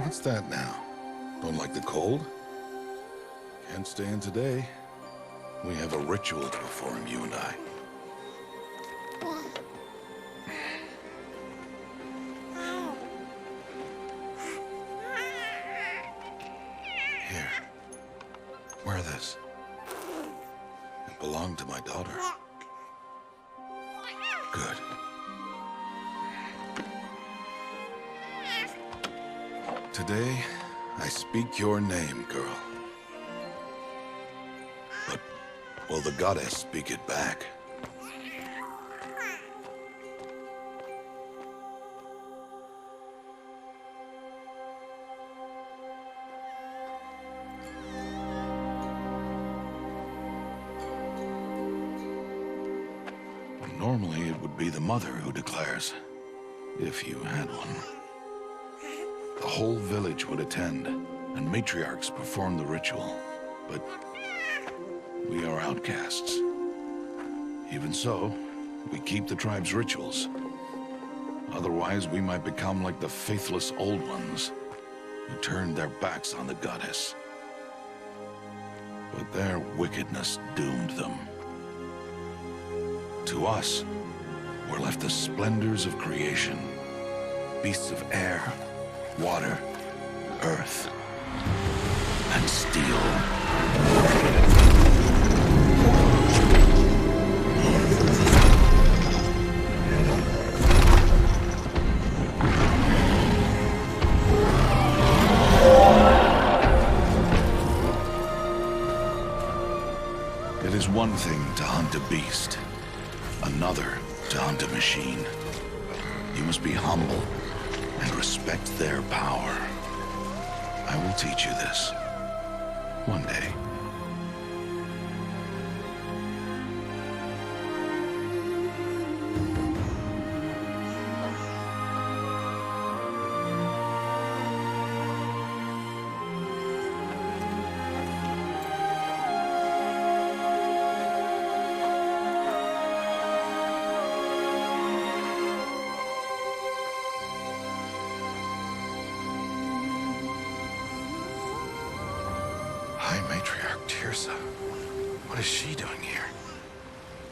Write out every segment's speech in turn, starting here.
What's that now? Don't like the cold? Can't stay in today. We have a ritual to perform, you and I. Here. Wear this. It belonged to my daughter. Good. Today, I speak your name, girl. But will the goddess speak it back? Normally, it would be the mother who declares, if you had one. The whole village would attend, and matriarchs perform the ritual. But we are outcasts. Even so, we keep the tribe's rituals. Otherwise, we might become like the faithless old ones, who turned their backs on the goddess. But their wickedness doomed them. To us, were left the splendors of creation, beasts of air, water, earth, and steel. It is one thing to hunt a beast, another to hunt a machine. You must be humble and respect their power. I will teach you this. One day. High Matriarch Tirsa. What is she doing here?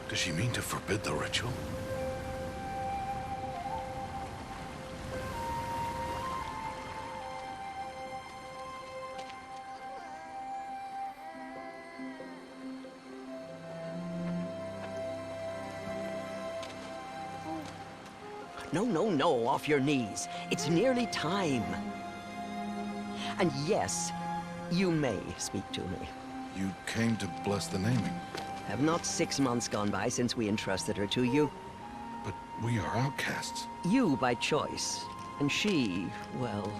Does she mean to forbid the ritual? No, off your knees. It's nearly time. And yes, you may speak to me. You came to bless the naming. Have not 6 months gone by since we entrusted her to you? But we are outcasts. You by choice, and she, well...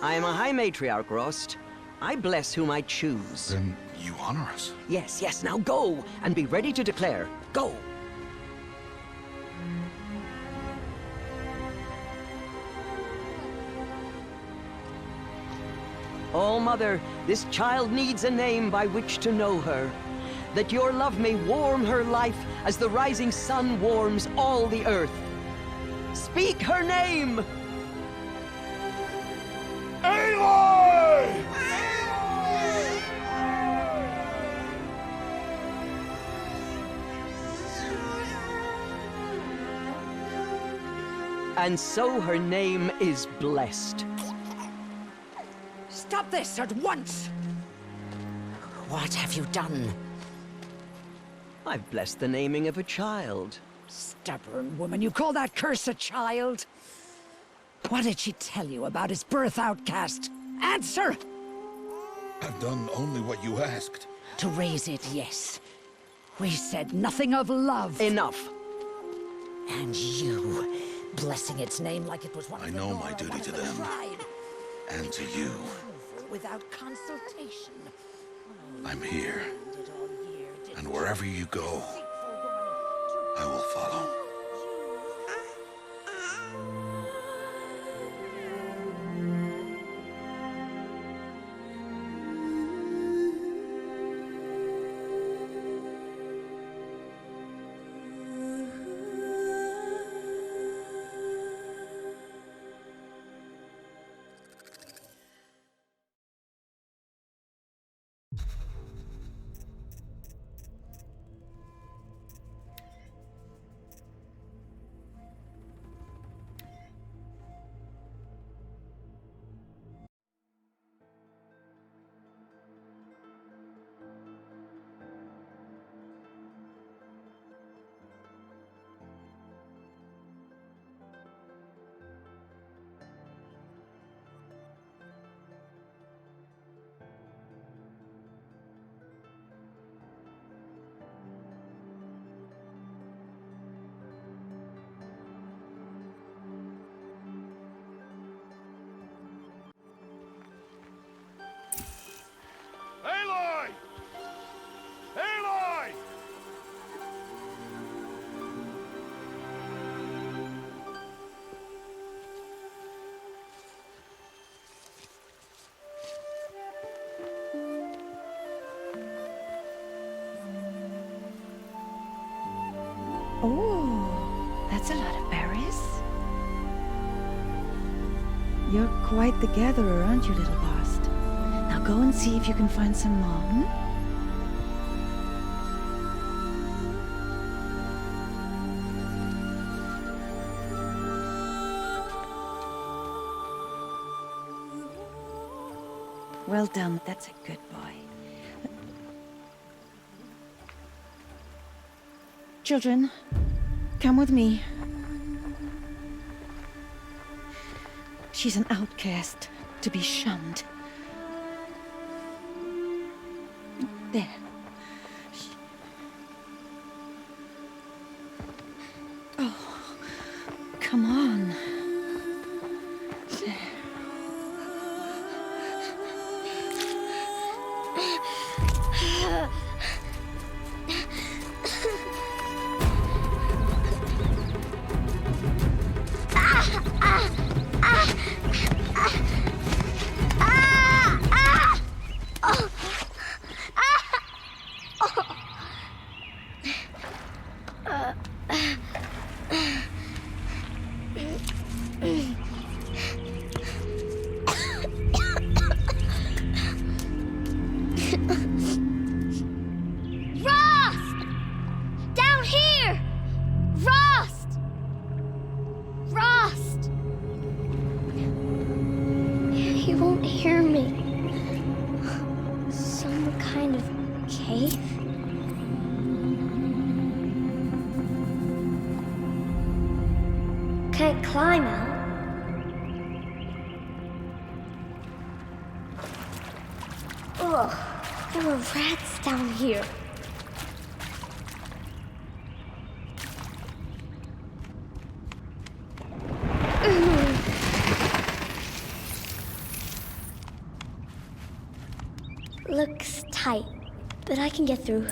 I am a High Matriarch, Rost. I bless whom I choose. Then you honor us. Yes, now go, and be ready to declare. Go! Oh, Mother, this child needs a name by which to know her. That your love may warm her life as the rising sun warms all the earth. Speak her name! Aloy! And so her name is blessed. Stop this at once! What have you done? I've blessed the naming of a child. Stubborn woman, you call that curse a child? What did she tell you about his birth, outcast? Answer! I've done only what you asked. To raise it, yes. We said nothing of love. Enough. And you, blessing its name like it was one I of the know Nora, my duty one of to the them. tribe. And to you. Without consultation. I'm here. Did all year, did And wherever you go, deceitful woman, I will follow. That's a lot of berries. You're quite the gatherer, aren't you, little Bast? Now go and see if you can find some more, hmm? Well done, that's a good boy. Children, come with me. She's an outcast, to be shunned. There. Oh, come on. There. He won't hear me. Some kind of cave? Can't climb out. Ugh, there are rats down here. Looks tight, but I can get through.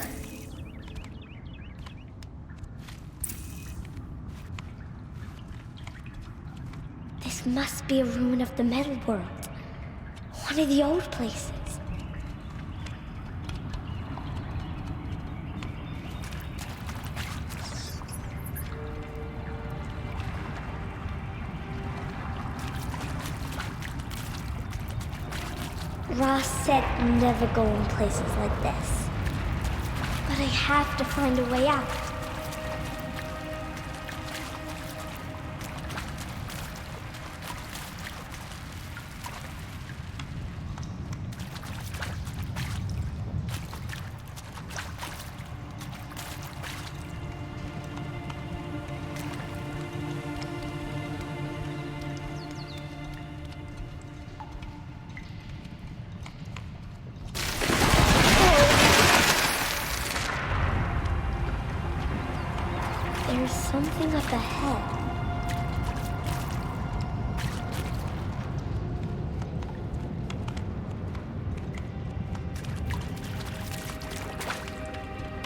This must be a ruin of the metal world. One of the old places. Ross said never go in places like this. But I have to find a way out. There's something up ahead.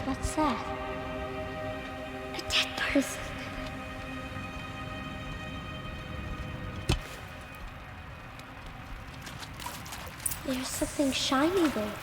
What's that? A dead person. There's something shiny there.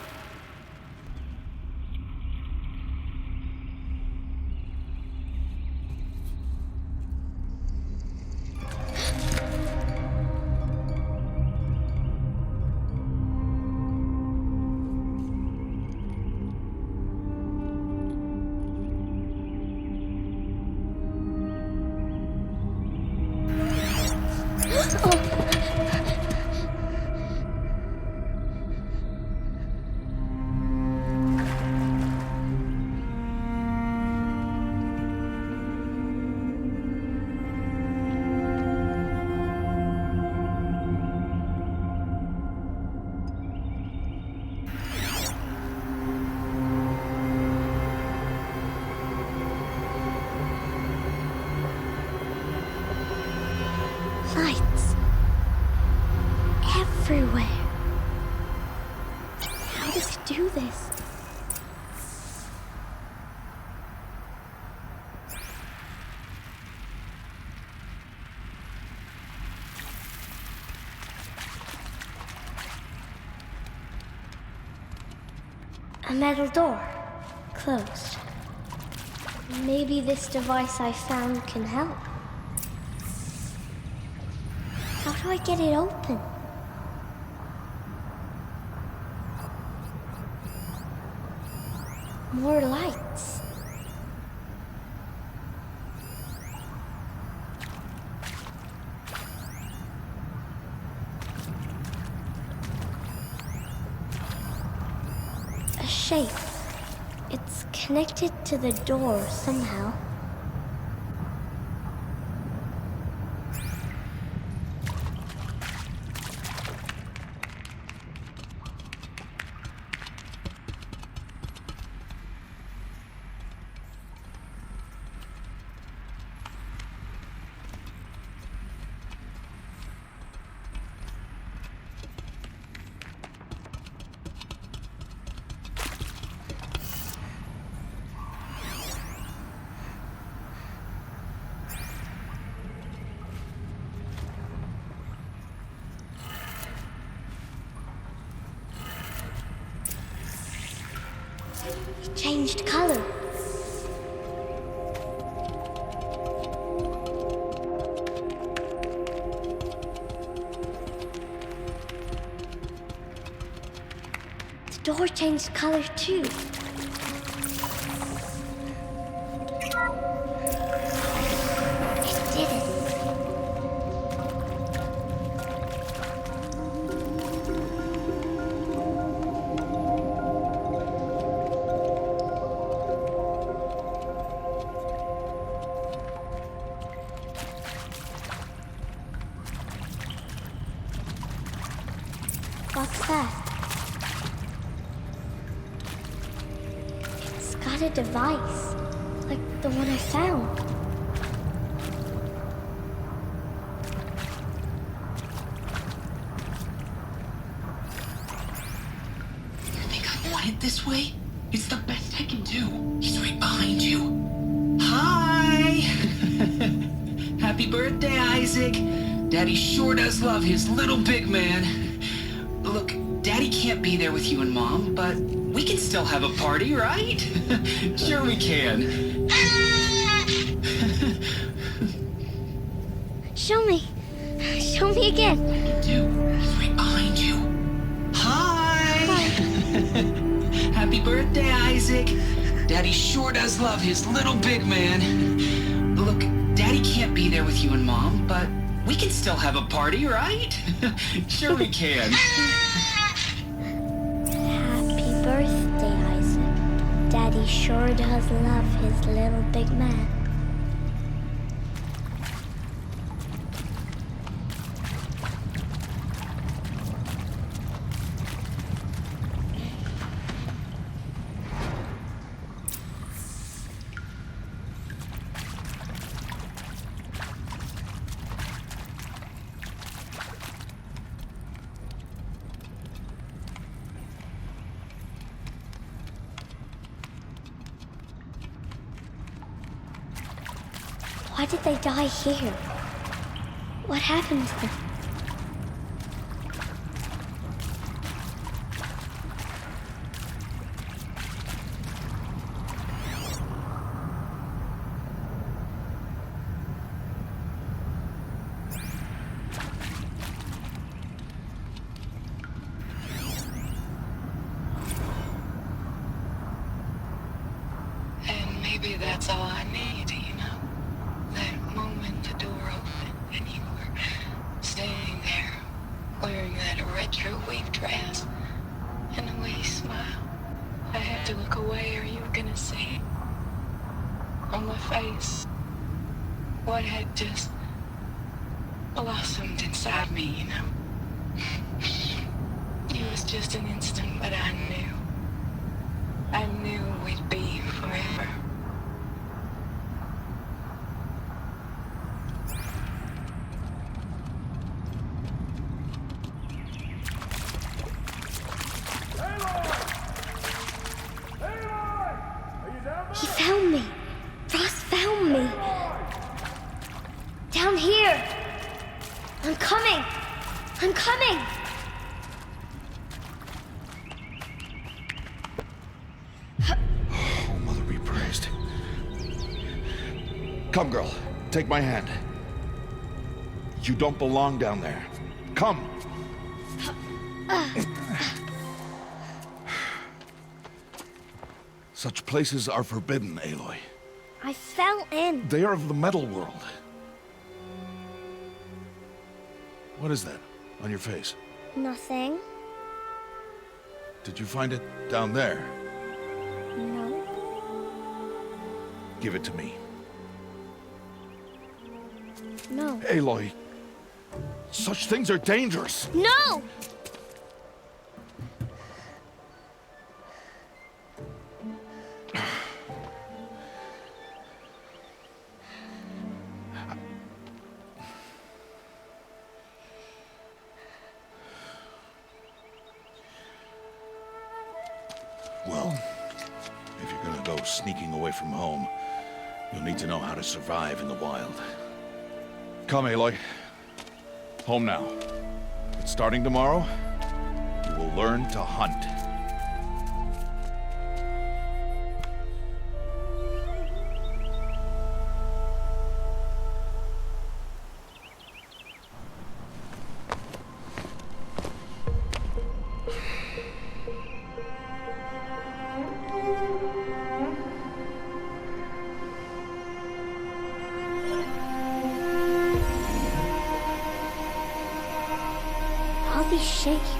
Lights. Everywhere. How does he do this? A metal door. Closed. Maybe this device I found can help. do I get it open? More lights. A shape. It's connected to the door somehow. It changed color. The door changed color too. It did it. What's that? It's got a device, like the one I found. You think I want it this way? It's the best I can do. He's right behind you. Hi! Happy birthday, Isaac. Daddy sure does love his little big man. Look, Daddy can't be there with you and Mom, but we can still have a party, right? Sure we can. Show me. Show me again. Dude, he's right behind you. Hi! Happy birthday, Isaac. Daddy sure does love his little big man. Look, Daddy can't be there with you and Mom, but we can still have a party, right? Sure we can. Happy birthday, Isaac. Daddy sure does love his little big man. Why did they die here? What happened to them? And maybe that's all I need, you know? That moment the door opened and you were standing there wearing that retro weave dress and the way you smiled. I had to look away or you were gonna see on my face what had just blossomed inside me, you know? It was just an instant, but I knew we'd be forever. He found me. Ross found me. Down here. I'm coming. I'm coming. Oh, Mother be praised. Come, girl. Take my hand. You don't belong down there. Come! Such places are forbidden, Aloy. I fell in. They are of the metal world. What is that on your face? Nothing. Did you find it down there? No. Give it to me. No. Aloy, such things are dangerous. No! Well, if you're gonna go sneaking away from home, you'll need to know how to survive in the wild. Come, Aloy. Home now. But starting tomorrow, you will learn to hunt. All these shapes.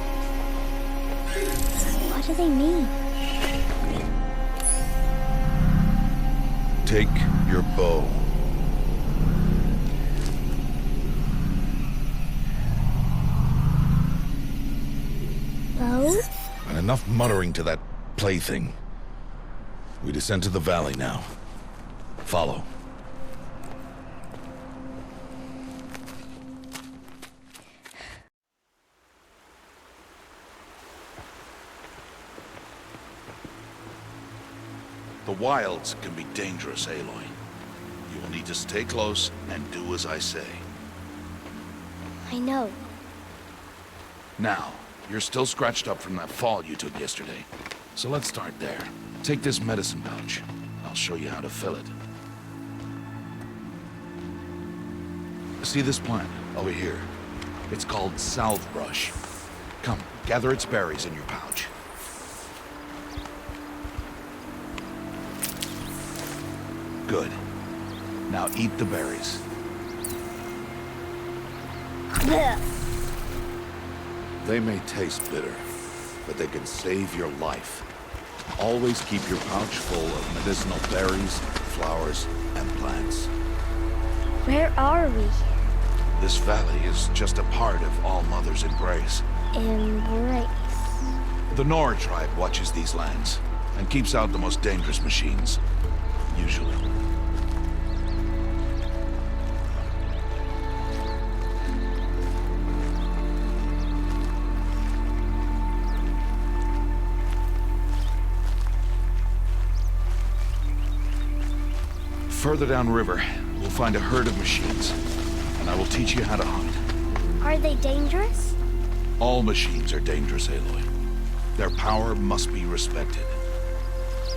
What do they mean? Take your bow. Bow? And enough muttering to that plaything. We descend to the valley now. Follow. The wilds can be dangerous, Aloy. You will need to stay close and do as I say. I know. Now, you're still scratched up from that fall you took yesterday. So let's start there. Take this medicine pouch. I'll show you how to fill it. See this plant over here? It's called salve brush. Come, gather its berries in your pouch. Good. Now eat the berries. Blech. They may taste bitter, but they can save your life. Always keep your pouch full of medicinal berries, flowers, and plants. Where are we? This valley is just a part of All Mother's embrace. Embrace. The Nora tribe watches these lands and keeps out the most dangerous machines. Usually. Further downriver, we'll find a herd of machines, and I will teach you how to hunt. Are they dangerous? All machines are dangerous, Aloy. Their power must be respected.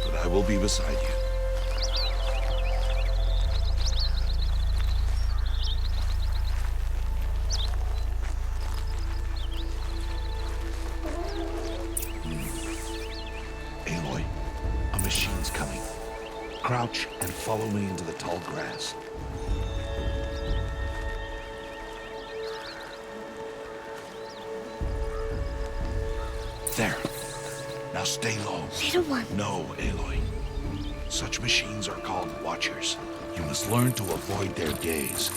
But I will be beside you. Aloy, a machine's coming. Crouch and follow me into the tall grass. There. Now stay low. Little one. No, Aloy. Such machines are called Watchers. You must learn to avoid their gaze.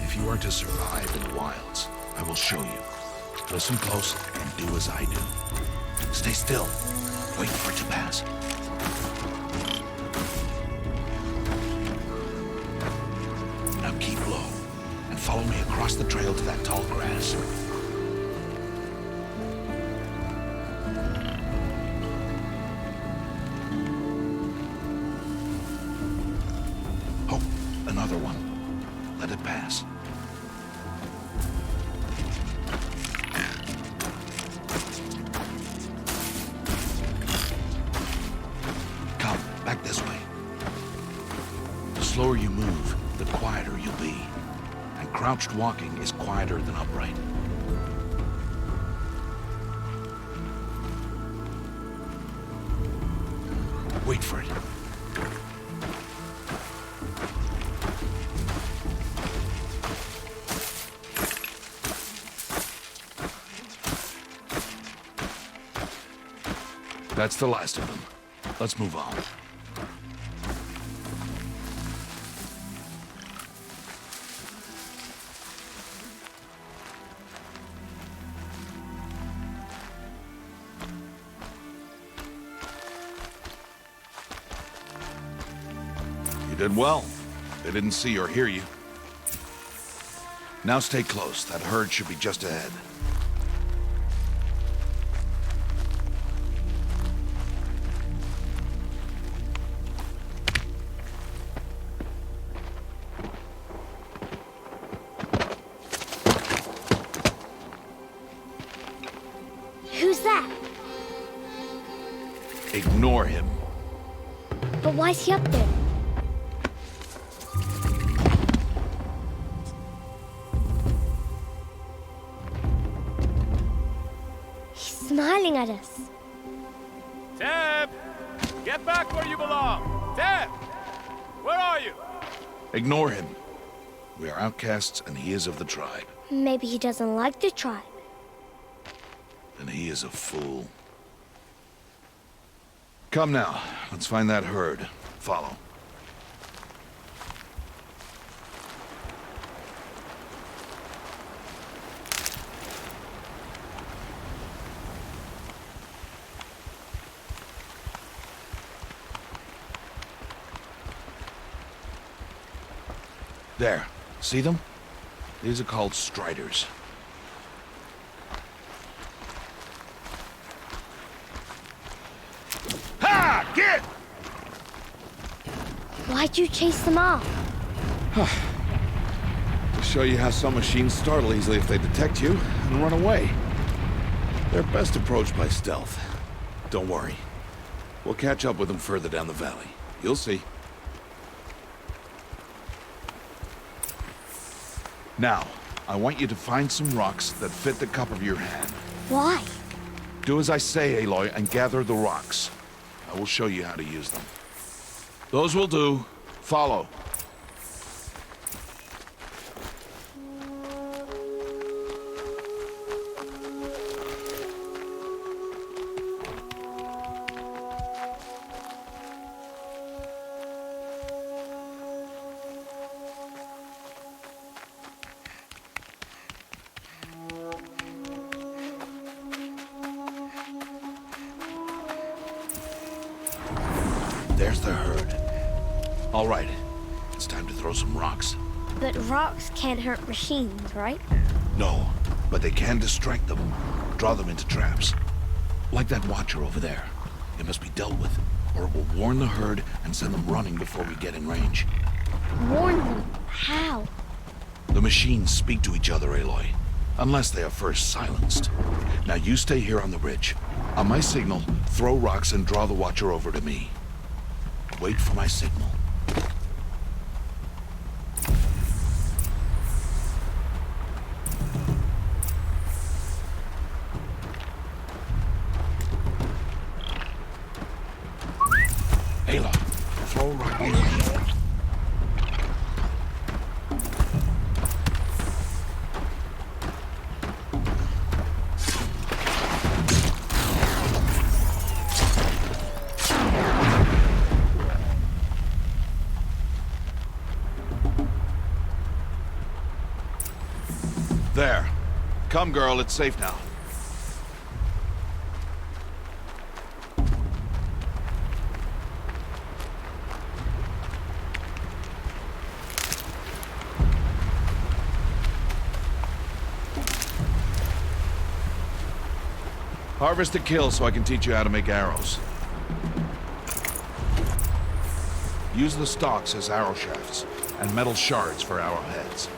If you are to survive in the wilds, I will show you. Listen close and do as I do. Stay still. Wait for it to pass. Now keep low and follow me across the trail to that tall grass. Oh, another one. Let it pass. Come, back this way. The slower you move, the quieter you'll be. And crouched walking is quieter than upright. Wait for it. That's the last of them. Let's move on. You did well. They didn't see or hear you. Now stay close. That herd should be just ahead. Who's that? Ignore him. But why's he up there? He's smiling at us. Teb! Get back where you belong! Teb! Where are you? Ignore him. We are outcasts, and he is of the tribe. Maybe he doesn't like the tribe. And he is a fool. Come now, let's find that herd. Follow. There. See them? These are called striders. Ha! Get! Why'd you chase them off? To show you how some machines startle easily if they detect you and run away. They're best approached by stealth. Don't worry. We'll catch up with them further down the valley. You'll see. Now, I want you to find some rocks that fit the cup of your hand. Why? Do as I say, Aloy, and gather the rocks. I will show you how to use them. Those will do. Follow. There's the herd. All right, it's time to throw some rocks. But rocks can't hurt machines, right? No, but they can distract them, draw them into traps. Like that watcher over there. It must be dealt with, or it will warn the herd and send them running before we get in range. Warn them. How? The machines speak to each other, Aloy, unless they are first silenced. Now you stay here on the ridge. On my signal, throw rocks and draw the watcher over to me. Wait for my signal. Ayla, throw a rock in. There. Come, girl, it's safe now. Harvest a kill so I can teach you how to make arrows. Use the stalks as arrow shafts, and metal shards for arrowheads.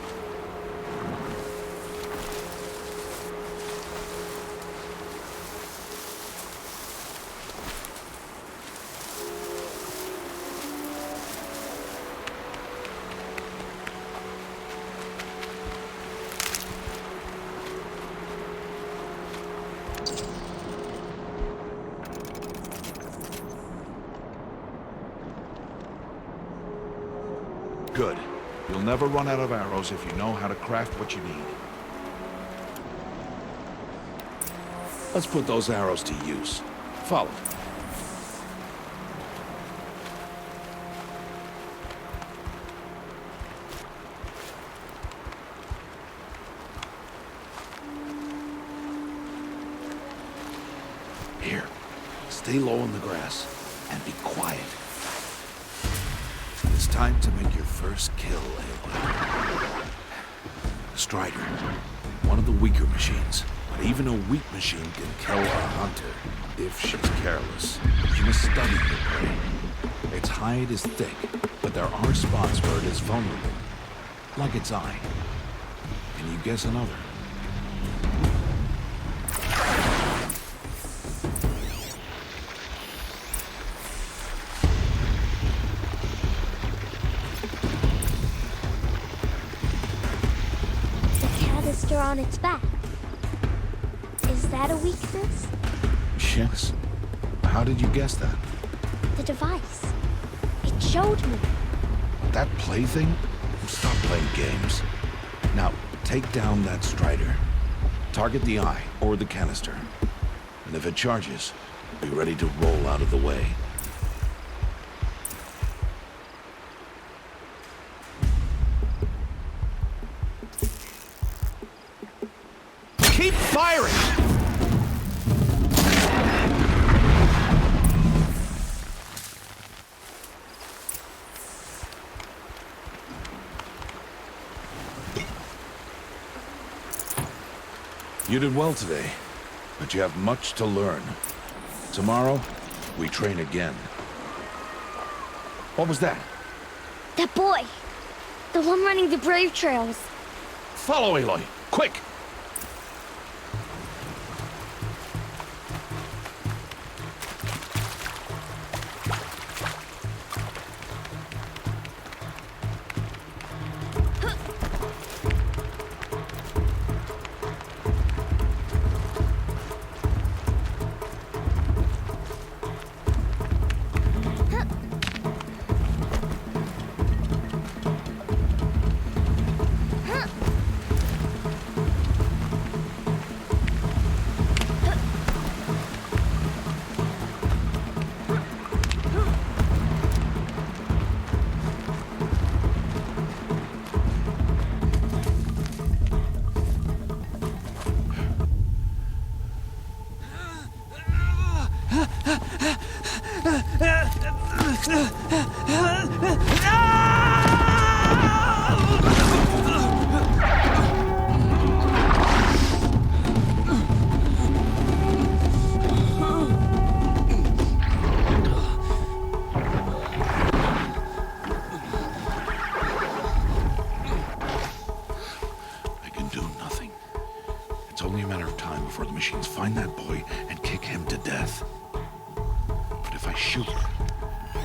Good. You'll never run out of arrows if you know how to craft what you need. Let's put those arrows to use. Follow. Here, stay low in the grass and be quiet. It's time to make your first kill, Aloy. Strider, one of the weaker machines, but even a weak machine can kill a hunter if she's careless. You must study your prey. Its hide is thick, but there are spots where it is vulnerable, like its eye. Can you guess another? On its back. Is that a weakness? Yes. How did you guess that? The device. It showed me. That plaything? Stop playing games. Now, take down that Strider. Target the eye or the canister. And if it charges, be ready to roll out of the way. Keep firing! You did well today, but you have much to learn. Tomorrow, we train again. What was that? That boy! The one running the brave trails. Follow Aloy, quick! It's only a matter of time before the machines find that boy and kick him to death. But if I shoot,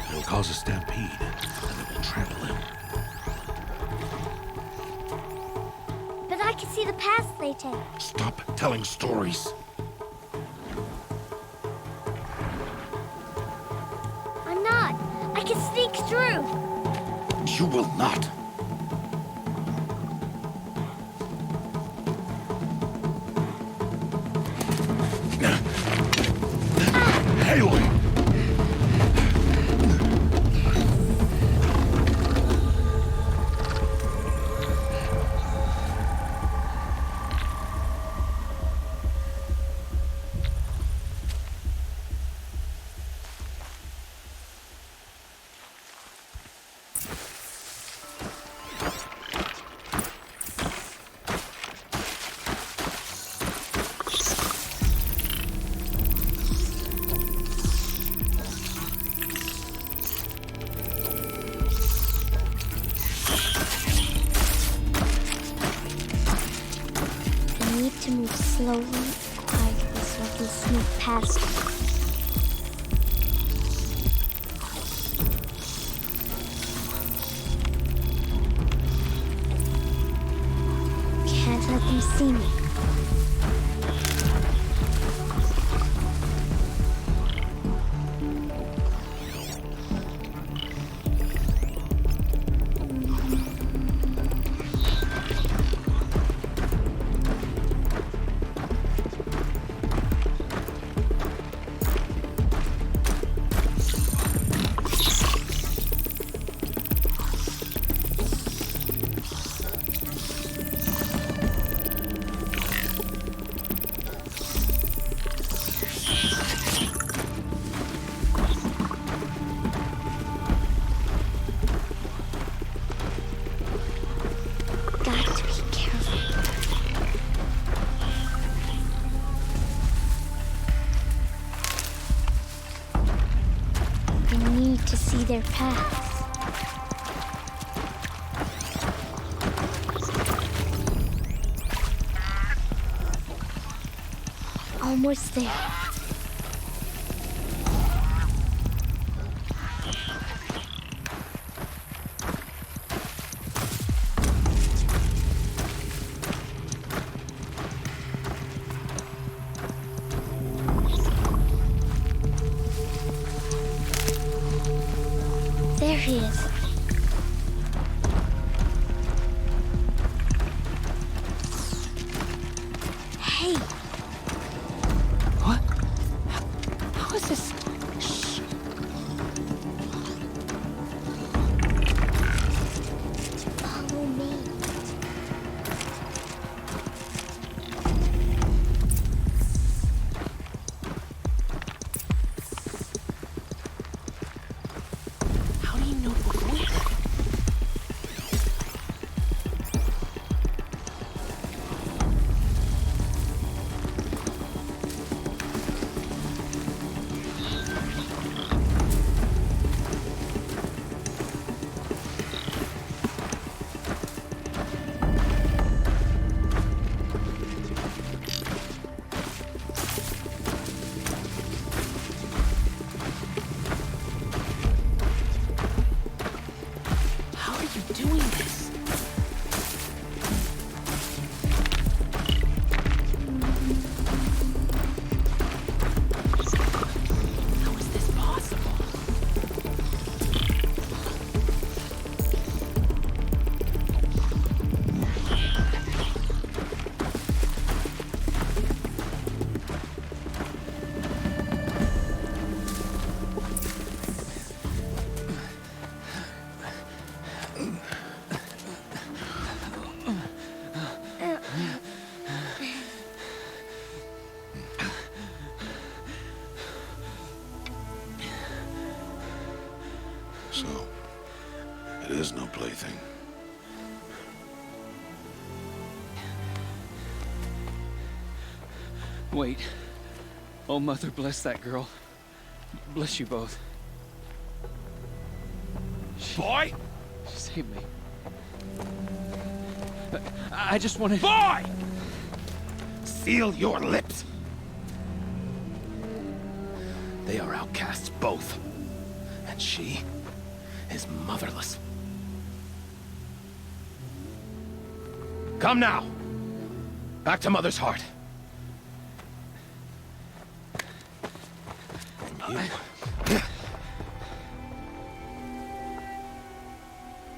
it'll cause a stampede, and it will trample him. But I can see the paths they take. Stop telling stories. I'm not. I can sneak through. You will not. Aloy! To move slowly, quietly, so I can sneak past you. Can't let them see me. I need to see their paths. Almost there. There he is. Hey. What? How is this? Shh. Follow me. How do you know we're going there? How are you doing this? How is this possible? So, it is no plaything. Wait. Oh, Mother, bless that girl. Bless you both. Boy! She saved me. I just wanted... Boy! Seal your lips. They are outcasts, both. And she is motherless. Come now. Back to Mother's heart. And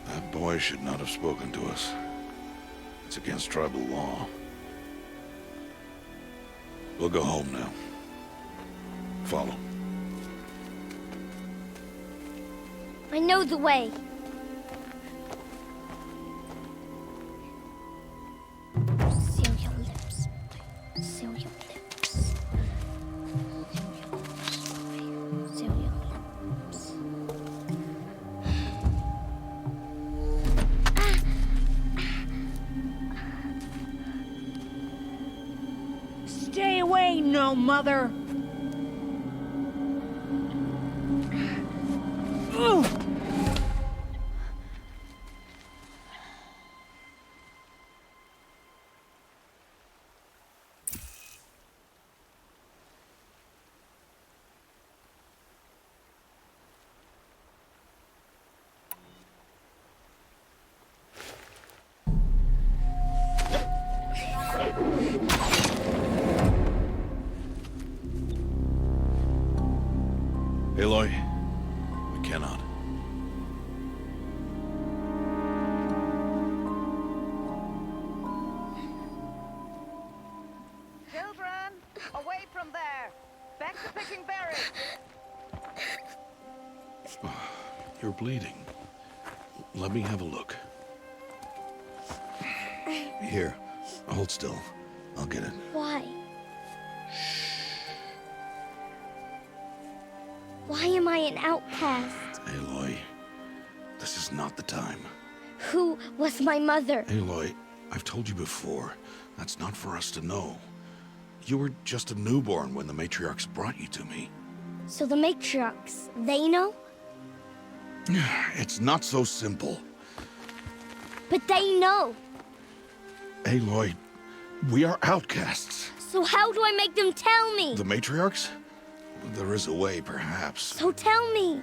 that boy should not have spoken to us. It's against tribal law. We'll go home now. Follow. I know the way. Seal your lips. Seal your lips. Seal your lips. Stay away, no mother! Ugh. Aloy, we cannot. Children, away from there. Back to picking berries. You're bleeding. Let me have a look. Here, hold still. I'll get it. Why? Why am I an outcast? Aloy, this is not the time. Who was my mother? Aloy, I've told you before, that's not for us to know. You were just a newborn when the matriarchs brought you to me. So the matriarchs, they know? It's not so simple. But they know. Aloy, we are outcasts. So how do I make them tell me? The matriarchs? There is a way, perhaps. So tell me.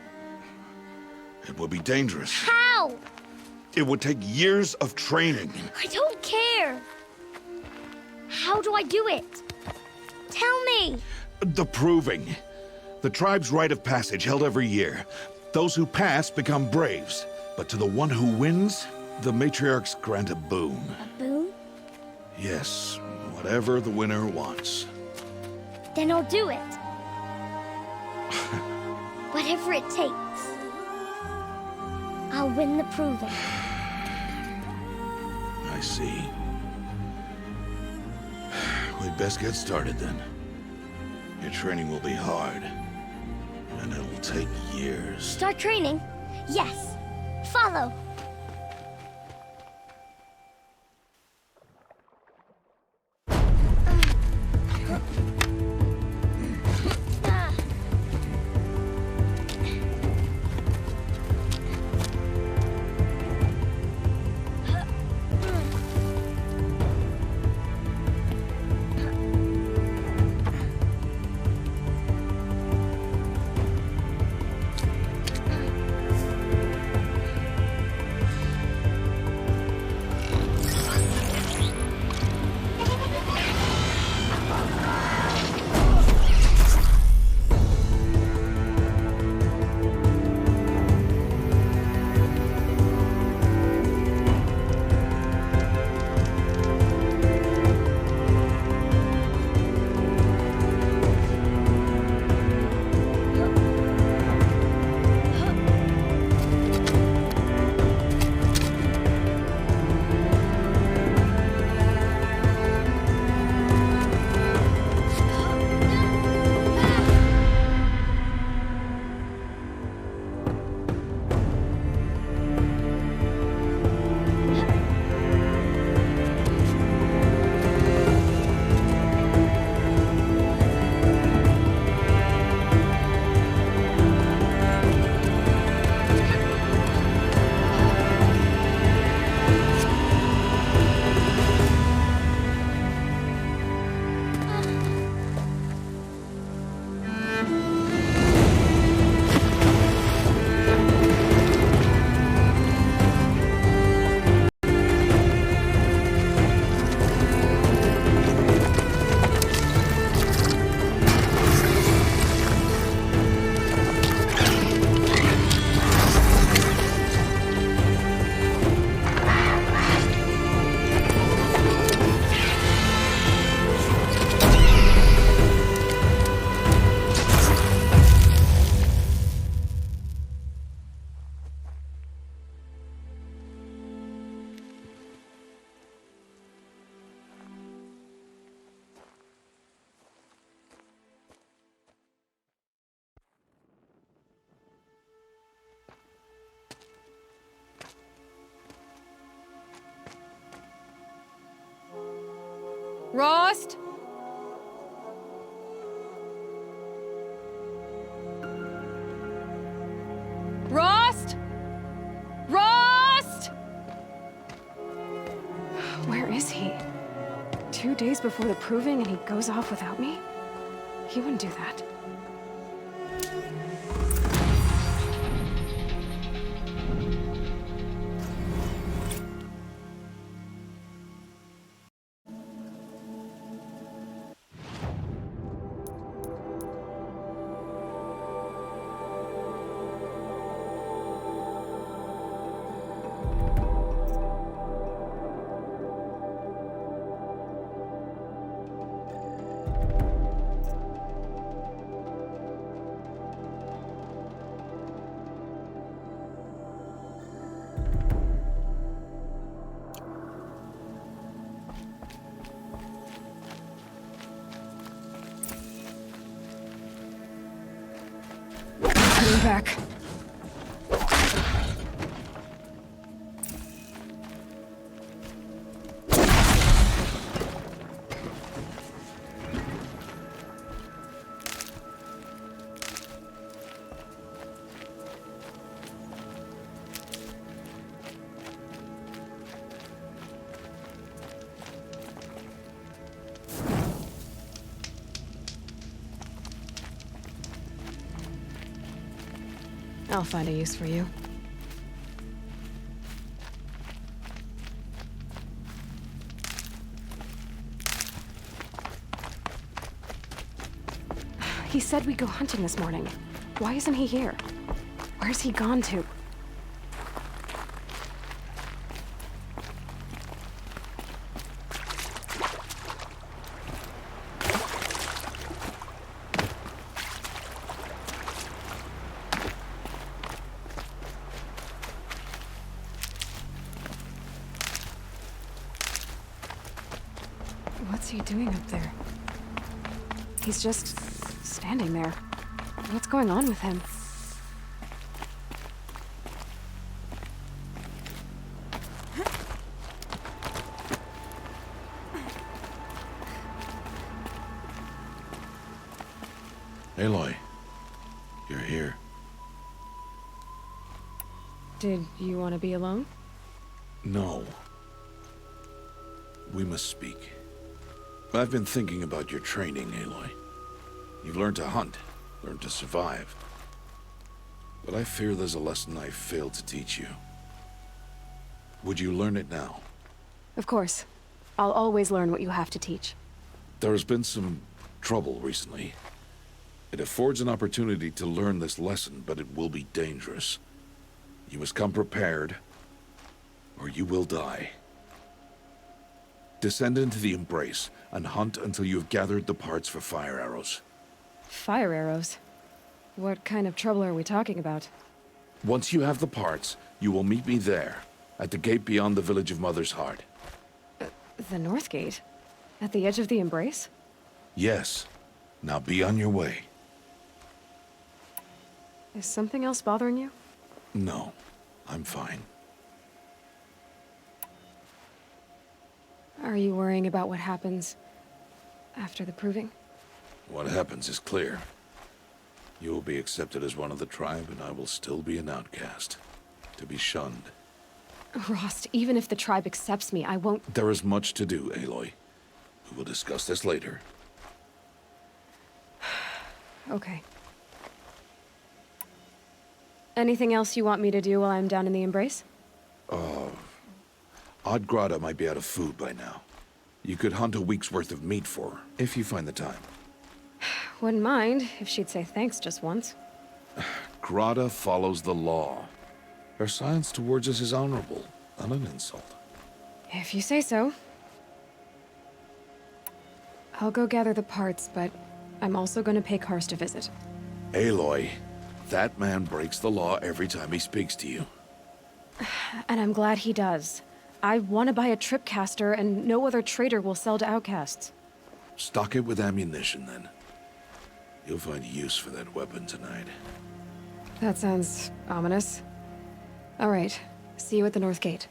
It would be dangerous. How? It would take years of training. I don't care. How do I do it? Tell me. The proving. The tribe's rite of passage held every year. Those who pass become braves. But to the one who wins, the matriarchs grant a boon. A boon? Yes, whatever the winner wants. Then I'll do it. Whatever it takes. I'll win the proving. I see. We'd best get started then. Your training will be hard. And it'll take years. Start training? Yes. Follow. Rost? Rost? Rost? Where is he? 2 days before the proving and he goes off without me? He wouldn't do that. Coming back. I'll find a use for you. He said we'd go hunting this morning. Why isn't he here? Where's he gone to? What's he doing up there? He's just standing there. What's going on with him? Aloy, you're here. Did you want to be alone? No. We must speak. I've been thinking about your training, Aloy. You've learned to hunt, learned to survive. But I fear there's a lesson I failed to teach you. Would you learn it now? Of course. I'll always learn what you have to teach. There has been some trouble recently. It affords an opportunity to learn this lesson, but it will be dangerous. You must come prepared, or you will die. Descend into the Embrace, and hunt until you have gathered the parts for fire arrows. Fire arrows? What kind of trouble are we talking about? Once you have the parts, you will meet me there, at the gate beyond the village of Mother's Heart. The North Gate? At the edge of the Embrace? Yes. Now be on your way. Is something else bothering you? No, I'm fine. Are you worrying about what happens after the proving? What happens is clear. You will be accepted as one of the tribe, and I will still be an outcast, to be shunned. Rost, even if the tribe accepts me, I won't— There is much to do, Aloy. We will discuss this later. Okay. Anything else you want me to do while I'm down in the Embrace? Odd might be out of food by now. You could hunt a week's worth of meat for her, if you find the time. Wouldn't mind if she'd say thanks just once. Grada follows the law. Her silence towards us is honorable, not an insult. If you say so. I'll go gather the parts, but I'm also gonna pay Karst a visit. Aloy, that man breaks the law every time he speaks to you. And I'm glad he does. I want to buy a tripcaster, and no other trader will sell to outcasts. Stock it with ammunition, then. You'll find use for that weapon tonight. That sounds ominous. All right, see you at the North Gate.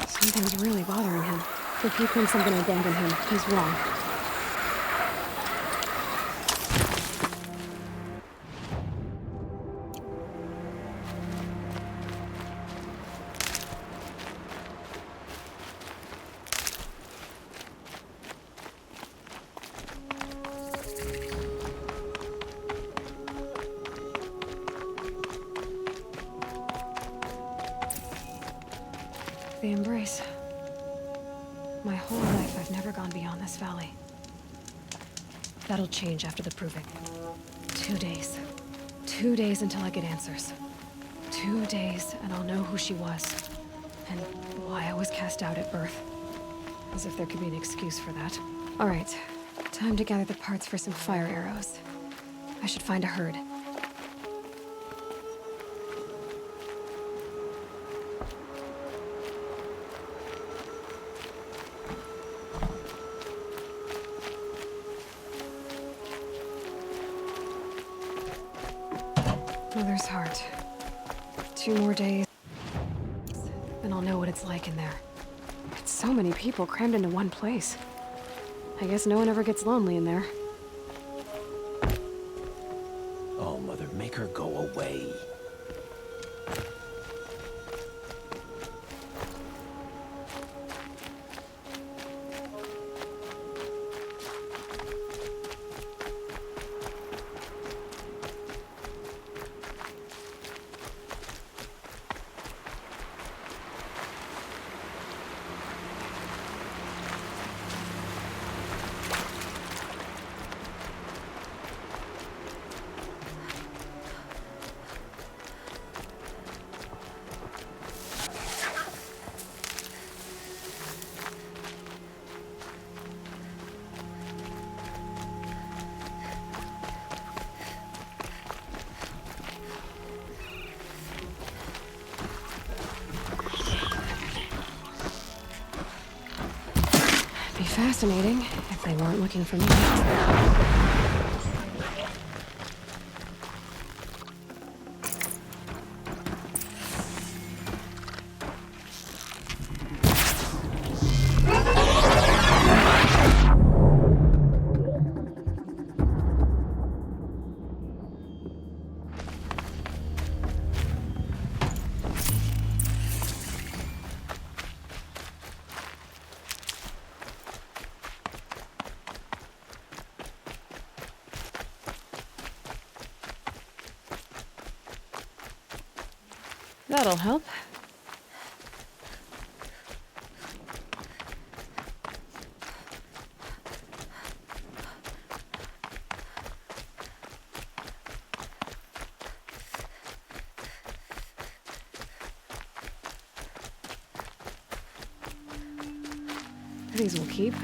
Something's really bothering him. If he thinks I'm gonna abandon him, he's wrong. The Embrace. My whole life, I've never gone beyond this valley. That'll change after the proving. 2 days. 2 days until I get answers. 2 days, and I'll know who she was. And why I was cast out at birth. As if there could be an excuse for that. All right. Time to gather the parts for some fire arrows. I should find a herd. Mother's Heart. 2 more days, and I'll know what it's like in there. It's so many people crammed into one place. I guess no one ever gets lonely in there. Oh, Mother, make her go away. Be fascinating if they weren't looking for me. That'll help. These will keep.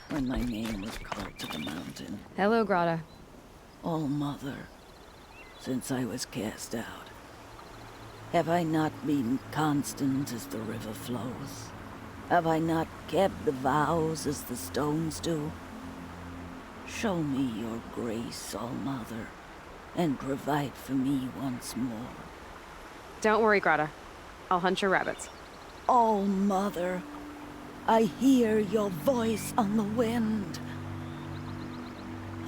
When my name was called to the mountain. Hello, Grata. Oh, Mother, since I was cast out, have I not been constant as the river flows? Have I not kept the vows as the stones do? Show me your grace, All Mother, and provide for me once more. Don't worry, Grata. I'll hunt your rabbits. All Mother, I hear your voice on the wind.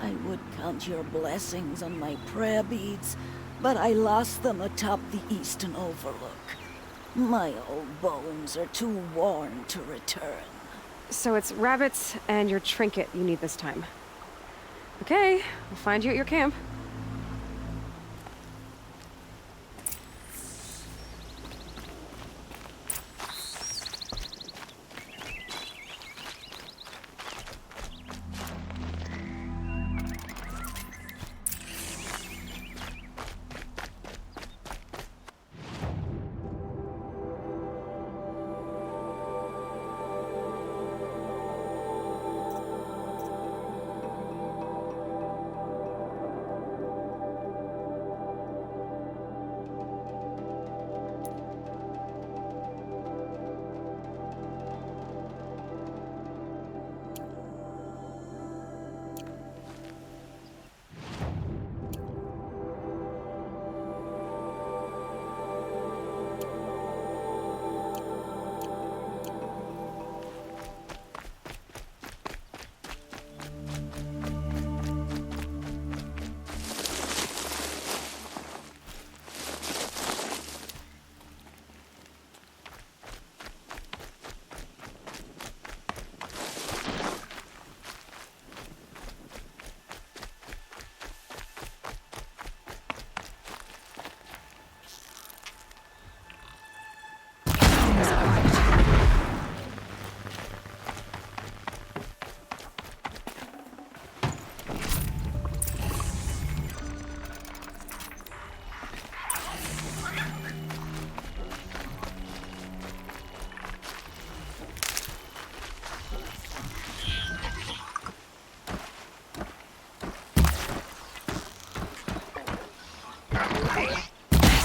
I would count your blessings on my prayer beads, but I lost them atop the eastern overlook. My old bones are too worn to return. So it's rabbits and your trinket you need this time. Okay, I'll find you at your camp.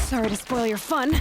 Sorry to spoil your fun.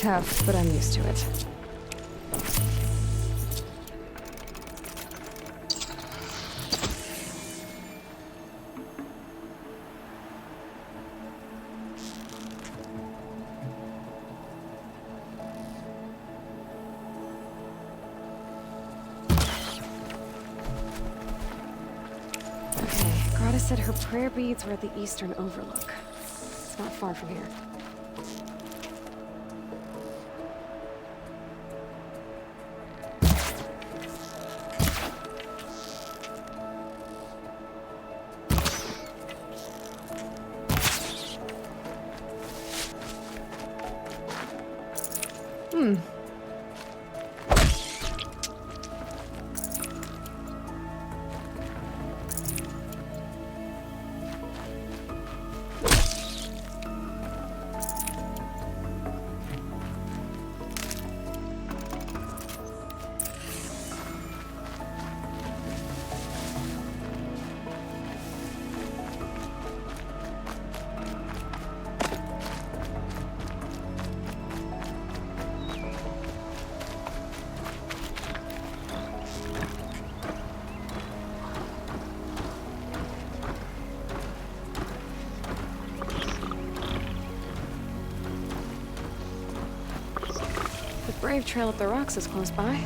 tough, but I'm used to it. Grata said her prayer beads were at the eastern overlook. It's not far from here. The Brave Trail up the rocks is close by.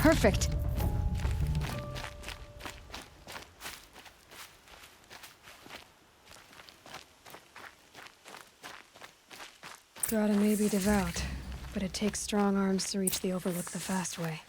Perfect. Grata may be devout, but it takes strong arms to reach the Overlook the fast way.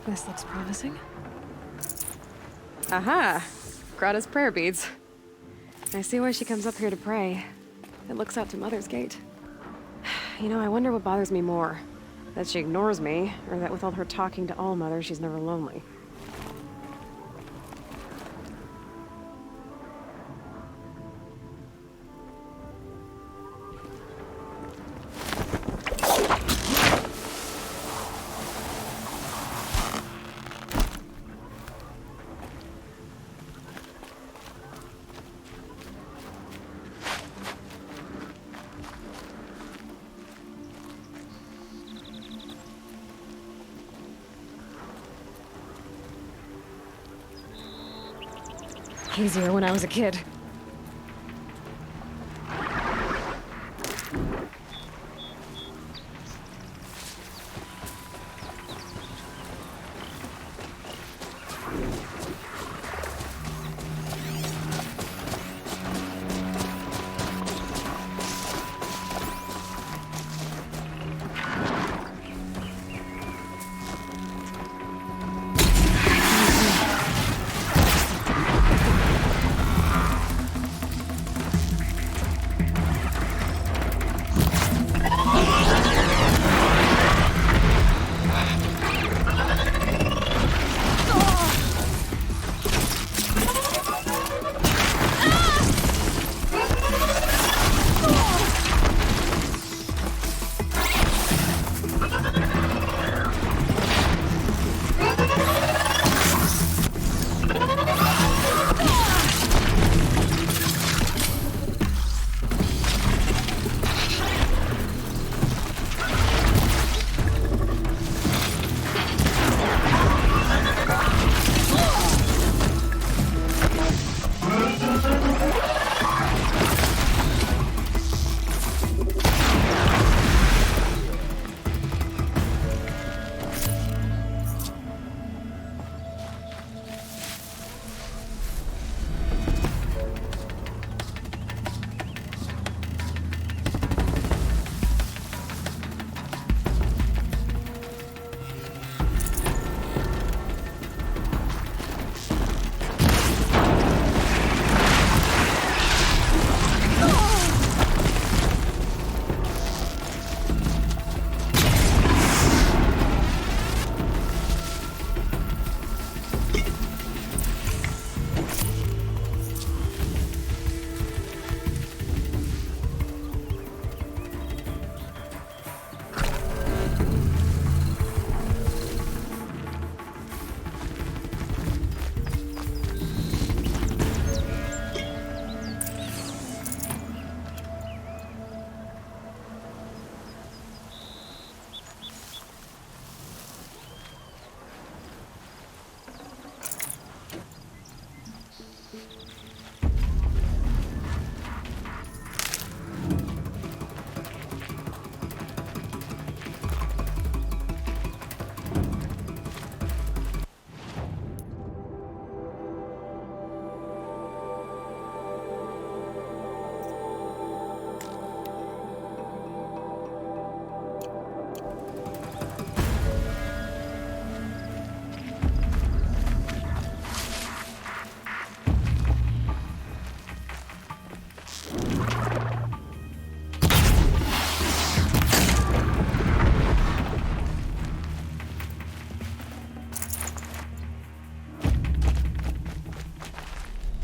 This looks promising. Aha! Grata's prayer beads. I see why she comes up here to pray. It looks out to Mother's Gate. You know, I wonder what bothers me more. That she ignores me, or that with all her talking to all mothers, she's never lonely. Easier when I was a kid.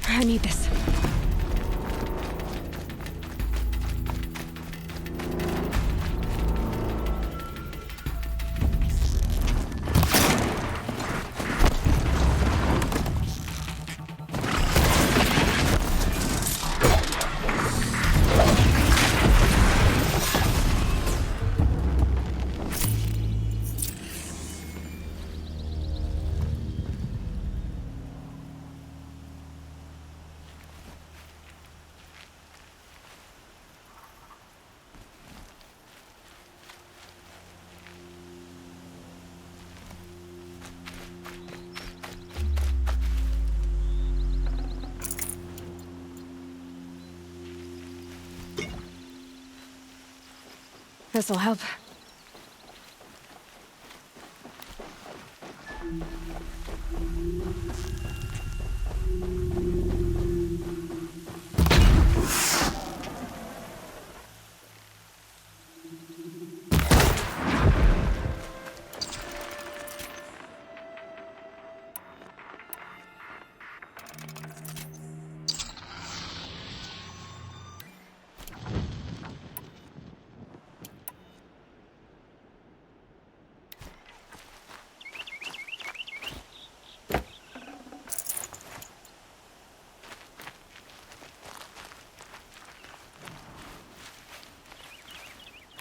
I need this. This'll help.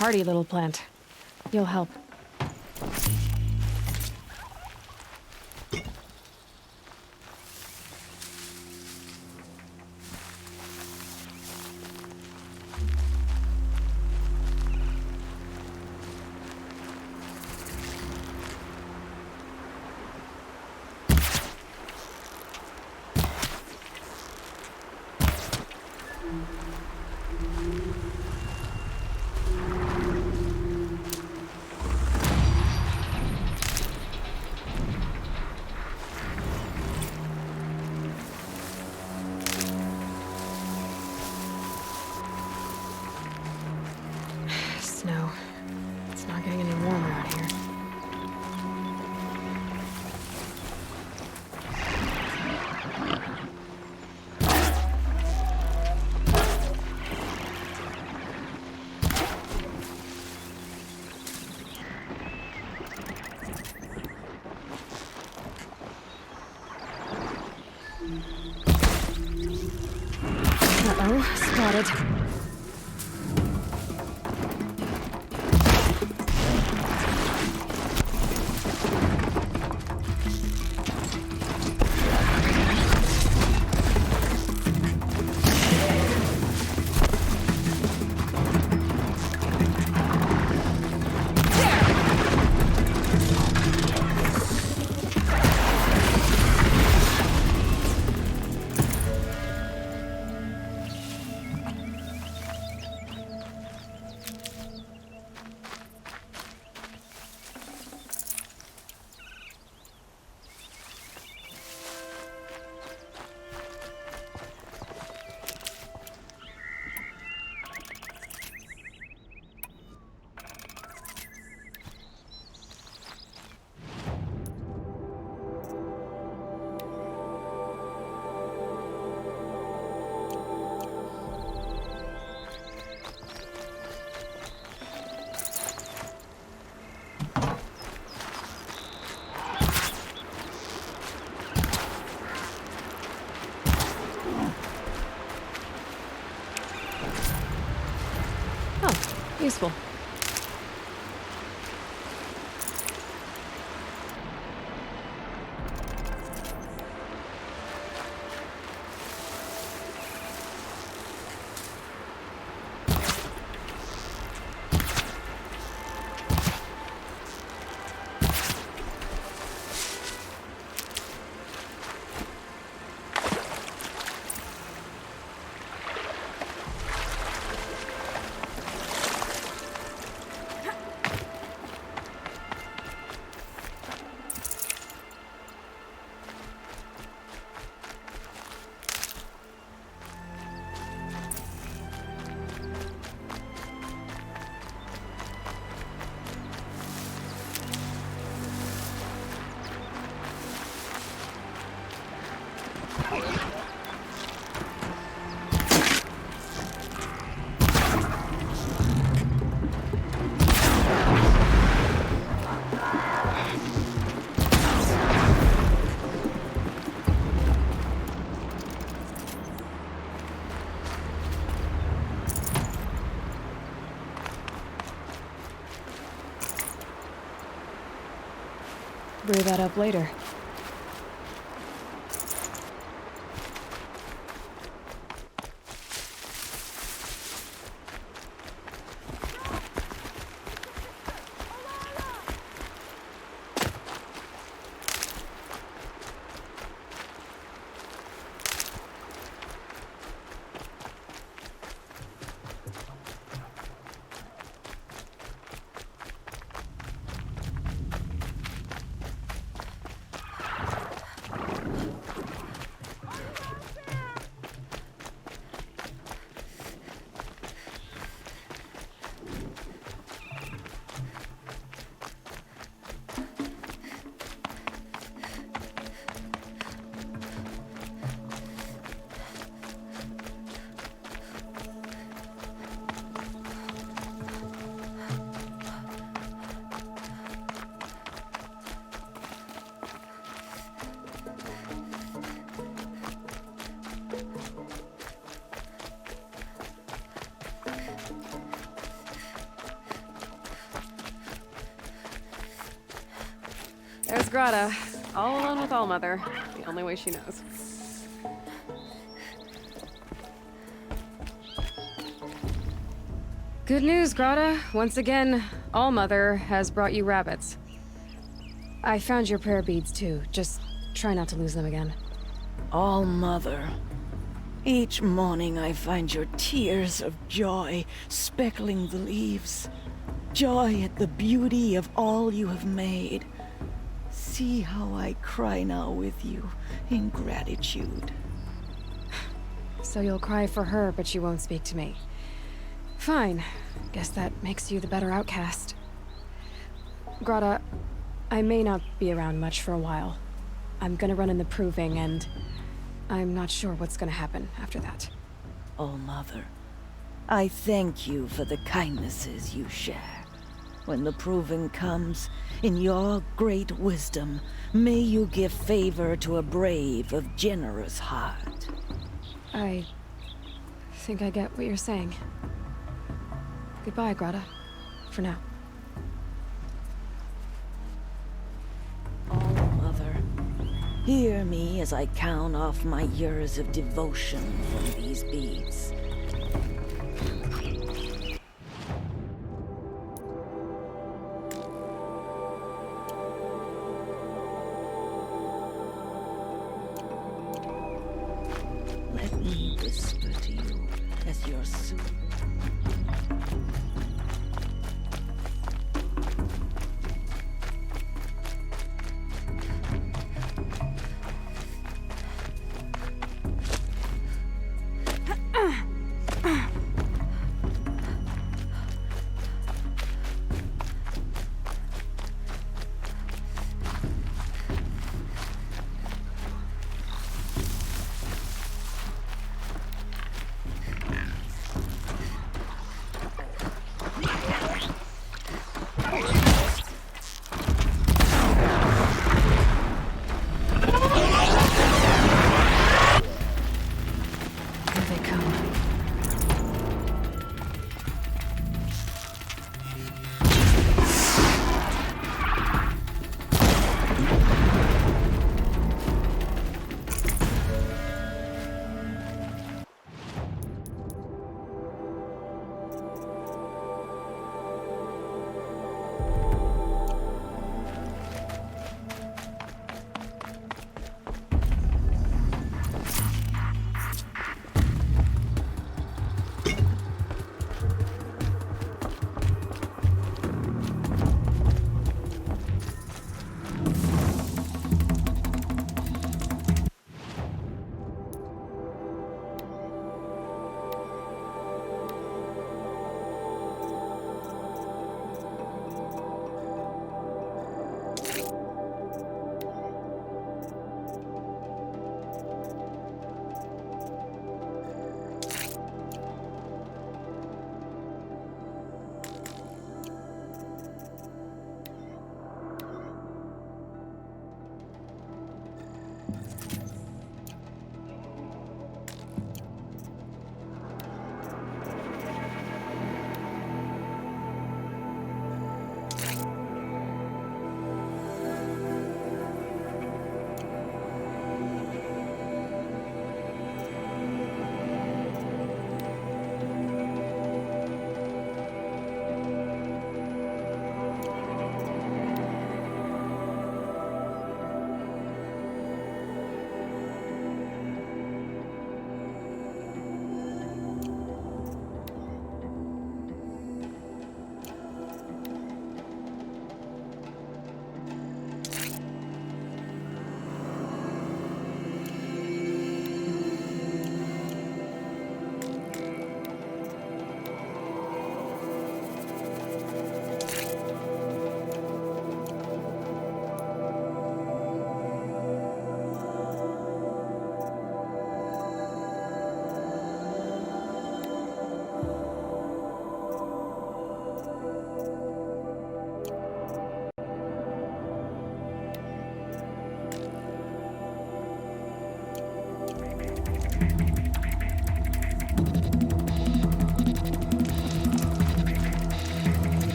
Hardy little plant. You'll help. Snow. It's not getting any warmer out here. Uh-oh, spotted. Useful. Brew that up later. There's Grata, all alone with Allmother, the only way she knows. Good news, Grata. Once again, Allmother has brought you rabbits. I found your prayer beads too. Just try not to lose them again. Allmother. Each morning I find your tears of joy speckling the leaves. Joy at the beauty of all you have made. See how I cry now with you in gratitude. So you'll cry for her, but you won't speak to me. Fine. Guess that makes you the better outcast. Grata, I may not be around much for a while. I'm gonna run in the proving, and I'm not sure what's gonna happen after that. Oh, Mother, I thank you for the kindnesses you share. When the proving comes, in your great wisdom, may you give favor to a brave of generous heart. I think I get what you're saying. Goodbye, Grata. For now. Oh, Mother, hear me as I count off my years of devotion from these beads. Let me whisper to you as your soother.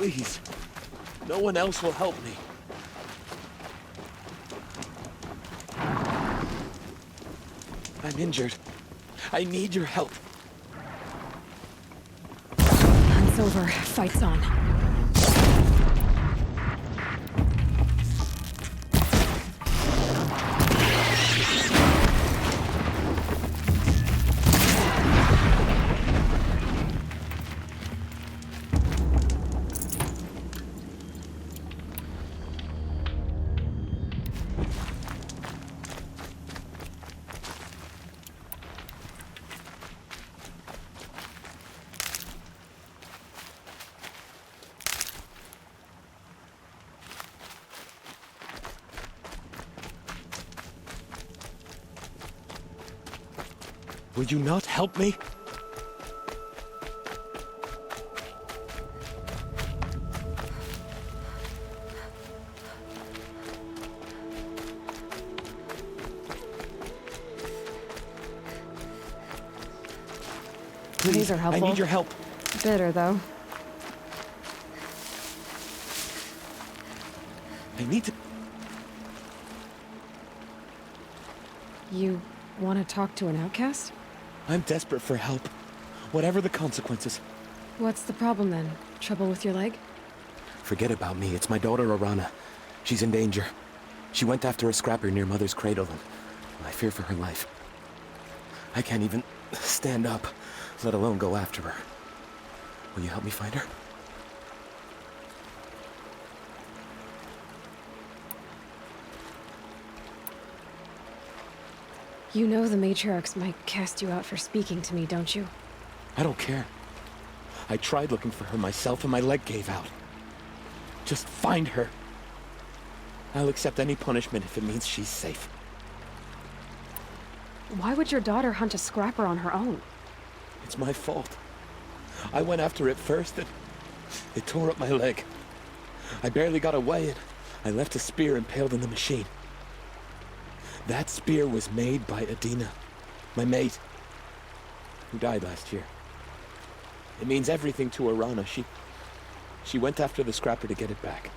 Please. No one else will help me. I'm injured. I need your help. Hunt's over. Fight's on. Will you not help me? Please, These are helpful. I need your help. Bitter, though. I need to... You want to talk to an outcast? I'm desperate for help. Whatever the consequences. What's the problem then? Trouble with your leg? Forget about me. It's my daughter, Arana. She's in danger. She went after a scrapper near Mother's cradle, and I fear for her life. I can't even stand up, let alone go after her. Will you help me find her? You know the matriarchs might cast you out for speaking to me, don't you? I don't care. I tried looking for her myself and my leg gave out. Just find her. I'll accept any punishment if it means she's safe. Why would your daughter hunt a scrapper on her own? It's my fault. I went after it first and it tore up my leg. I barely got away and I left a spear impaled in the machine. That spear was made by Adina, my mate, who died last year. It means everything to Arana. She went after the scrapper to get it back.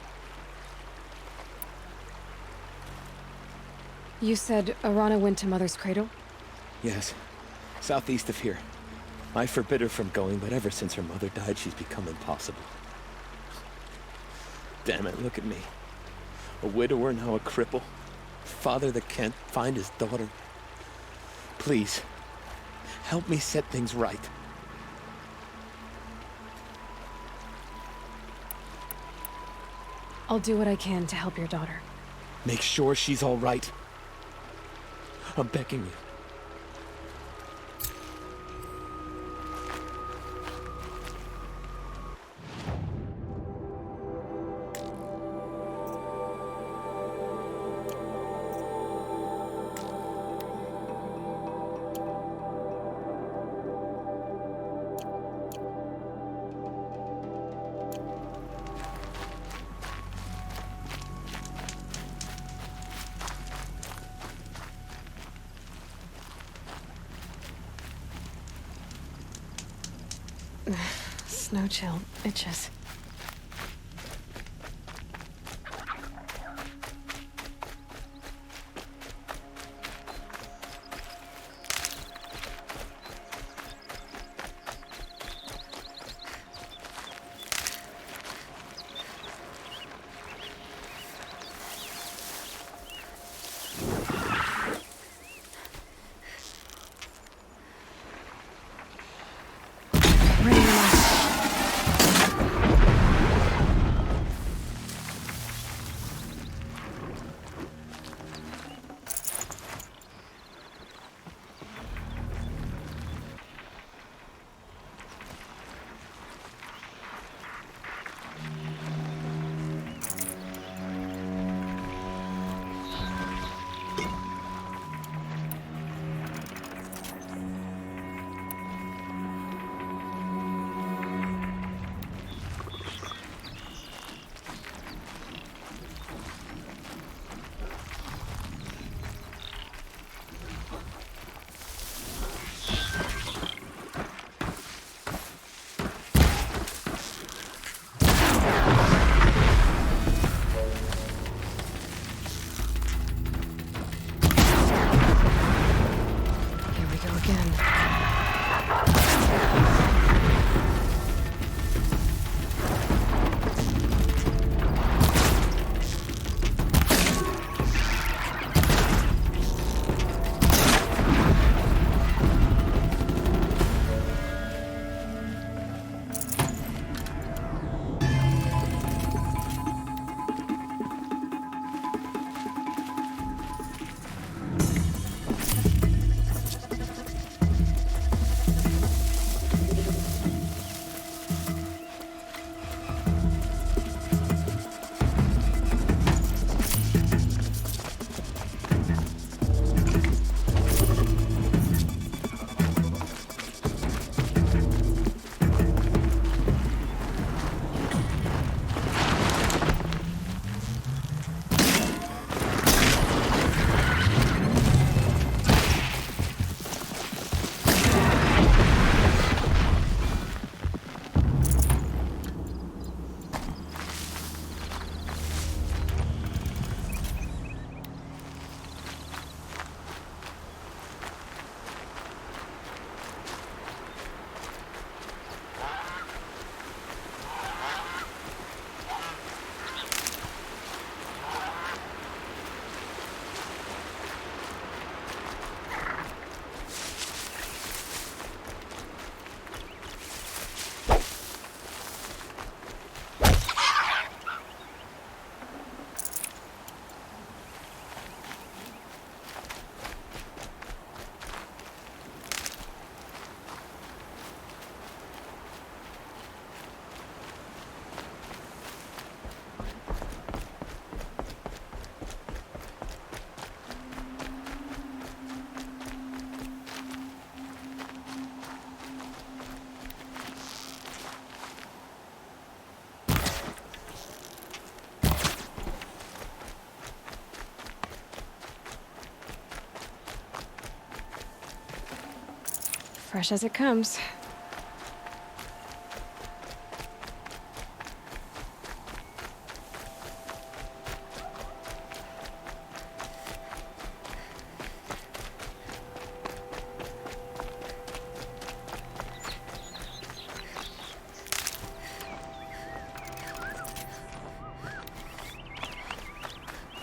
You said Arana went to Mother's cradle? Yes, southeast of here. I forbid her from going, but ever since her mother died, she's become impossible. Damn it, look at me. A widower, now a cripple. Father that can't find his daughter. Please, help me set things right. I'll do what I can to help your daughter. Make sure she's all right. I'm begging you. Snow chill itches. again. Fresh as it comes.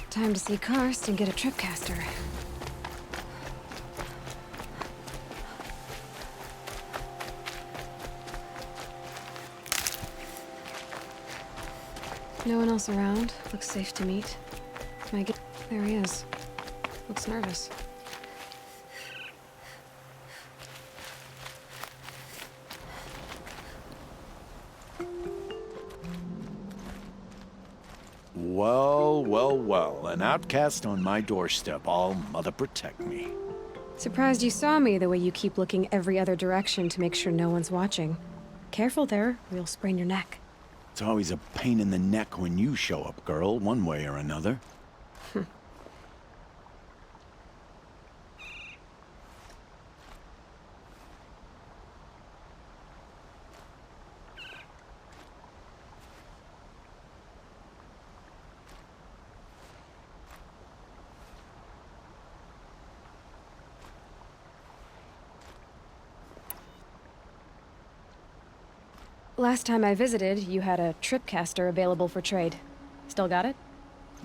Time to see Karst and get a tripcaster. No one else around. Looks safe to meet. There he is. Looks nervous. Well, well, well. An outcast on my doorstep. All mother protect me. Surprised you saw me the way you keep looking every other direction to make sure no one's watching. Careful there, or you'll sprain your neck. It's always a pain in the neck when you show up, girl, one way or another. Last time I visited, you had a tripcaster available for trade. Still got it?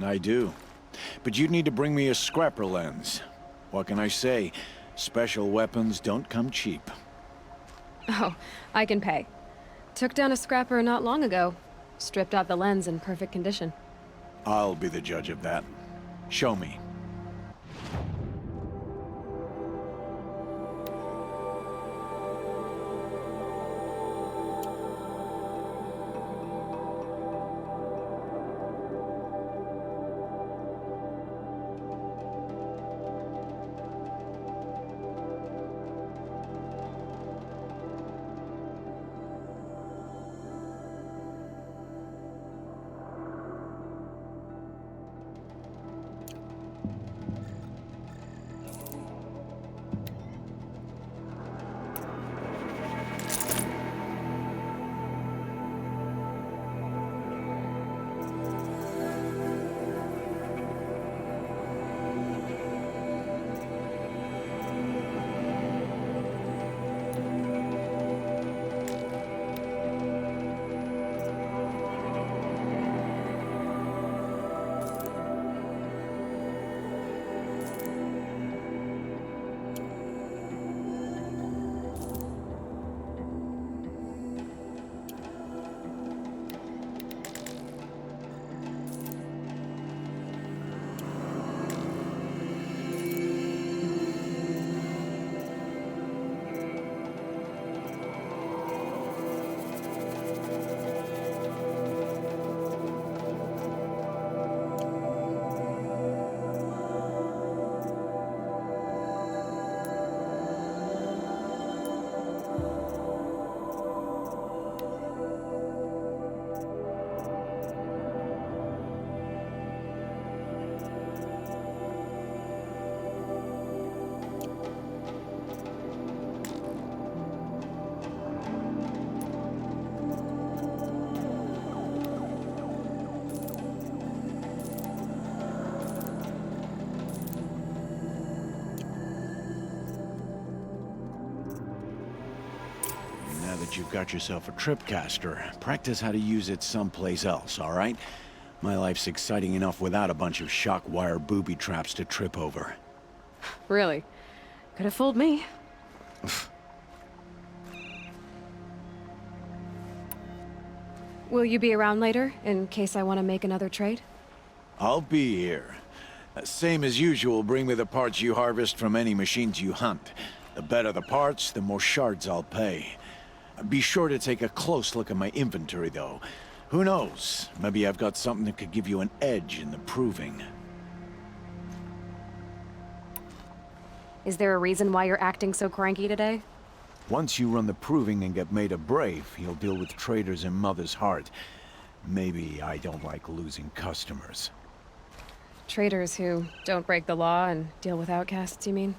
I do. But you'd need to bring me a scrapper lens. What can I say? Special weapons don't come cheap. Oh, I can pay. Took down a scrapper not long ago. Stripped out the lens in perfect condition. I'll be the judge of that. Show me. that you've got yourself a tripcaster, practice how to use it someplace else, all right? My life's exciting enough without a bunch of shock wire booby traps to trip over. Really? Could have fooled me. Will you be around later, in case I want to make another trade? I'll be here. Same as usual, bring me the parts you harvest from any machines you hunt. The better the parts, the more shards I'll pay. Be sure to take a close look at my inventory, though. Who knows? Maybe I've got something that could give you an edge in the proving. Is there a reason why you're acting so cranky today? Once you run the proving and get made a brave, you'll deal with traitors in Mother's Heart. Maybe I don't like losing customers. Traitors who don't break the law and deal with outcasts, you mean?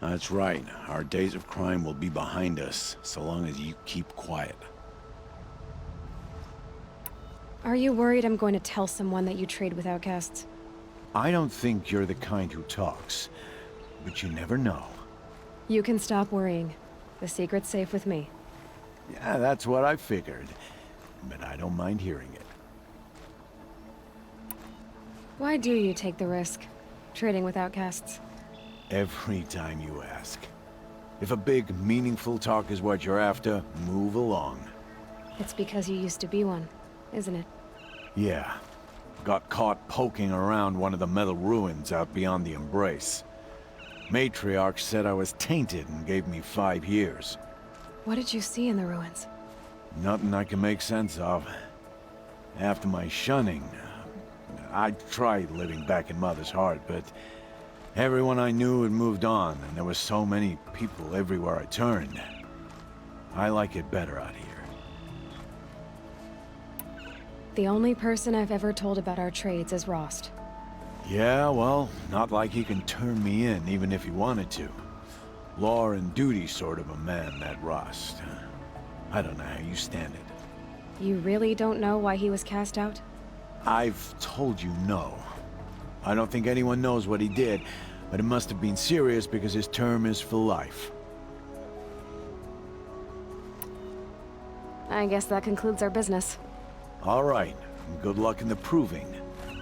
That's right. Our days of crime will be behind us, so long as you keep quiet. Are you worried I'm going to tell someone that you trade with outcasts? I don't think you're the kind who talks, but you never know. You can stop worrying. The secret's safe with me. Yeah, that's what I figured. But I don't mind hearing it. Why do you take the risk, trading with outcasts? Every time you ask. If a big, meaningful talk is what you're after, move along. It's because you used to be one, isn't it? Yeah. Got caught poking around one of the metal ruins out beyond the Embrace. Matriarch said I was tainted and gave me 5 years. What did you see in the ruins? Nothing I can make sense of. After my shunning, I tried living back in Mother's Heart, but everyone I knew had moved on, and there were so many people everywhere I turned. I like it better out here. The only person I've ever told about our trades is Rost. Yeah, well, not like he can turn me in, even if he wanted to. Law and duty sort of a man, that Rost. I don't know how you stand it. You really don't know why he was cast out? I've told you no. I don't think anyone knows what he did, but it must have been serious because his term is for life. I guess that concludes our business. All right. Good luck in the proving.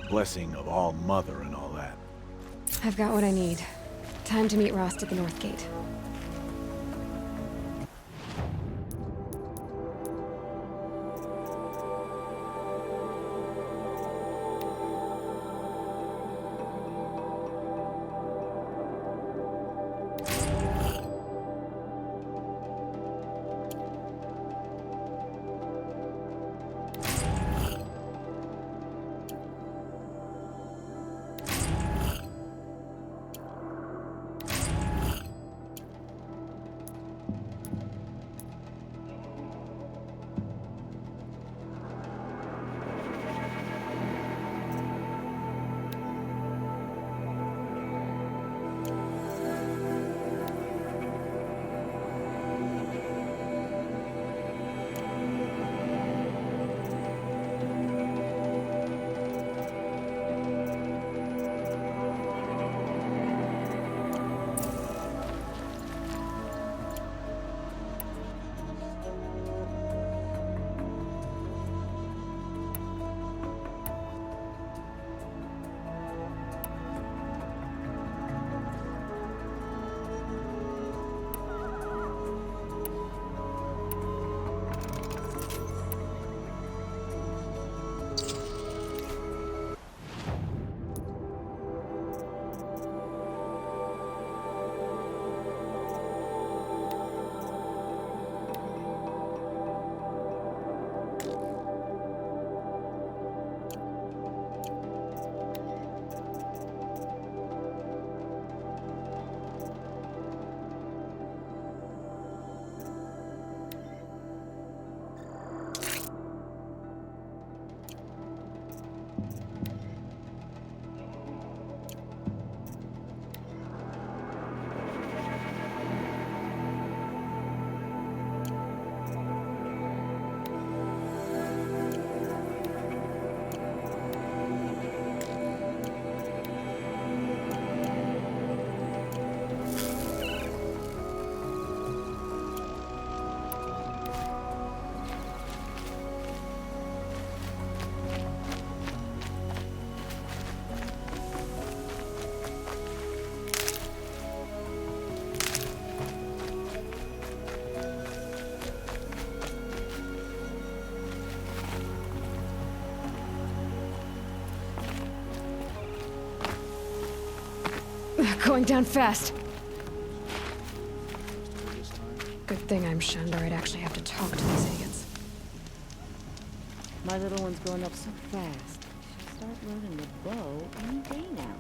Blessing of All Mother and all that. I've got what I need. Time to meet Rost at the North Gate. Going down fast. Good thing I'm shunned, or I'd actually have to talk to these idiots. My little one's growing up so fast. She'll start learning the bow any day now.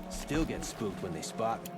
Still get spooked when they spot me.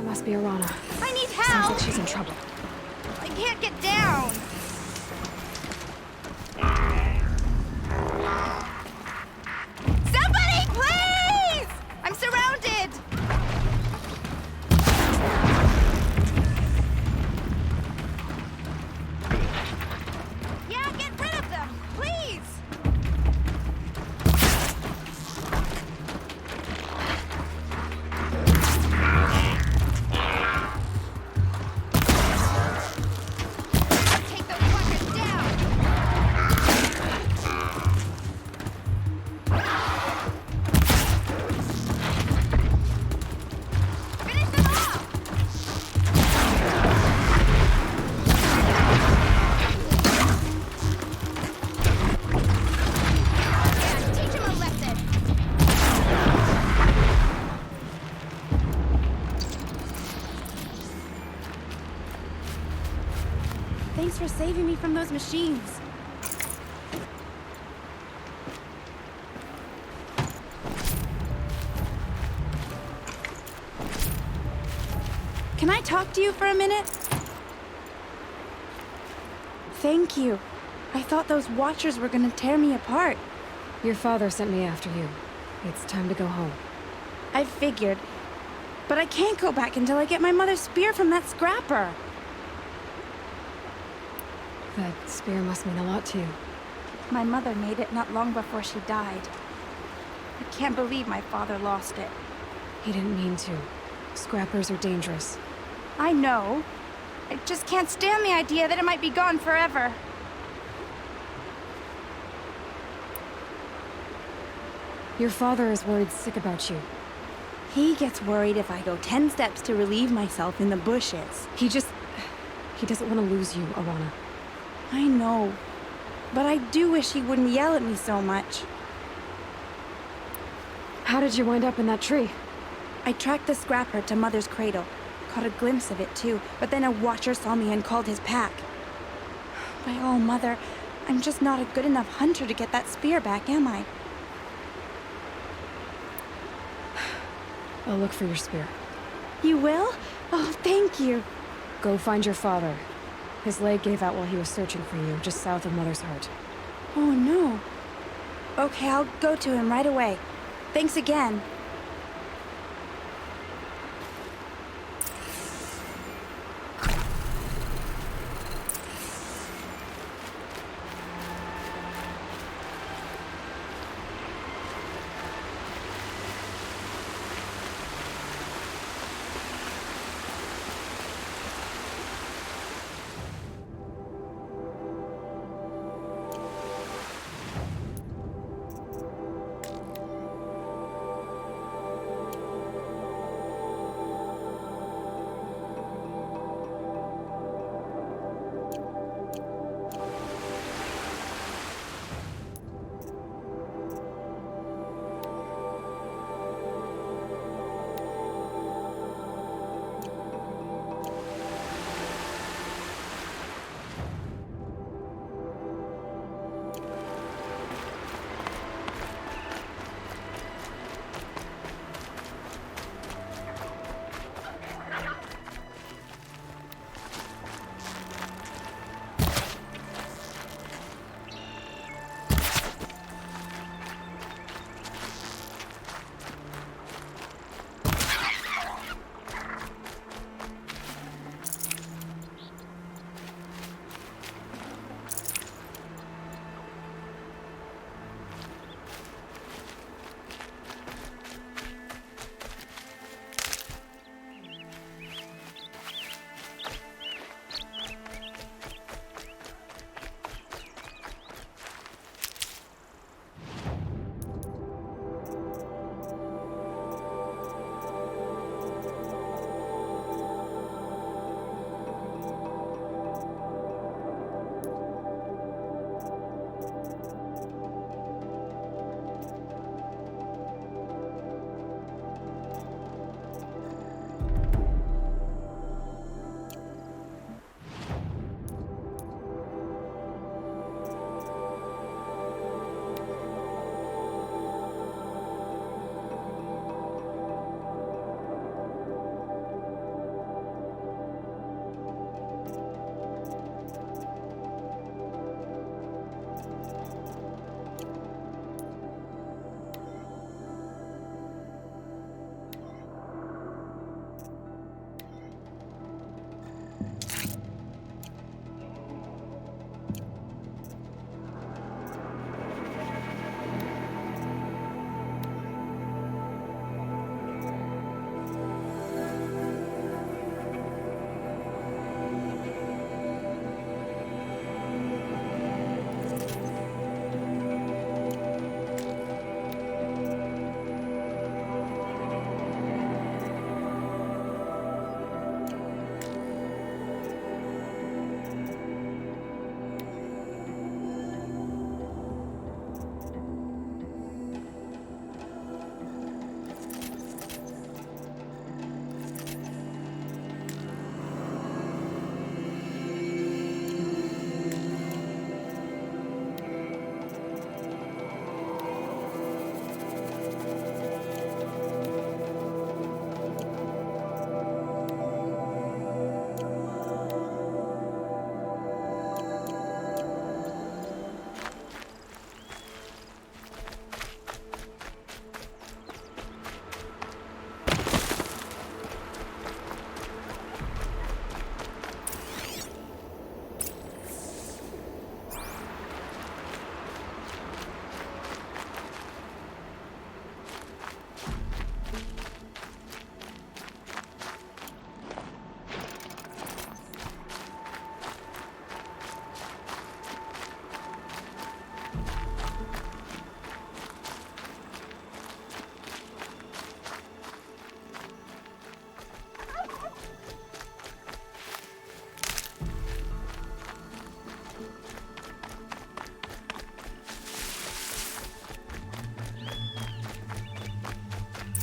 Must be Arana. I need Sounds help! like she's in trouble. I can't get down! Somebody, please! I'm surrounded! Yeah, get rid of them, please! Thanks for saving me from those machines. Can I talk to you for a minute? Thank you. I thought those Watchers were gonna tear me apart. Your father sent me after you. It's time to go home. I figured. But I can't go back until I get my mother's spear from that scrapper. That spear must mean a lot to you. My mother made it not long before she died. I can't believe my father lost it. He didn't mean to. Scrappers are dangerous. I know. I just can't stand the idea that it might be gone forever. Your father is worried sick about you. He gets worried if I go 10 steps to relieve myself in the bushes. He doesn't want to lose you, Arana. I know. But I do wish he wouldn't yell at me so much. How did you wind up in that tree? I tracked the scrapper to Mother's cradle. Caught a glimpse of it too, but then a Watcher saw me and called his pack. By all, Mother, I'm just not a good enough hunter to get that spear back, am I? I'll look for your spear. You will? Oh, thank you. Go find your father. His leg gave out while he was searching for you, just south of Mother's Heart. Oh, no. Okay, I'll go to him right away. Thanks again.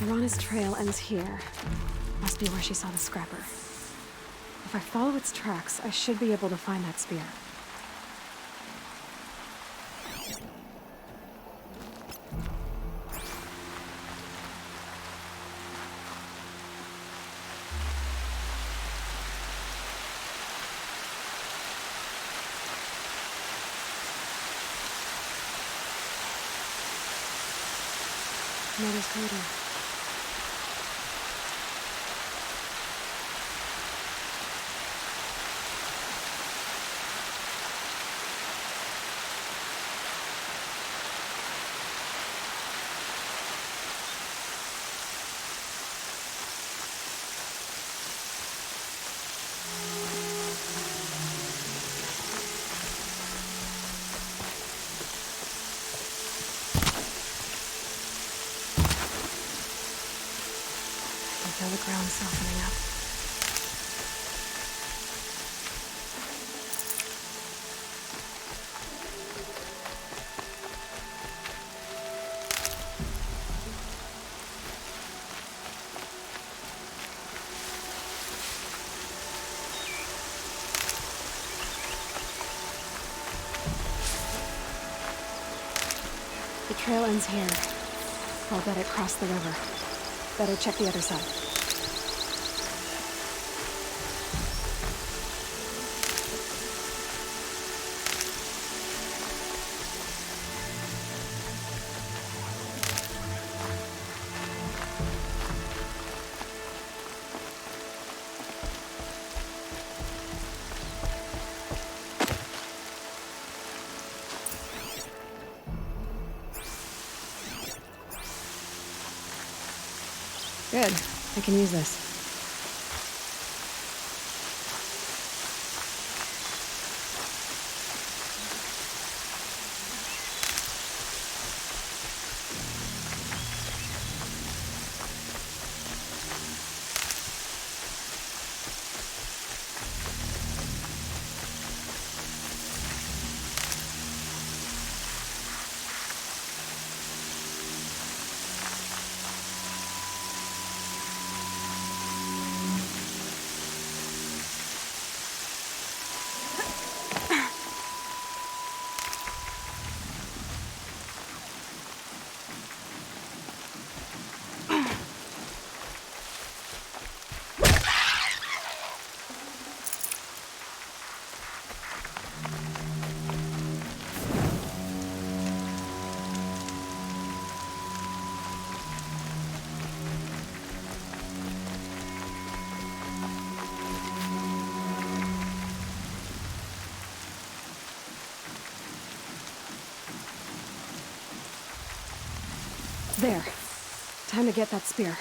Rana's trail ends here. Must be where she saw the scrapper. If I follow its tracks, I should be able to find that spear. Mother's cradle. Feel the ground softening up. The trail ends here. I'll bet it crossed the river. Better check the other side. Good. I can use this. There. Time to get that spear.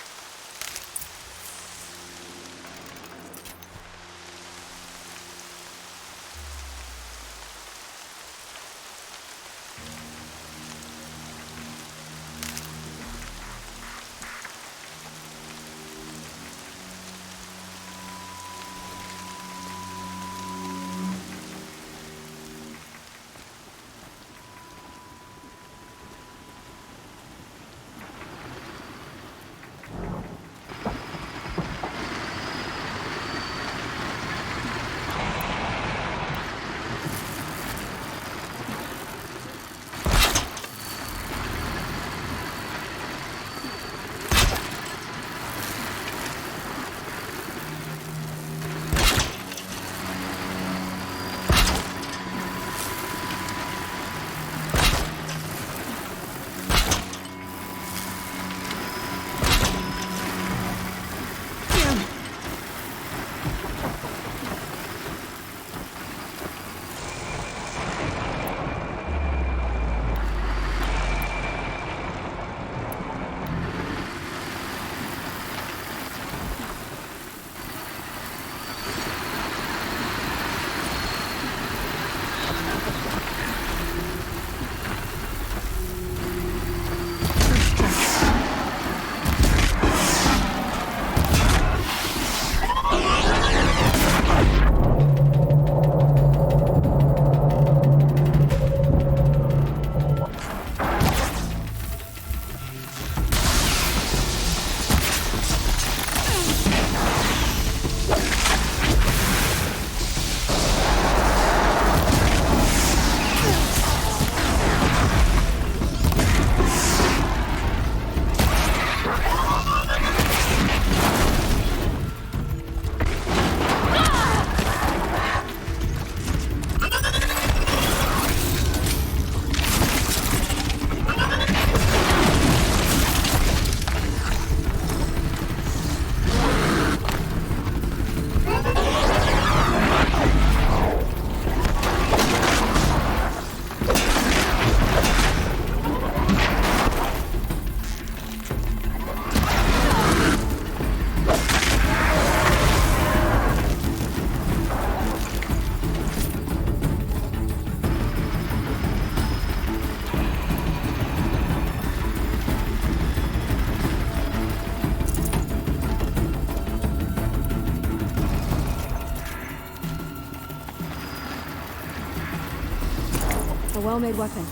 A well-made weapon.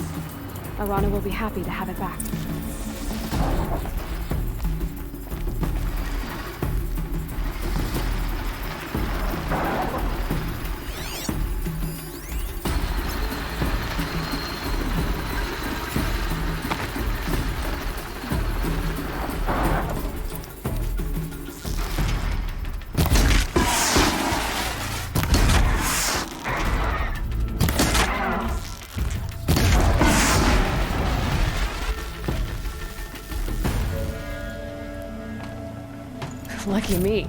Arana will be happy to have it back. Lucky me.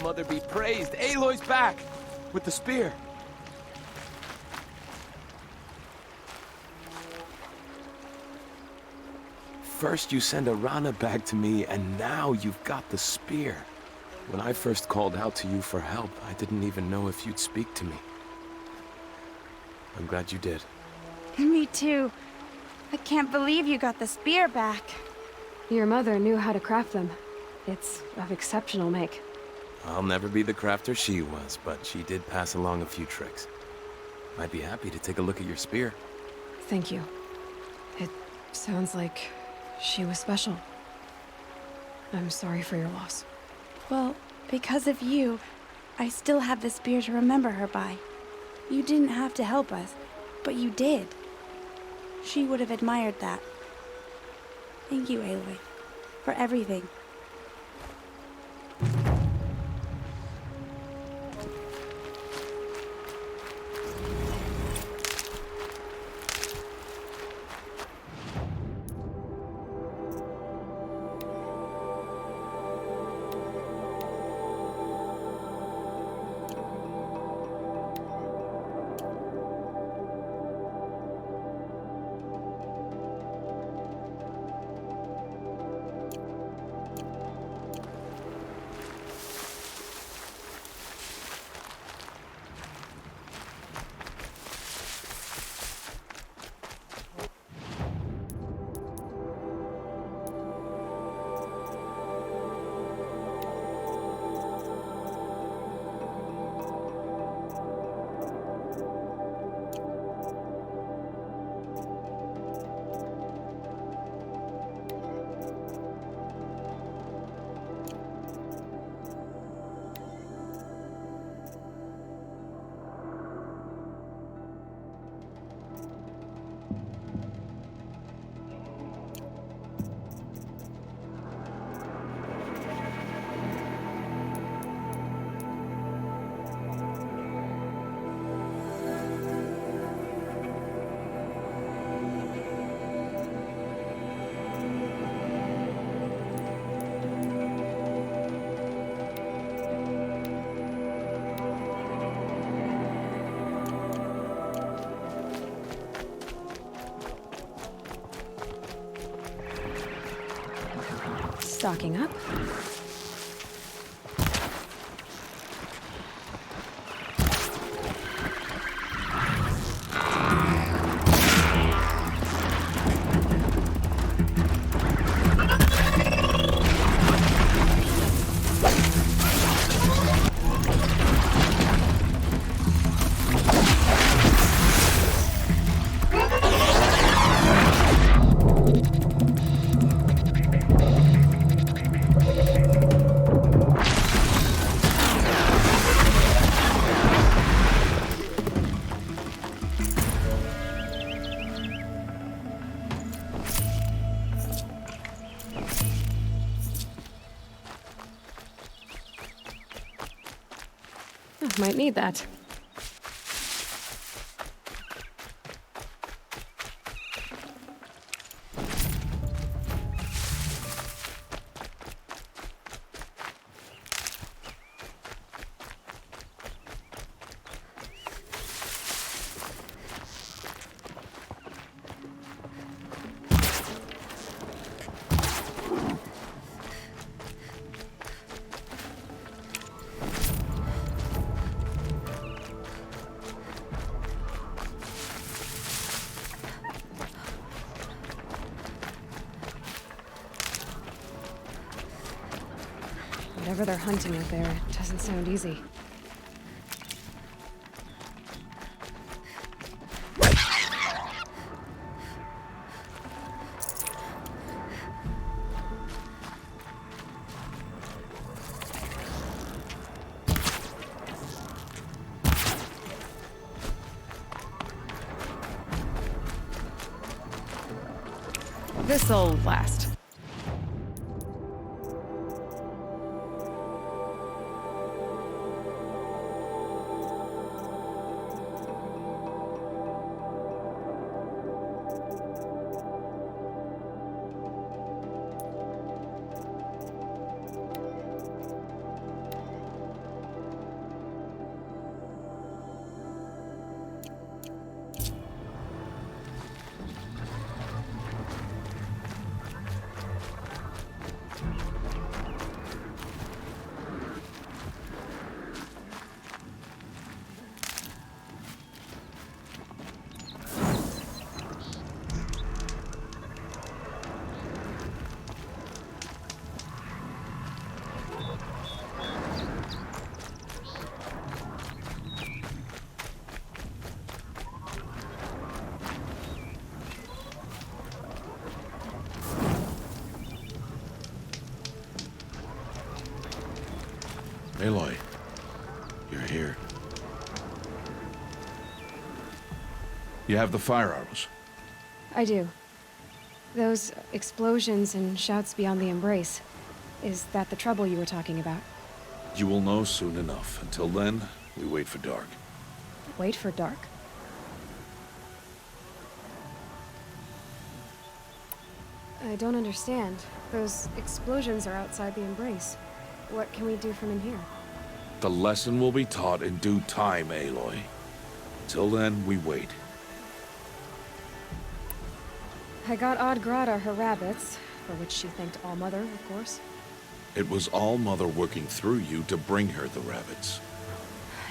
Mother be praised. Aloy's back with the spear. First you send Arana back to me, and now you've got the spear. When I first called out to you for help, I didn't even know if you'd speak to me. I'm glad you did. Me too. I can't believe you got the spear back. Your mother knew how to craft them. It's of exceptional make. I'll never be the crafter she was, but she did pass along a few tricks. I'd be happy to take a look at your spear. Thank you. It sounds like she was special. I'm sorry for your loss. Well, because of you, I still have the spear to remember her by. You didn't have to help us, but you did. She would have admired that. Thank you, Aloy, for everything. Stocking up. Might need that. Whatever they're hunting out there, it doesn't sound easy. This'll last. Aloy, you're here. You have the fire arrows. I do. Those explosions and shouts beyond the embrace. Is that the trouble you were talking about? You will know soon enough. Until then, we wait for dark. Wait for dark? I don't understand. Those explosions are outside the embrace. What can we do from in here? The lesson will be taught in due time, Aloy. Till then, we wait. I got Odd Grata her rabbits, for which she thanked All-Mother, of course. It was All-Mother working through you to bring her the rabbits.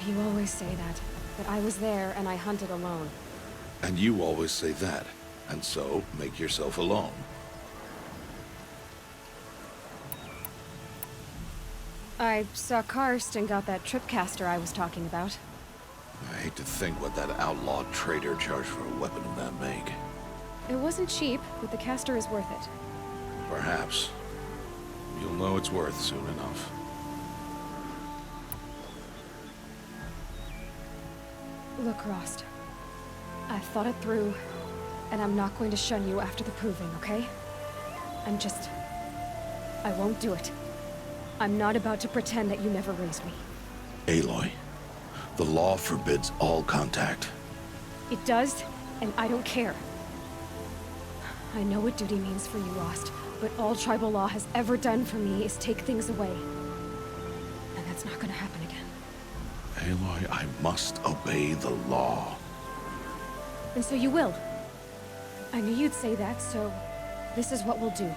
You always say that, but I was there and I hunted alone. And you always say that, and so make yourself alone. I saw Karst and got that tripcaster I was talking about. I hate to think what that outlaw trader charged for a weapon of that make. It wasn't cheap, but the caster is worth it. Perhaps. You'll know it's worth soon enough. Look, Rost. I've thought it through, and I'm not going to shun you after the proving, okay? I won't do it. I'm not about to pretend that you never raised me. Aloy, the law forbids all contact. It does, and I don't care. I know what duty means for you, Rost, but all tribal law has ever done for me is take things away. And that's not gonna happen again. Aloy, I must obey the law. And so you will. I knew you'd say that, so this is what we'll do.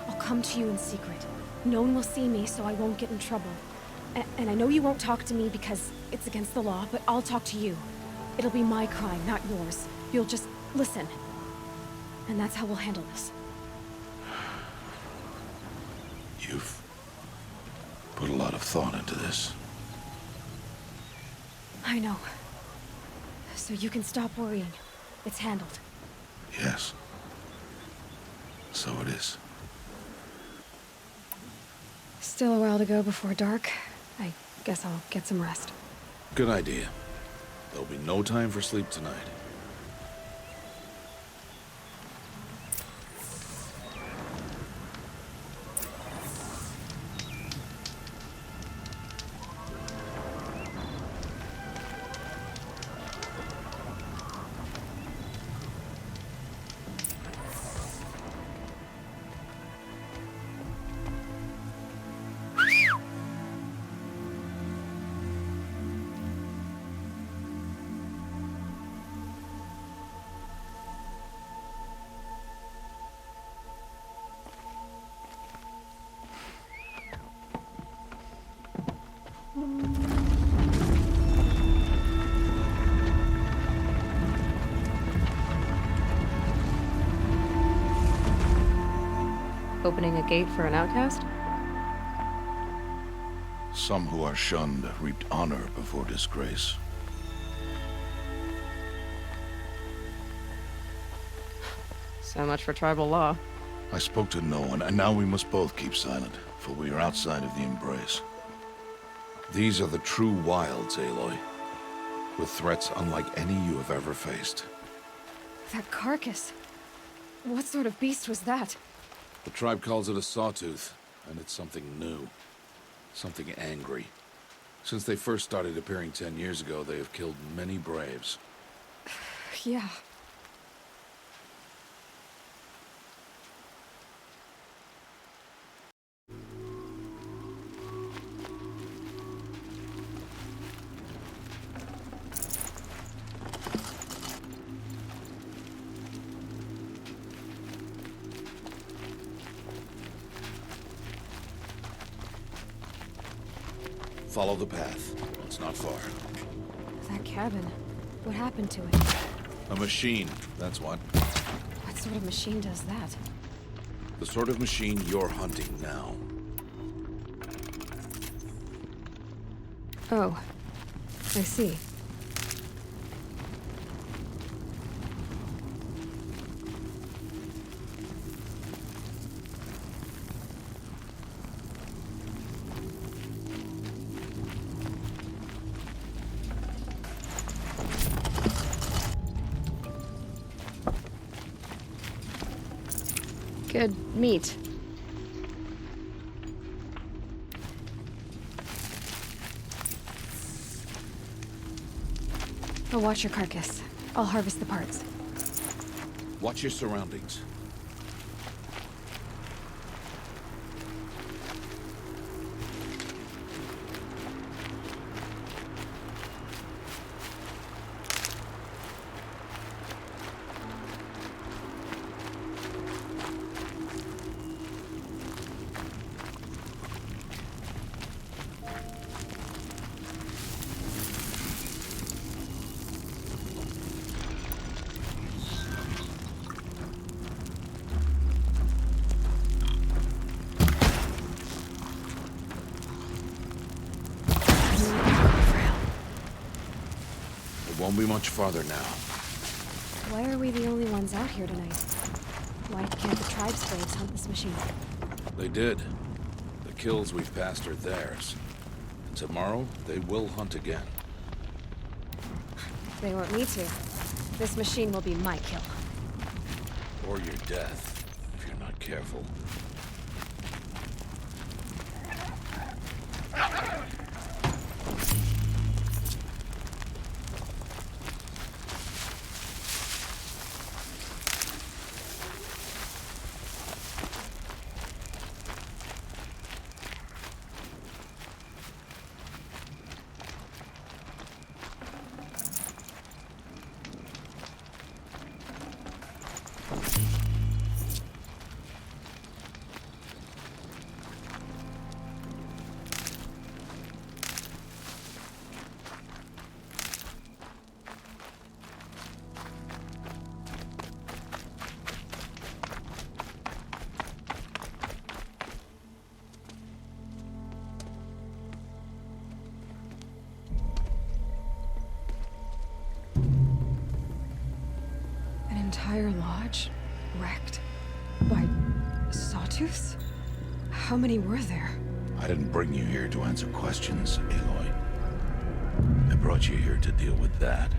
I'll come to you in secret. No one will see me, so I won't get in trouble. And I know you won't talk to me because it's against the law, but I'll talk to you. It'll be my crime, not yours. You'll just listen. And that's how we'll handle this. You've put a lot of thought into this. I know. So you can stop worrying. It's handled. Yes. So it is. Still a while to go before dark. I guess I'll get some rest. Good idea. There'll be no time for sleep tonight. opening a gate for an outcast? Some who are shunned reaped honor before disgrace. So much for tribal law. I spoke to no one, and now we must both keep silent, for we are outside of the embrace. These are the true wilds, Aloy, with threats unlike any you have ever faced. That carcass. What sort of beast was that? The tribe calls it a sawtooth, and it's something new. Something angry. Since they first started appearing 10 years ago, they have killed many braves. Yeah. Follow the path. It's not far. That cabin. What happened to it? A machine, that's what. What sort of machine does that? The sort of machine you're hunting now. Oh. I see. Good meat. I'll watch your carcass. I'll harvest the parts. Watch your surroundings. Won't be much farther now. Why are we the only ones out here tonight? Why can't the tribe's slaves hunt this machine? They did. The kills we've passed are theirs. And tomorrow, they will hunt again. They won't need to. This machine will be my kill. Or your death, if you're not careful. Entire lodge wrecked by sawtooths? How many were there? I didn't bring you here to answer questions, Aloy. I brought you here to deal with that.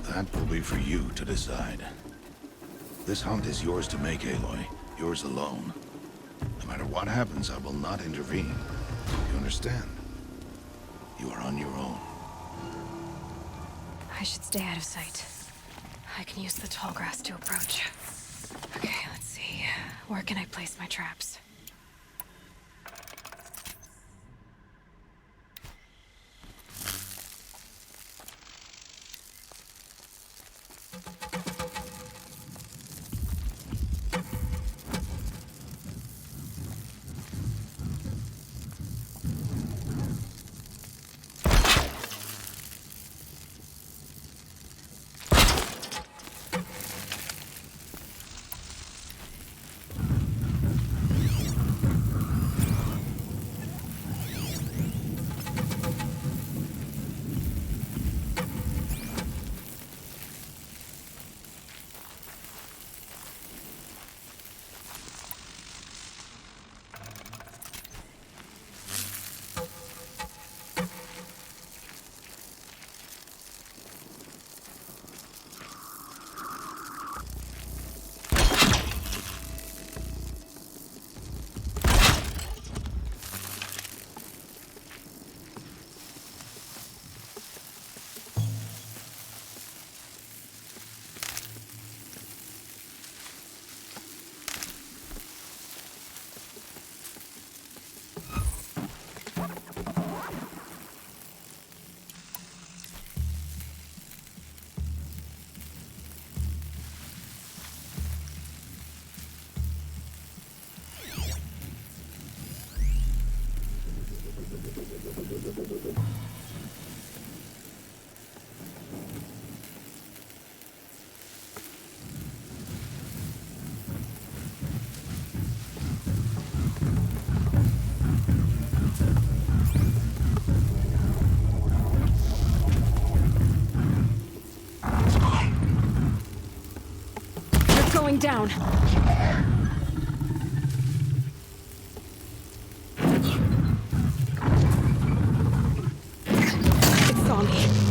That will be for you to decide. This hunt is yours to make, Aloy. Yours alone. No matter what happens, I will not intervene. You understand? You are on your own. I should stay out of sight. I can use the tall grass to approach. Okay, let's see. Where can I place my traps? going down. It saw me.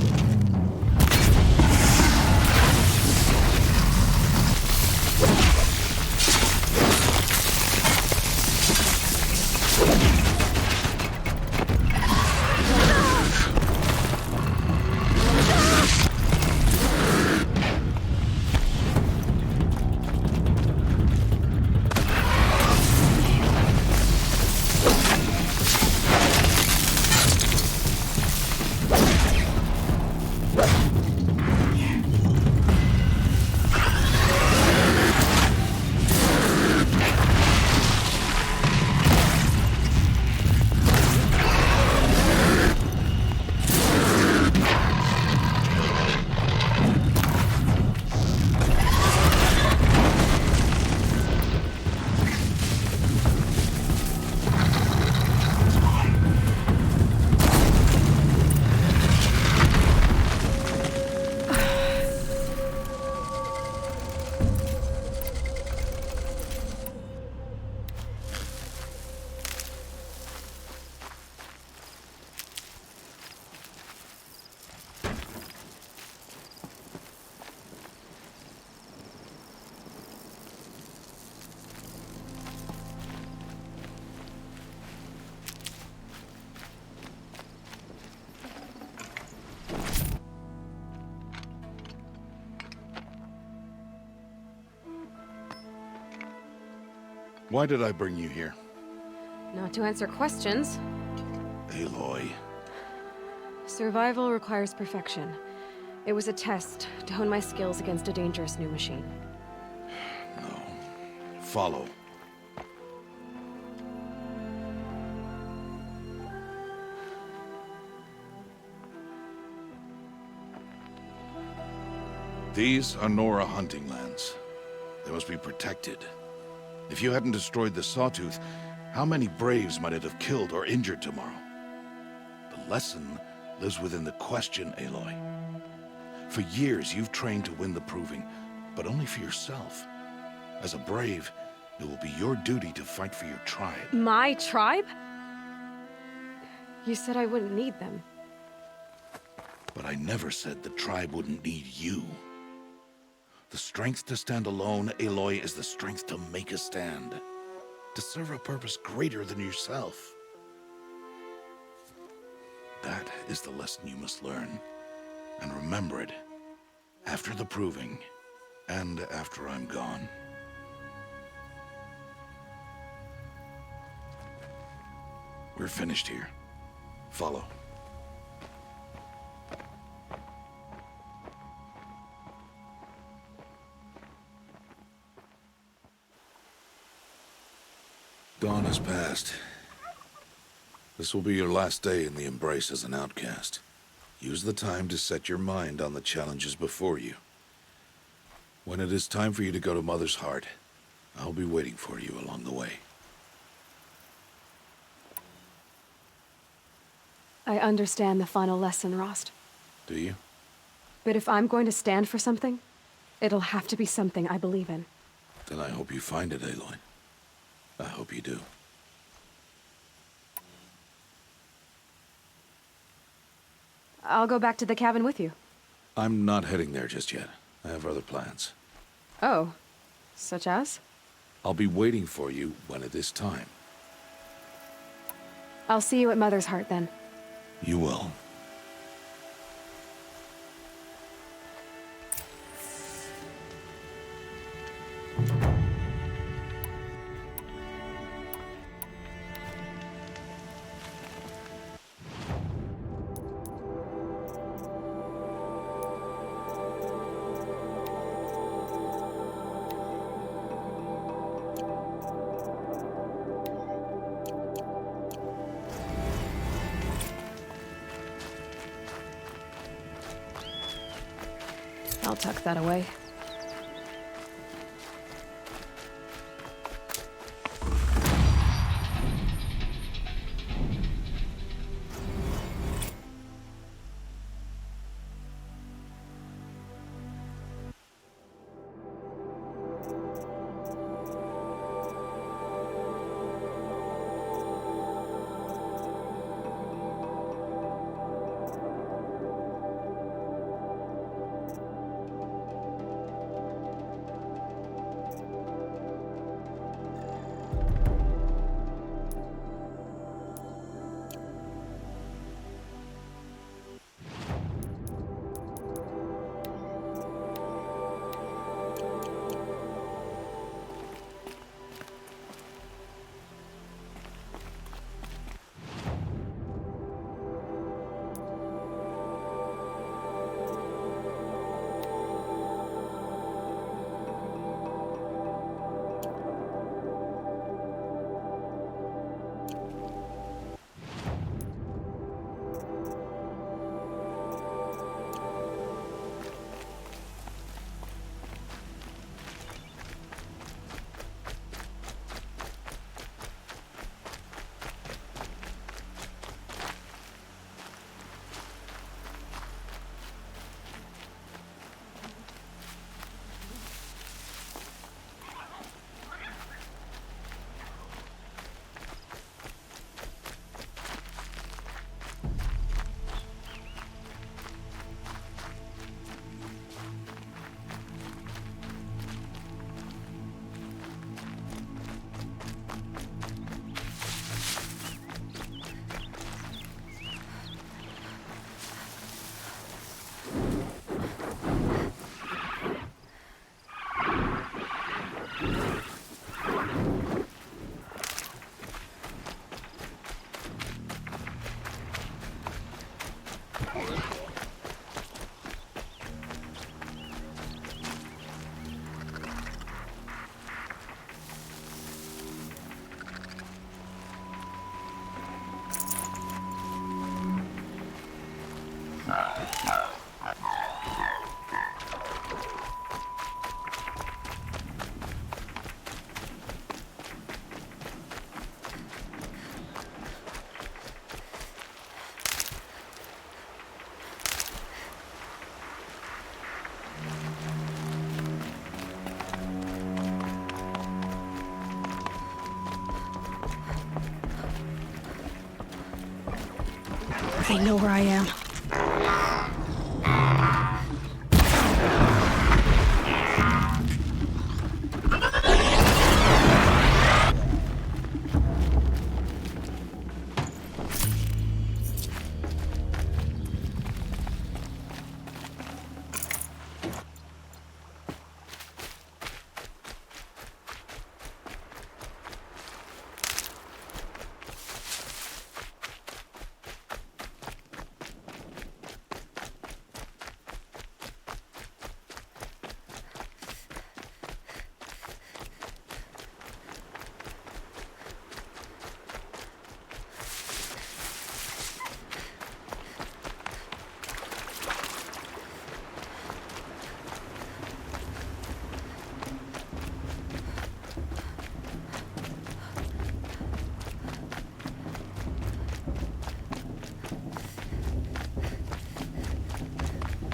Why did I bring you here? Not to answer questions. Aloy. Survival requires perfection. It was a test to hone my skills against a dangerous new machine. No. Follow. These are Nora hunting lands. They must be protected. If you hadn't destroyed the Sawtooth, how many Braves might it have killed or injured tomorrow? The lesson lives within the question, Aloy. For years, you've trained to win the Proving, but only for yourself. As a Brave, it will be your duty to fight for your tribe. My tribe? You said I wouldn't need them. But I never said the tribe wouldn't need you. The strength to stand alone, Aloy, is the strength to make a stand. To serve a purpose greater than yourself. That is the lesson you must learn. And remember it. After the Proving, and after I'm gone. We're finished here. Follow. Dawn has passed. This will be your last day in the Embrace as an outcast. Use the time to set your mind on the challenges before you. When it is time for you to go to Mother's Heart, I'll be waiting for you along the way. I understand the final lesson, Rost. Do you? But if I'm going to stand for something, it'll have to be something I believe in. Then I hope you find it, Aloy. I hope you do. I'll go back to the cabin with you. I'm not heading there just yet. I have other plans. Oh, such as? I'll be waiting for you when it is time. I'll see you at Mother's Heart then. You will. I'll tuck that away. They know where I am.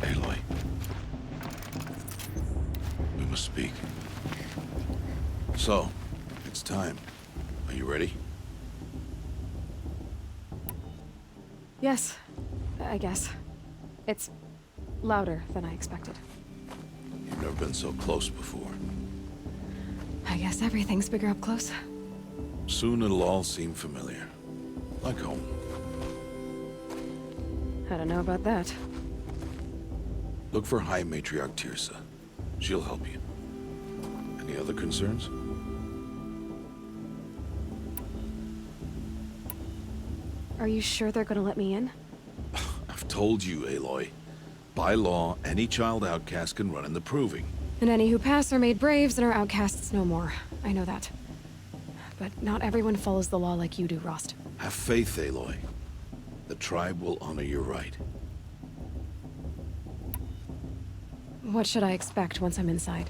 Aloy. We must speak. So, it's time. Are you ready? Yes, I guess. It's louder than I expected. You've never been so close before. I guess everything's bigger up close. Soon it'll all seem familiar. Like home. I don't know about that. Look for High Matriarch Tirsa. She'll help you. Any other concerns? Are you sure they're gonna let me in? I've told you, Aloy. By law, any child outcast can run in the Proving. And any who pass are made braves and are outcasts no more. I know that. But not everyone follows the law like you do, Rost. Have faith, Aloy. The tribe will honor your right. What should I expect once I'm inside?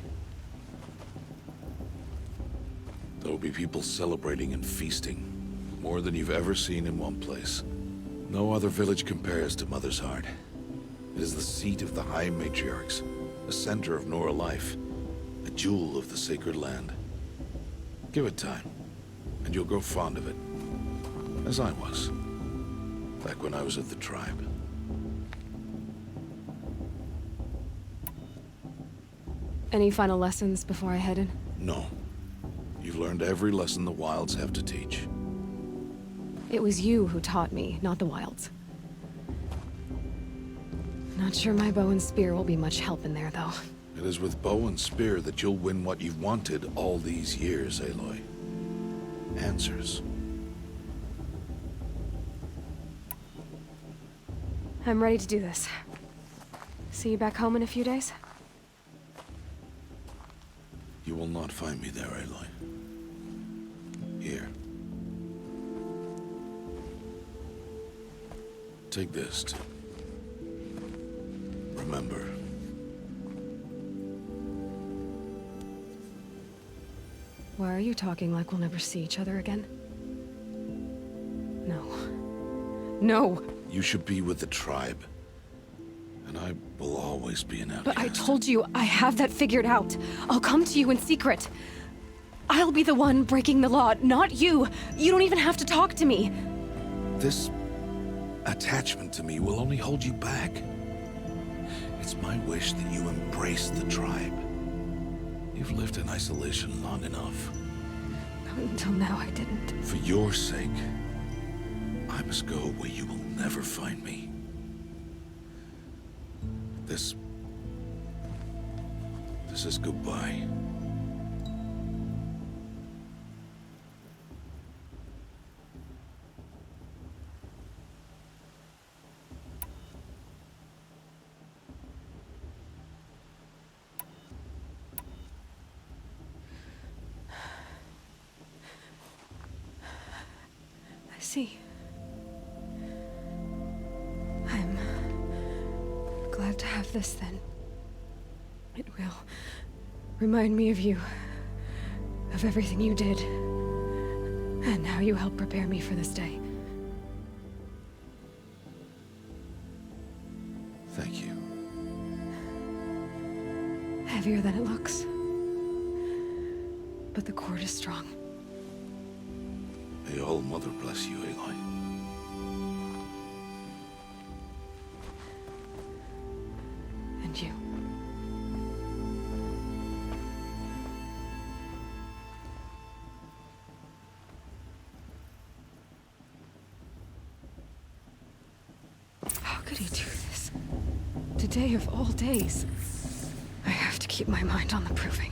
There will be people celebrating and feasting. More than you've ever seen in one place. No other village compares to Mother's Heart. It is the seat of the High Matriarchs, the center of Nora life, a jewel of the sacred land. Give it time, and you'll grow fond of it. As I was, back when I was at the tribe. Any final lessons before I head in? No. You've learned every lesson the Wilds have to teach. It was you who taught me, not the Wilds. Not sure my bow and spear will be much help in there, though. It is with bow and spear that you'll win what you've wanted all these years, Aloy. Answers. I'm ready to do this. See you back home in a few days? You will not find me there, Aloy. Here. Take this to remember. Why are you talking like we'll never see each other again? No. No! You should be with the tribe. And I will always be an outcast. But I told you, I have that figured out. I'll come to you in secret. I'll be the one breaking the law, not you. You don't even have to talk to me. This attachment to me will only hold you back. It's my wish that you embrace the tribe. You've lived in isolation long enough. Until now, I didn't. For your sake, I must go where you will never find me. This is goodbye. I see. I'm glad to have this then. It will remind me of you, of everything you did, and how you helped prepare me for this day. Thank you. Heavier than it looks. But the cord is strong. May All Mother bless you, Aloy. And you. How could he do this? Today of all days. I have to keep my mind on the proving.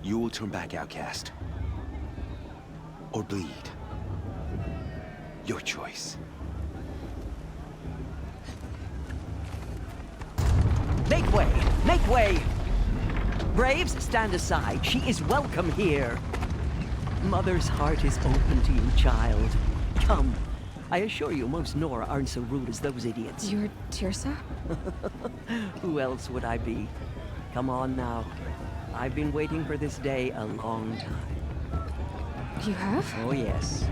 You will turn back, outcast. Or bleed. Your choice. Make way! Make way! Braves, stand aside. She is welcome here. Mother's heart is open to you, child. Come. I assure you, most Nora aren't so rude as those idiots. You're Tirsa? Who else would I be? Come on now. I've been waiting for this day a long time. You have? Oh, yes.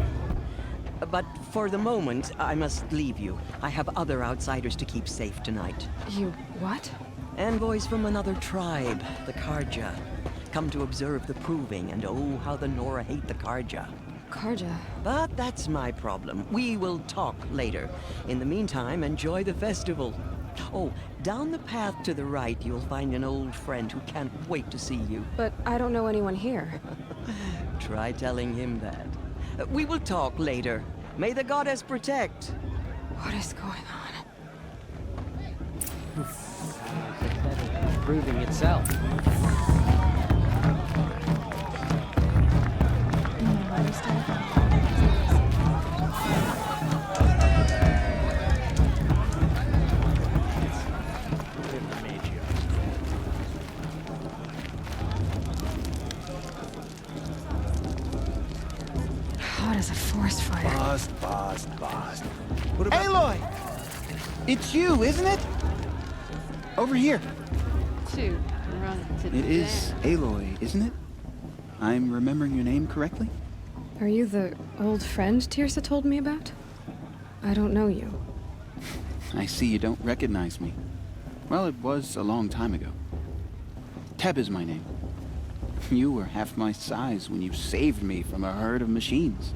But for the moment, I must leave you. I have other outsiders to keep safe tonight. You what? Envoys from another tribe, the Karja. Come to observe the proving, and oh, how the Nora hate the Karja. Karja? But that's my problem. We will talk later. In the meantime, enjoy the festival. Oh, down the path to the right, you'll find an old friend who can't wait to see you. But I don't know anyone here. Try telling him that. We will talk later. May the goddess protect. What is going on? Proving itself. Hot as a forest fire. Bast. Aloy! It's you, isn't it? Over here. To run to It is Aloy, isn't it? I'm remembering your name correctly? Are you the old friend Tirsa told me about? I don't know you. I see you don't recognize me. Well, it was a long time ago. Teb is my name. You were half my size when you saved me from a herd of machines.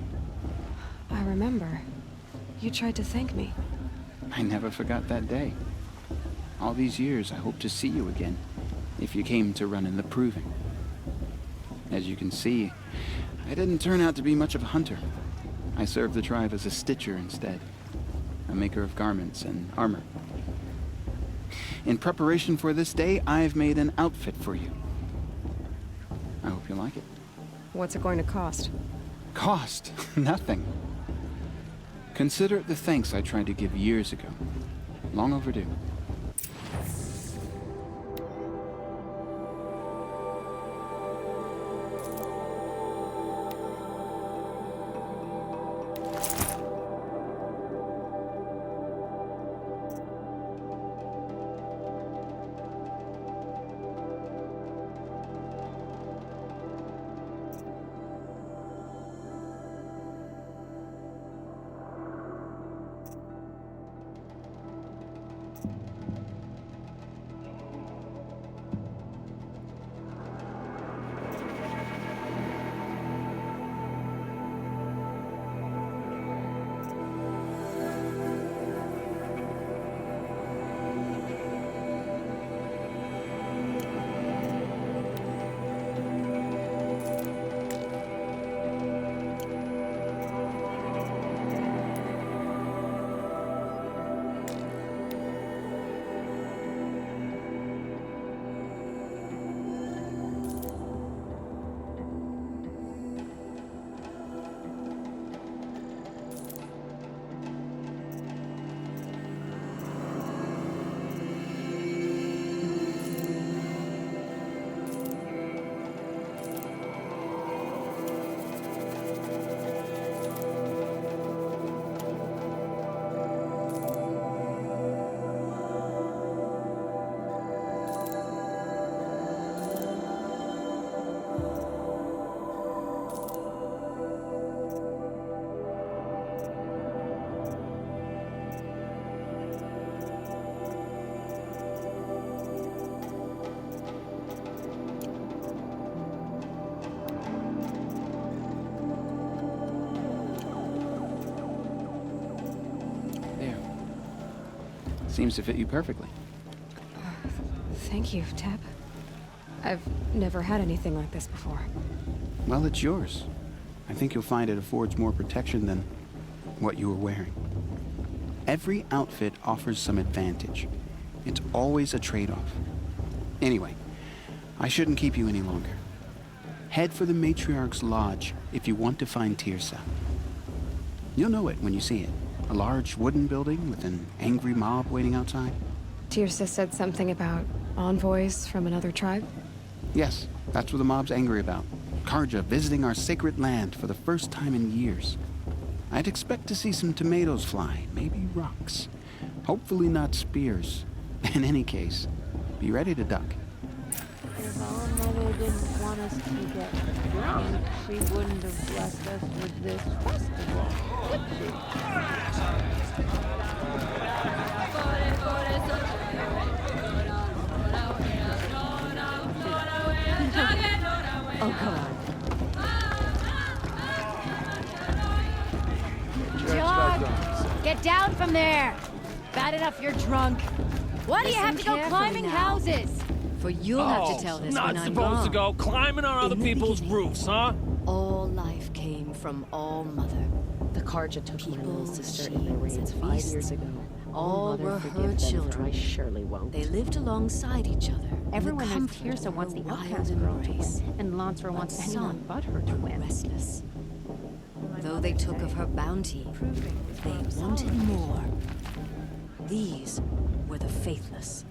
I remember. You tried to thank me. I never forgot that day. All these years, I hope to see you again, if you came to run in the proving. As you can see, I didn't turn out to be much of a hunter. I served the tribe as a stitcher instead, a maker of garments and armor. In preparation for this day, I've made an outfit for you. I hope you like it. What's it going to cost? Cost? Nothing. Consider it the thanks I tried to give years ago. Long overdue. Seems to fit you perfectly. Thank you, Teb. I've never had anything like this before. Well, it's yours. I think you'll find it affords more protection than what you were wearing. Every outfit offers some advantage. It's always a trade-off. Anyway, I shouldn't keep you any longer. Head for the Matriarch's Lodge if you want to find Tirsa. You'll know it when you see it. A large wooden building with an angry mob waiting outside. Tirsa said something about envoys from another tribe? Yes, that's what the mob's angry about. Karja visiting our sacred land for the first time in years. I'd expect to see some tomatoes fly, maybe rocks. Hopefully not spears. In any case, be ready to duck. If our mother didn't want us to get drunk, she wouldn't have blessed us with this festival, would she? Oh, come on. John, get down from there. Bad enough you're drunk. Why do you have to go climbing houses? For you'll have to tell this when I'm not supposed to go climbing on other people's roofs, huh? All life came from All Mother. The Karja took my little sister in their machines, raids and 5 beasts. years ago. All Mother, were forgive her them, for children. I surely won't. They lived alongside each other. Everyone knows comfort Tirsa of wants her the wild outcast girl to embrace. win, and Lansra wants But anyone some but her to were win. restless. Though they took of her bounty, they wanted more. These were the faithless.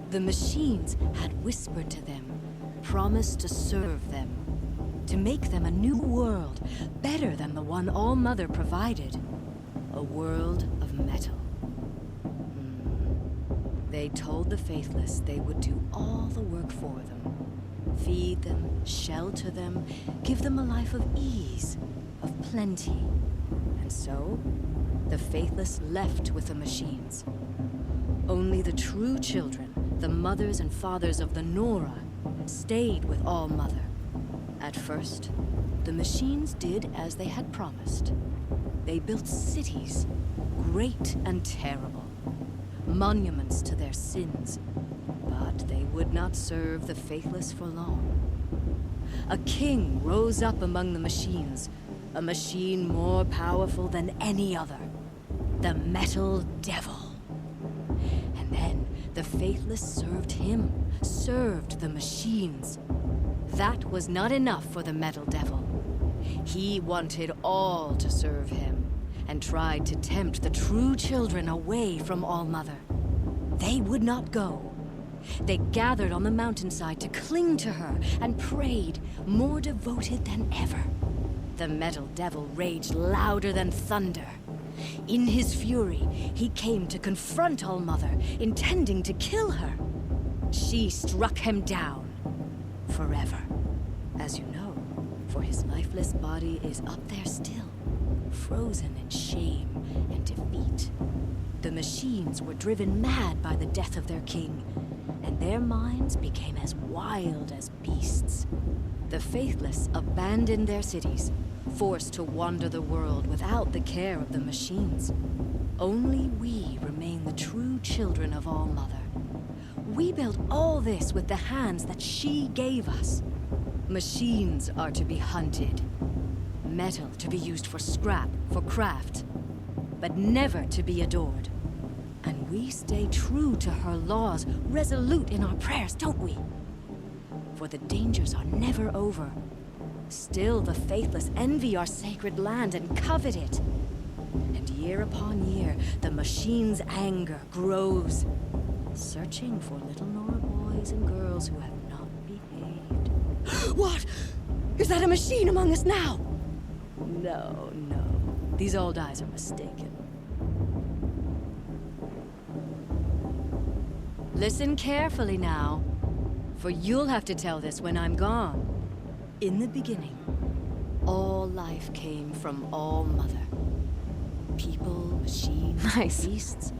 The machines had whispered to them, promised to serve them, to make them a new world, better than the one All Mother provided. A world of metal. They told the faithless they would do all the work for them. Feed them, shelter them, give them a life of ease, of plenty. And so, the faithless left with the machines. Only the true children, the mothers and fathers of the Nora, stayed with All Mother. At first, the machines did as they had promised. They built cities, great and terrible, monuments to their sins, but they would not serve the faithless for long. A king rose up among the machines, a machine more powerful than any other, the Metal Devil. And then the faithless served him, served the machines. That was not enough for the Metal Devil. He wanted all to serve him, and tried to tempt the true children away from All Mother. They would not go. They gathered on the mountainside to cling to her and prayed, more devoted than ever. The Metal Devil raged louder than thunder. In his fury, he came to confront All Mother, intending to kill her. She struck him down. Forever. As you know, for his lifeless body is up there still, frozen in shame and defeat. The machines were driven mad by the death of their king, and their minds became as wild as beasts. The faithless abandoned their cities, forced to wander the world without the care of the machines. Only we remain the true children of All Mother. We built all this with the hands that she gave us. Machines are to be hunted. Metal to be used for scrap, for craft, but never to be adored. And we stay true to her laws, resolute in our prayers, don't we? For the dangers are never over. Still the faithless envy our sacred land and covet it. And year upon year, the machine's anger grows, searching for little Nora boys and girls who have not behaved. What? Is that a machine among us now? No, no. These old eyes are mistaken. Listen carefully now, for you'll have to tell this when I'm gone. In the beginning, all life came from All Mother. People, machines, beasts,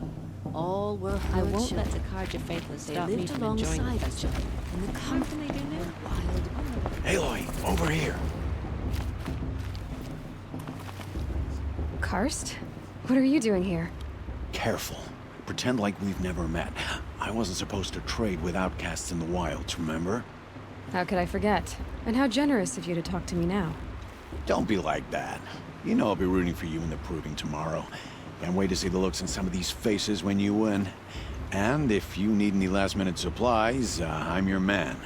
all were her I won't children. let the Karja faithless They stop me lived from enjoying the alongside each festival. other in the comfort of their wild. Aloy, over here. Karst? What are you doing here? Careful. pretend like we've never met. I wasn't supposed to trade with outcasts in the wilds, remember? How could I forget? And how generous of you to talk to me now. Don't be like that. You know I'll be rooting for you in the proving tomorrow. Can't wait to see the looks on some of these faces when you win. And if you need any last-minute supplies, I'm your man.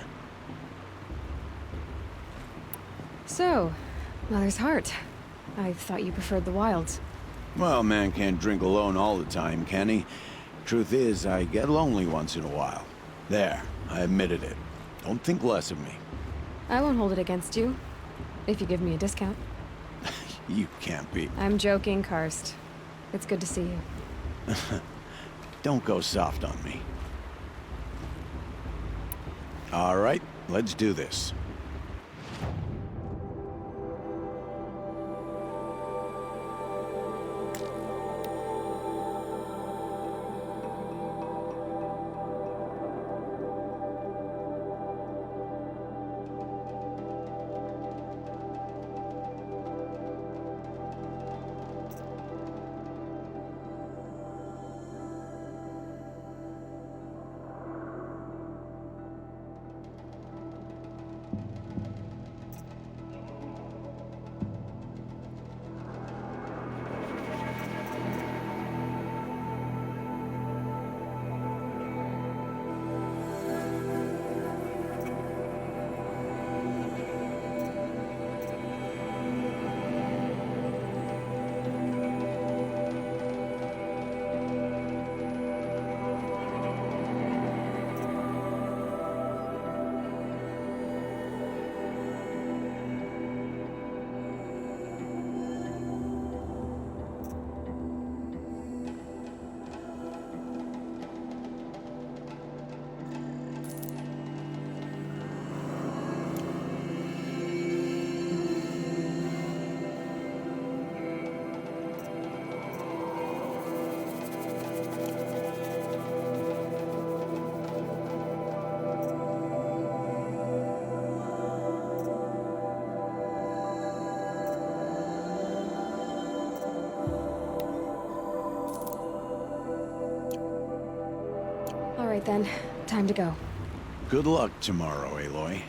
So, Mother's Heart. I thought you preferred the wilds. Well, man can't drink alone all the time, can he? Truth is, I get lonely once in a while. There, I admitted it. Don't think less of me. I won't hold it against you, if you give me a discount. You can't be. I'm joking, Karst. It's good to see you. Don't go soft on me. All right, let's do this. All right then, time to go. Good luck tomorrow, Aloy.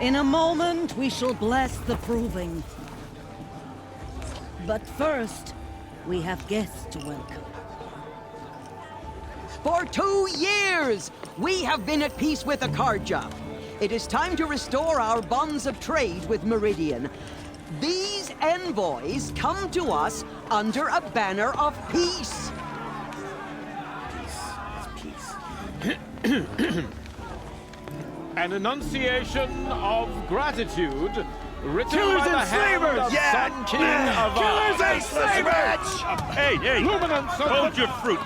In a moment, we shall bless the proving. But first, we have guests to welcome. For 2 years, we have been at peace with Akarja. It is time to restore our bonds of trade with Meridian. These envoys come to us under a banner of peace. An enunciation of gratitude written Killers by the and hand slavers! of Yeah! Sun King of Killers and slavers! Hey! Hold your fruit,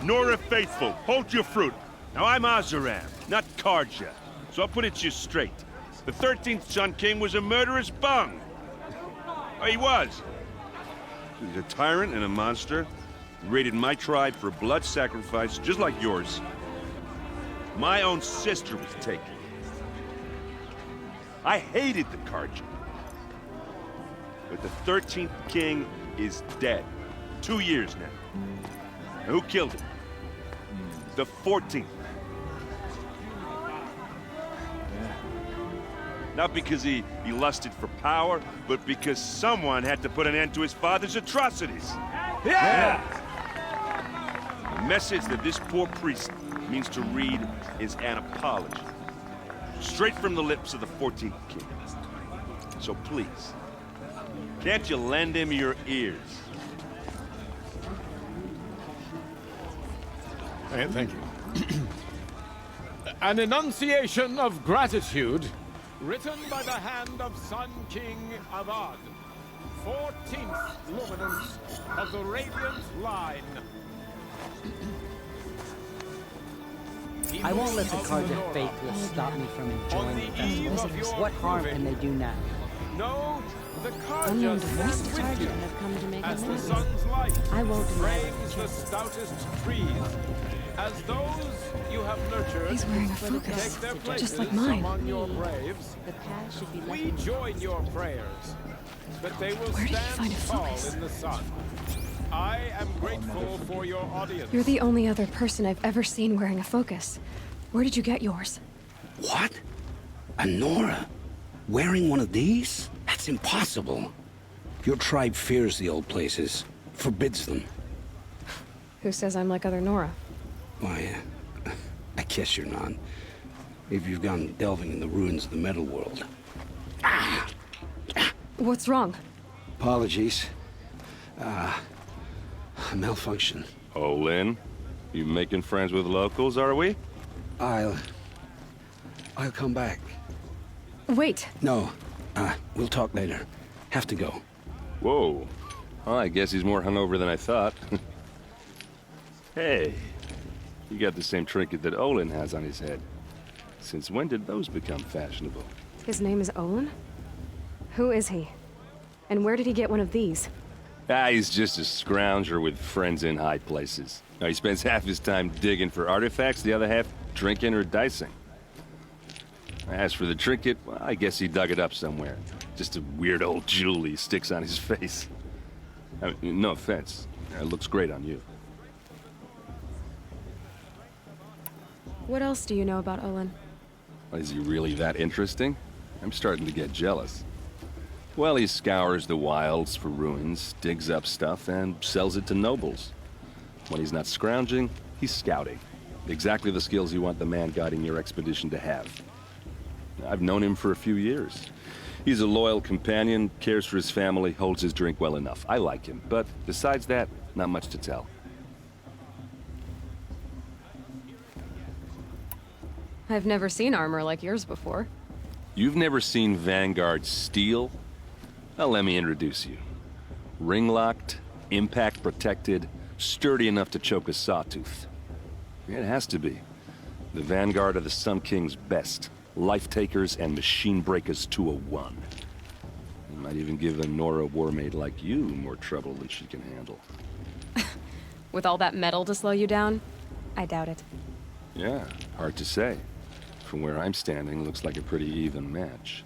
Nora Faithful, hold your fruit. Now I'm Azaram, not Karja, so I'll put it to you straight. The 13th Sun King was a murderous bung. Oh, he was. He's a tyrant and a monster. He raided my tribe for blood sacrifice, just like yours. My own sister was taken. I hated the Karja. But the 13th king is dead. 2 years now. And who killed him? The 14th. Not because he lusted for power, but because someone had to put an end to his father's atrocities. Yeah! The message that this poor priest means to read is an apology. Straight from the lips of the 14th king. So please, can't you lend him your ears? Hey, thank you. An enunciation of gratitude written by the hand of Sun King Avad, 14th luminance of the Radiant Line. I won't let the Karja faithless stop me from enjoying the festival. What harm can they do now? No, the Unknown Karja device stands with Karja you have come to make as the amends. sun's light I won't deny frames the stoutest trees, as those you have nurtured He's wearing a focus, take their just places like mine. among your graves. The path should be We join your prayers that they will Where did he stand find a tall focus? in the sun. I am grateful for your audience. You're the only other person I've ever seen wearing a focus. Where did you get yours? What? A Nora? Wearing one of these? That's impossible. Your tribe fears the old places, forbids them. Who says I'm like other Nora? Why, I guess you're not. If you've gone delving in the ruins of the metal world. What's wrong? Apologies. A malfunction. Oh, Lynn, you making friends with locals, are we? I'll come back. Wait. No, we'll talk later. Have to go. Whoa. Well, I guess he's more hungover than I thought. Hey, you got the same trinket that Olin has on his head. Since when did those become fashionable? His name is Olin? Who is he? And where did he get one of these? He's just a scrounger with friends in high places. Now, he spends half his time digging for artifacts, the other half drinking or dicing. As for the trinket, well, I guess he dug it up somewhere. Just a weird old jewel he sticks on his face. I mean, no offense. It looks great on you. What else do you know about Olin? Is he really that interesting? I'm starting to get jealous. Well, he scours the wilds for ruins, digs up stuff, and sells it to nobles. When he's not scrounging, he's scouting. Exactly the skills you want the man guiding your expedition to have. I've known him for a few years. He's a loyal companion, cares for his family, holds his drink well enough. I like him, but besides that, not much to tell. I've never seen armor like yours before. You've never seen Vanguard steel? Well, let me introduce you. Ring-locked, impact-protected, sturdy enough to choke a sawtooth. It has to be. The Vanguard are the Sun King's best. Life-takers and machine-breakers to a one. You might even give a Nora warmaid like you more trouble than she can handle. With all that metal to slow you down? I doubt it. Yeah, hard to say. From where I'm standing, looks like a pretty even match.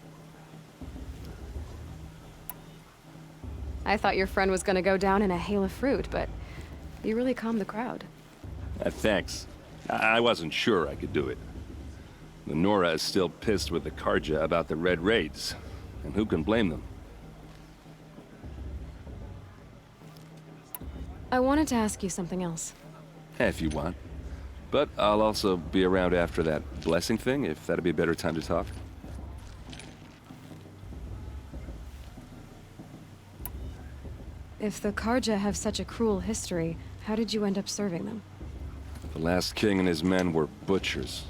I thought your friend was gonna go down in a hail of fruit, but you really calmed the crowd. Thanks. I wasn't sure I could do it. The Nora is still pissed with the Karja about the Red Raids, and who can blame them? I wanted to ask you something else. If you want. But I'll also be around after that blessing thing, if that'd be a better time to talk. If the Karja have such a cruel history, how did you end up serving them? The last king and his men were butchers.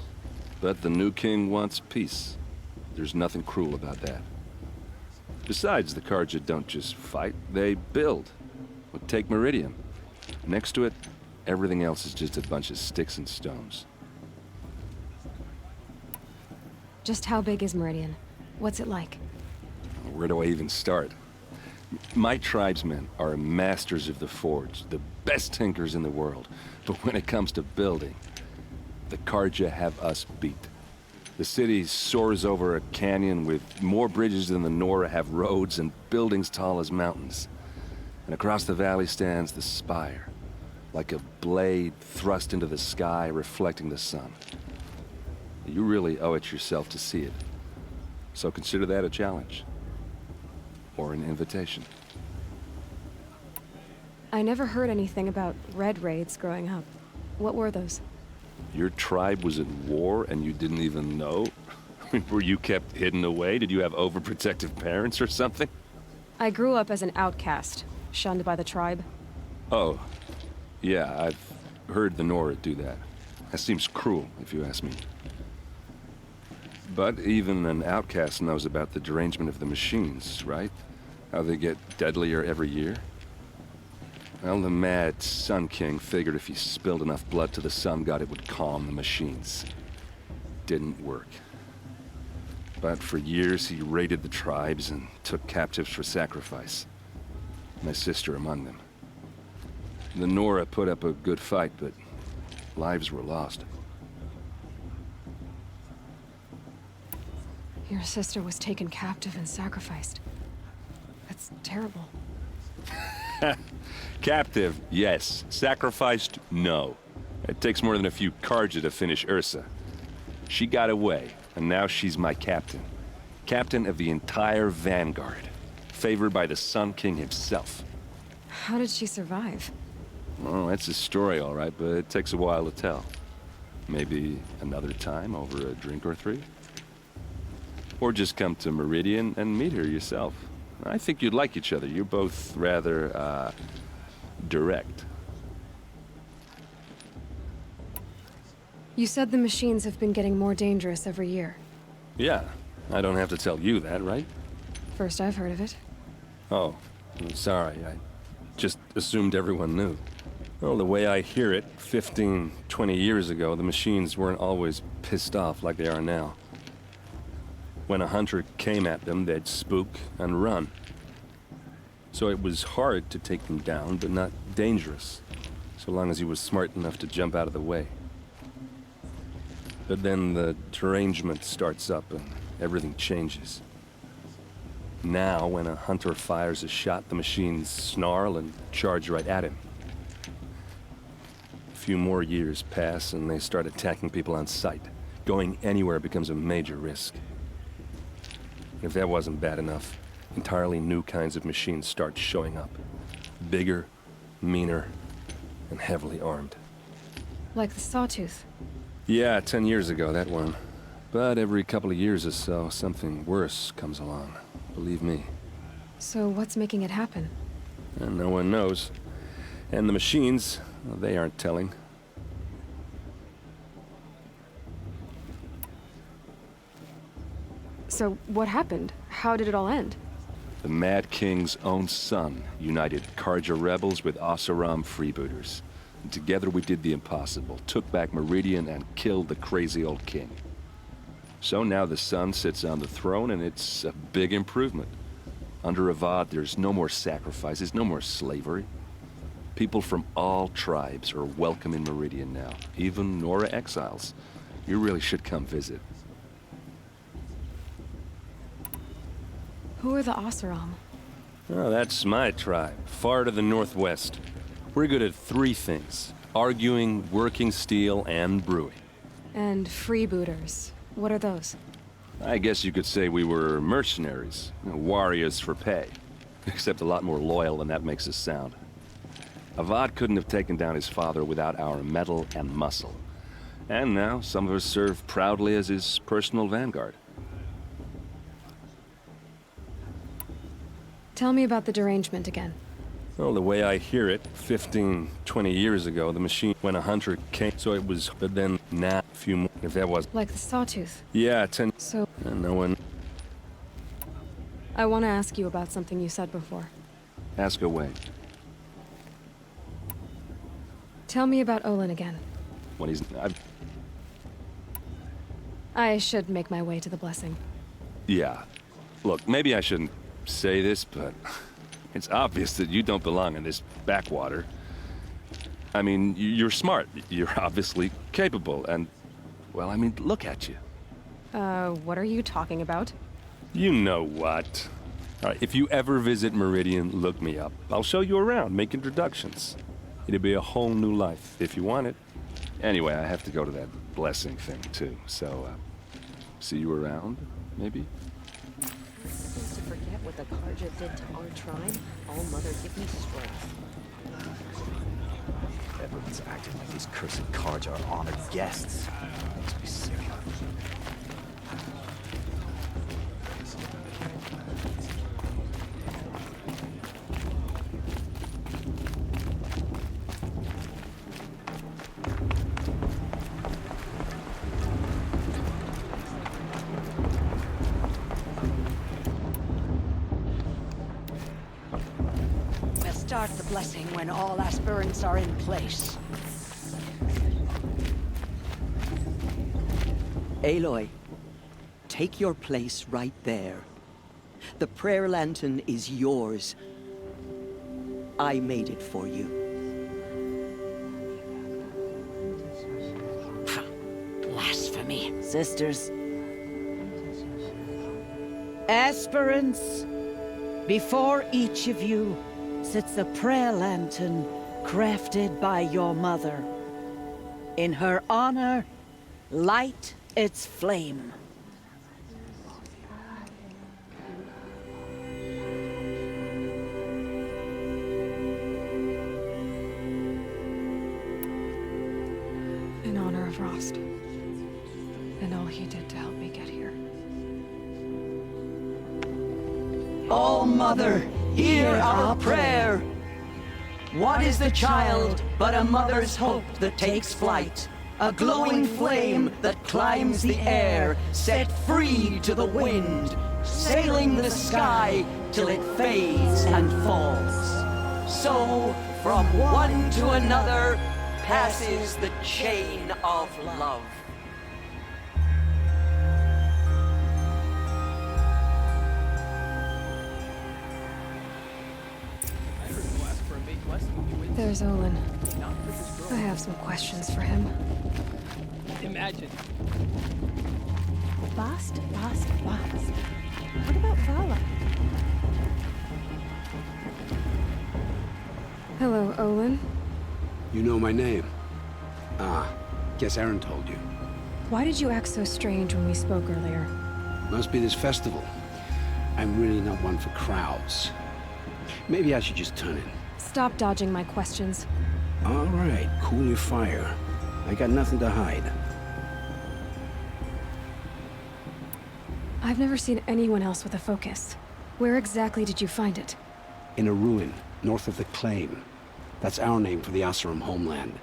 But the new king wants peace. There's nothing cruel about that. Besides, the Karja don't just fight, they build. Well, take Meridian. Next to it, everything else is just a bunch of sticks and stones. Just how big is Meridian? What's it like? Where do I even start? My tribesmen are masters of the forge, the best tinkers in the world. But when it comes to building, the Karja have us beat. The city soars over a canyon with more bridges than the Nora have roads and buildings tall as mountains. And across the valley stands the spire, like a blade thrust into the sky, reflecting the sun. You really owe it yourself to see it. So consider that a challenge. Or an invitation. I never heard anything about Red Raids growing up. What were those? Your tribe was at war and you didn't even know? Were you kept hidden away? Did you have overprotective parents or something? I grew up as an outcast, shunned by the tribe. Oh, yeah, I've heard the Nora do that. That seems cruel, if you ask me. But even an outcast knows about the derangement of the machines, right? How they get deadlier every year? Well, the mad Sun King figured if he spilled enough blood to the Sun God, it would calm the machines. Didn't work. But for years, he raided the tribes and took captives for sacrifice. My sister among them. The Nora put up a good fight, but lives were lost. Your sister was taken captive and sacrificed. That's terrible. Captive, yes. Sacrificed, no. It takes more than a few Karja to finish Ursa. She got away, and now she's my captain. Captain of the entire Vanguard. Favored by the Sun King himself. How did she survive? Oh, that's a story, all right, but it takes a while to tell. Maybe another time over a drink or three? Or just come to Meridian and meet her yourself. I think you'd like each other. You're both rather, direct. You said the machines have been getting more dangerous every year. Yeah, I don't have to tell you that, right? First I've heard of it. Oh, I'm sorry. I just assumed everyone knew. Well, the way I hear it, 15, 20 years ago, the machines weren't always pissed off like they are now. When a hunter came at them, they'd spook and run. So it was hard to take them down, but not dangerous, so long as he was smart enough to jump out of the way. But then the derangement starts up and everything changes. Now, when a hunter fires a shot, the machines snarl and charge right at him. A few more years pass and they start attacking people on sight. Going anywhere becomes a major risk. If that wasn't bad enough, entirely new kinds of machines start showing up. Bigger, meaner, and heavily armed. Like the Sawtooth. Yeah, 10 years ago, that one. But every couple of years or so, something worse comes along. Believe me. So what's making it happen? And no one knows. And the machines, well, they aren't telling. So what happened? How did it all end? The Mad King's own son united Karja rebels with Oseram freebooters. And together we did the impossible, took back Meridian and killed the crazy old king. So now the son sits on the throne and it's a big improvement. Under Avad, there's no more sacrifices, no more slavery. People from all tribes are welcome in Meridian now, even Nora exiles. You really should come visit. Who are the Oseram? Oh, that's my tribe, far to the northwest. We're good at three things: arguing, working steel, and brewing. And freebooters. What are those? I guess you could say we were mercenaries, warriors for pay. Except a lot more loyal than that makes us sound. Avad couldn't have taken down his father without our metal and muscle. And now some of us serve proudly as his personal vanguard. Tell me about the derangement again. Well, the way I hear it, 15, 20 years ago, the machine, when a hunter came, so it was, but then now, a few more, if that was... Like the sawtooth? Yeah, 10... So... And no one... I want to ask you about something you said before. Ask away. Tell me about Olin again. When he's... I should make my way to the blessing. Yeah. Look, maybe I shouldn't say this, but... It's obvious that you don't belong in this backwater. I mean, you're smart. You're obviously capable, and... Well, I mean, look at you. What are you talking about? You know what. All right, if you ever visit Meridian, look me up. I'll show you around, make introductions. It'll be a whole new life, if you want it. Anyway, I have to go to that blessing thing, too. So, see you around, maybe? Seems to forget what the Karja did to our tribe. All Mother, give me strength. Everyone's acting like these cursed Karja are honored guests. Makes me sick. Start the blessing when all aspirants are in place. Aloy, take your place right there. The prayer lantern is yours. I made it for you. Ha! Blasphemy. Sisters. Aspirants, before each of you sits a prayer lantern crafted by your mother. In her honor, light its flame. In honor of Rost. And all he did to help me get here. All Mother, hear our prayer. What is the child but a mother's hope that takes flight? A glowing flame that climbs the air, set free to the wind, sailing the sky till it fades and falls. So, from one to another, passes the chain of love. There's Olin. I have some questions for him. Imagine. Bast. What about Vala? Hello, Olin. You know my name? Ah, guess Aaron told you. Why did you act so strange when we spoke earlier? Must be this festival. I'm really not one for crowds. Maybe I should just turn in. Stop dodging my questions. All right, cool your fire. I got nothing to hide. I've never seen anyone else with a focus. Where exactly did you find it? In a ruin, north of the Claim. That's our name for the Oseram homeland.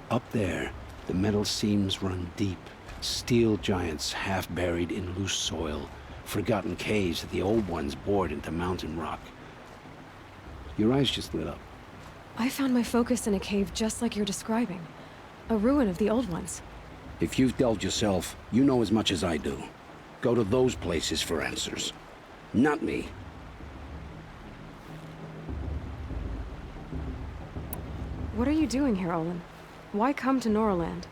Up there, the metal seams run deep. Steel giants half buried in loose soil. Forgotten caves that the old ones bored into mountain rock. Your eyes just lit up. I found my focus in a cave just like you're describing. A ruin of the old ones. If you've delved yourself, you know as much as I do. Go to those places for answers. Not me. What are you doing here, Olin? Why come to Norland?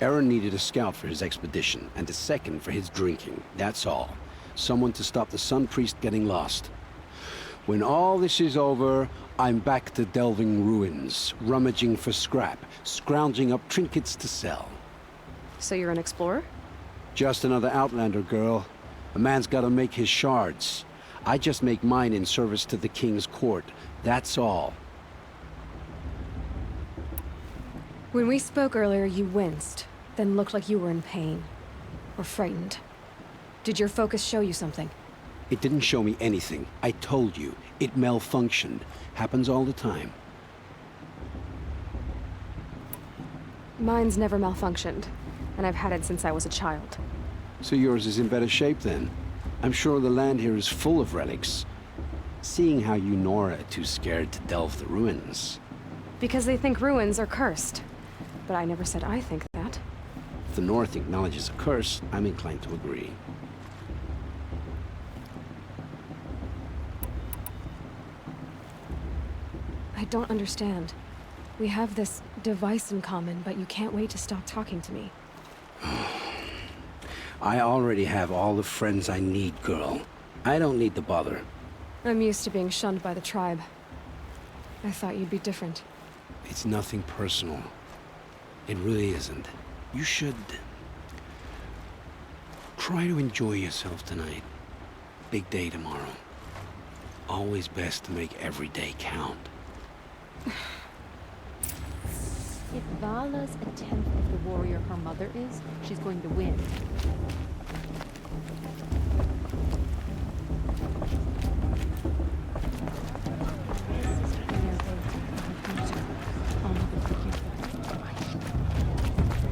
Aaron needed a scout for his expedition, and a second for his drinking. That's all. Someone to stop the Sun Priest getting lost. When all this is over, I'm back to delving ruins, rummaging for scrap, scrounging up trinkets to sell. So you're an explorer? Just another Outlander girl. A man's gotta make his shards. I just make mine in service to the King's court. That's all. When we spoke earlier, you winced, then looked like you were in pain. Or frightened. Did your focus show you something? It didn't show me anything. I told you. It malfunctioned. Happens all the time. Mine's never malfunctioned, and I've had it since I was a child. So yours is in better shape then. I'm sure the land here is full of relics. Seeing how you Nora are too scared to delve the ruins. Because they think ruins are cursed. But I never said I think that. If the North acknowledges a curse, I'm inclined to agree. I don't understand. We have this device in common, but you can't wait to stop talking to me. I already have all the friends I need, girl. I don't need the bother. I'm used to being shunned by the tribe. I thought you'd be different. It's nothing personal. It really isn't. You should... try to enjoy yourself tonight. Big day tomorrow. Always best to make every day count. If Vala's a tenth of the warrior her mother is, she's going to win.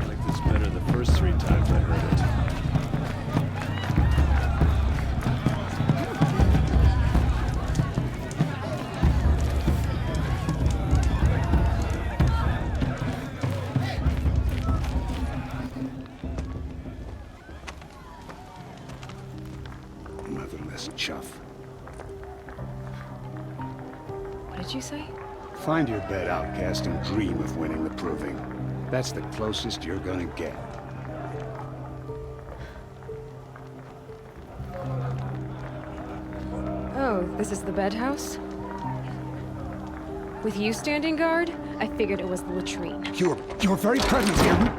I like this better the first 3 times I heard it. Chuff. What did you say? Find your bed, outcast, and dream of winning the proving. That's the closest you're gonna get. Oh, this is the bed house? With you standing guard, I figured it was the latrine. Your very presence here...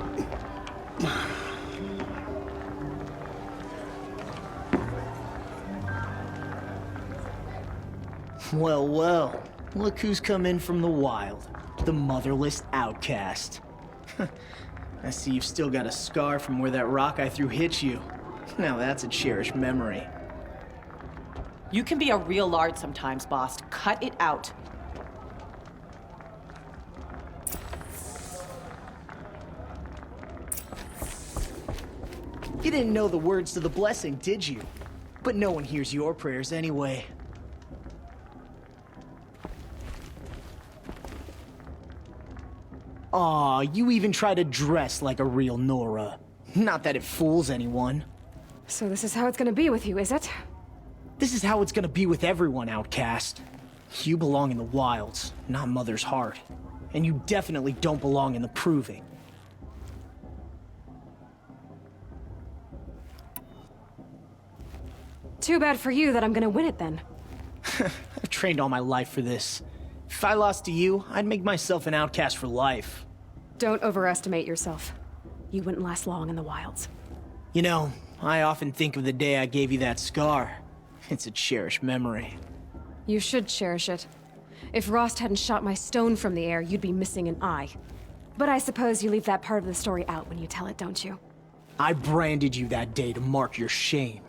Well, well. Look who's come in from the wild. The motherless outcast. I see you've still got a scar from where that rock I threw hit you. Now that's a cherished memory. You can be a real lard sometimes, boss. Cut it out. You didn't know the words to the blessing, did you? But no one hears your prayers anyway. Aw, you even try to dress like a real Nora. Not that it fools anyone. So this is how it's gonna be with you, is it? This is how it's gonna be with everyone, outcast. You belong in the wilds, not Mother's heart. And you definitely don't belong in the proving. Too bad for you that I'm gonna win it then. I've trained all my life for this. If I lost to you, I'd make myself an outcast for life. Don't overestimate yourself. You wouldn't last long in the wilds. You know, I often think of the day I gave you that scar. It's a cherished memory. You should cherish it. If Rost hadn't shot my stone from the air, you'd be missing an eye. But I suppose you leave that part of the story out when you tell it, don't you? I branded you that day to mark your shame.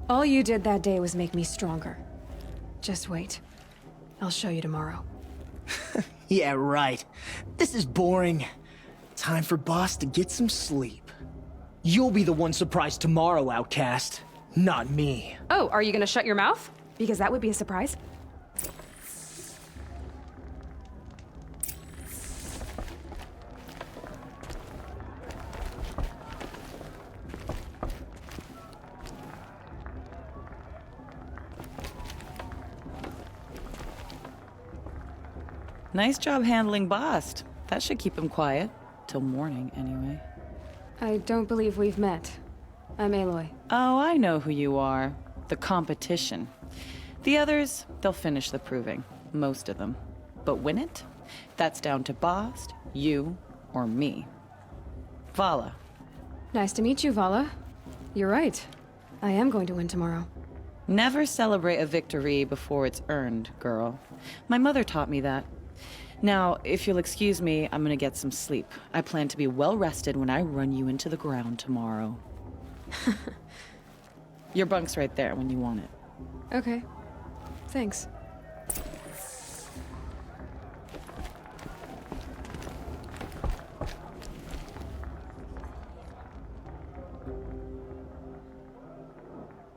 All you did that day was make me stronger. Just wait. I'll show you tomorrow. Yeah, right. This is boring. Time for Boss to get some sleep. You'll be the one surprised tomorrow, outcast. Not me. Oh, are you gonna shut your mouth? Because that would be a surprise. Nice job handling Bast. That should keep him quiet. Till morning, anyway. I don't believe we've met. I'm Aloy. Oh, I know who you are. The competition. The others, they'll finish the proving. Most of them. But win it? That's down to Bast, you, or me. Vala. Nice to meet you, Vala. You're right. I am going to win tomorrow. Never celebrate a victory before it's earned, girl. My mother taught me that. Now, if you'll excuse me, I'm gonna get some sleep. I plan to be well rested when I run you into the ground tomorrow. Your bunk's right there when you want it. Okay. Thanks.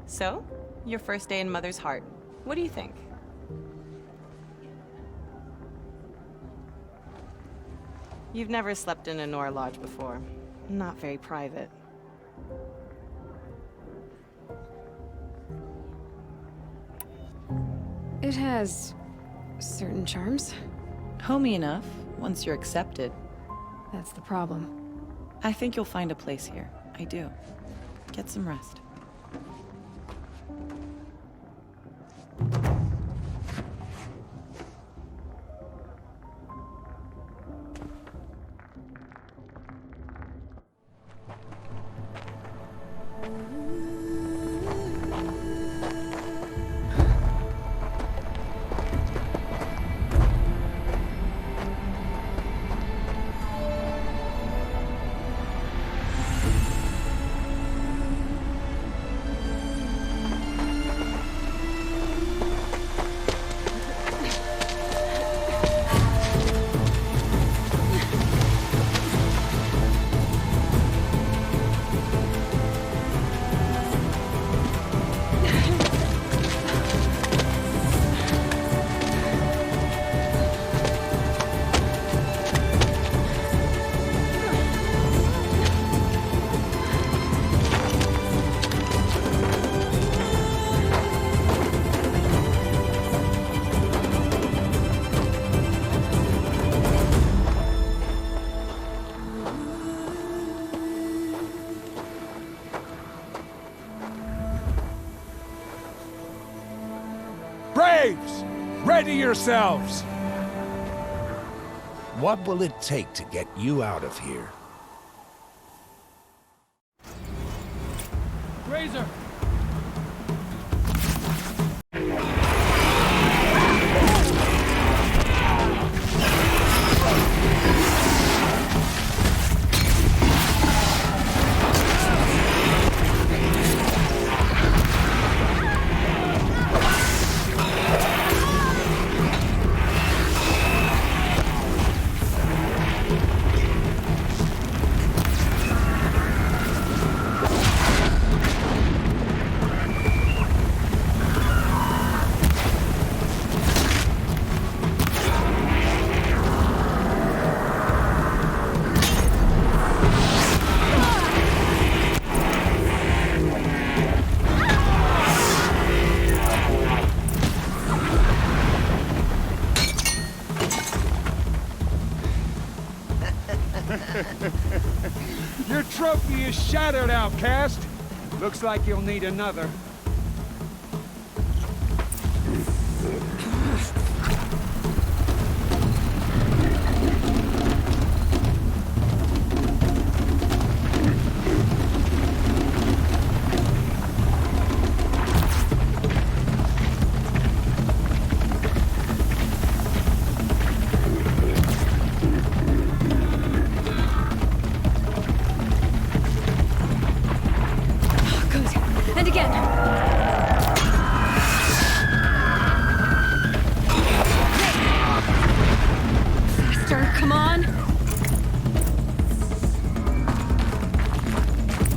So, your first day in Mother's heart. What do you think? You've never slept in a Nora lodge before. Not very private. It has certain charms. Homey enough, once you're accepted. That's the problem. I think you'll find a place here. I do. Get some rest. Braves! Ready yourselves! What will it take to get you out of here? Razor! Your trophy is shattered, outcast. Looks like you'll need another. And again. Faster, come on.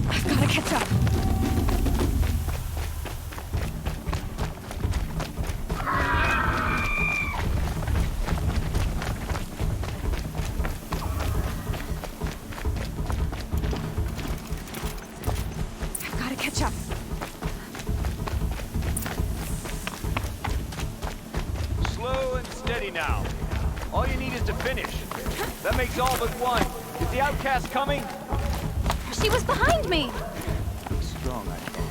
I've got to catch up. I've got to catch up. Slow and steady now. All you need is to finish. That makes all but one. Is the outcast coming? She was behind me! Strong, I think.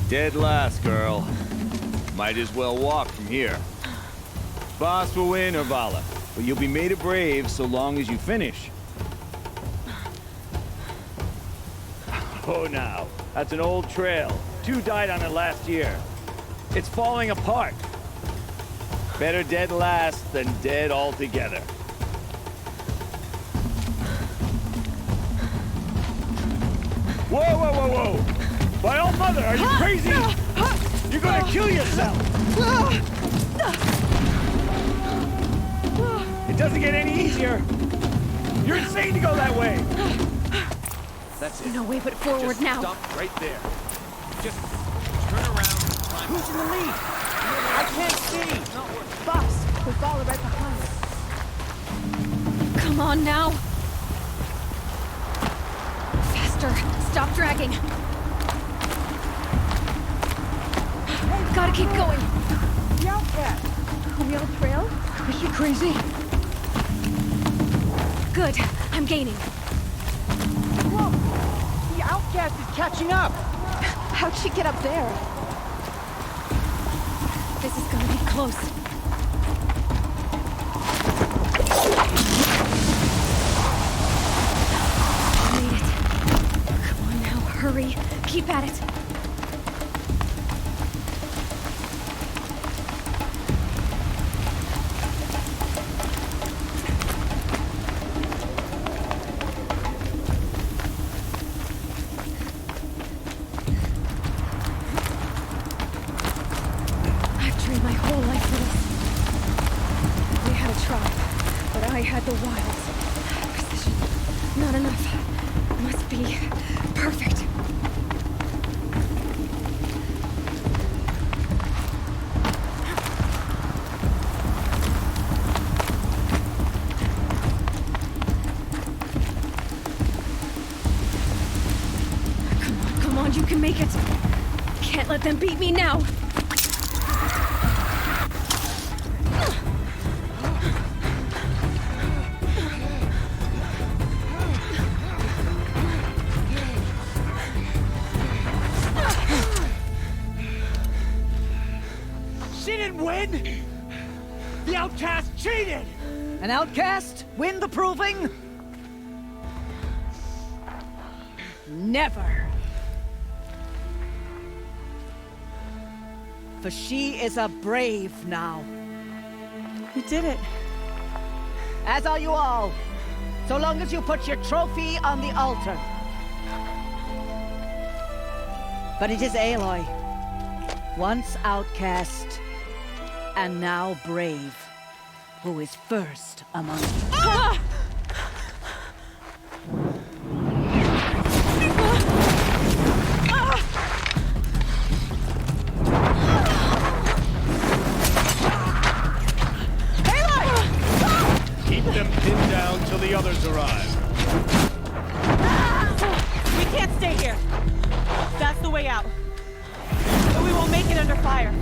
Dead last, girl. Might as well walk from here. Boss will win, Orvala, but you'll be made a brave so long as you finish. Oh, now, that's an old trail. 2 died on it last year. It's falling apart. Better dead last than dead altogether. Whoa, whoa, whoa, whoa! My old mother, are you crazy? You're gonna kill yourself! It doesn't get any easier! You're insane to go that way! That's it. No way but forward Just now. Stop right there. Just turn around and climb. Who's in the lead? I can't see! Boss, with Vala right behind us. Come on now. Faster. Stop dragging. Gotta keep going. The outcast! On the old trail? Is she crazy? Good. I'm gaining. Whoa! The outcast is catching up! How'd she get up there? This is gonna be close. Made it. Come on now, hurry. Keep at it. My whole life for this. We had a tribe, but I had the wilds. Precision. Not enough. Must be perfect. Come on, you can make it. Can't let them beat me now. Win? The outcast cheated! An outcast win the proving? Never. For she is a brave now. You did it. As are you all. So long as you put your trophy on the altar. But it is Aloy. Once outcast, and now brave, who is first among you. Ah! Keep them pinned down till the others arrive. We can't stay here. That's the way out. But we won't make it under fire.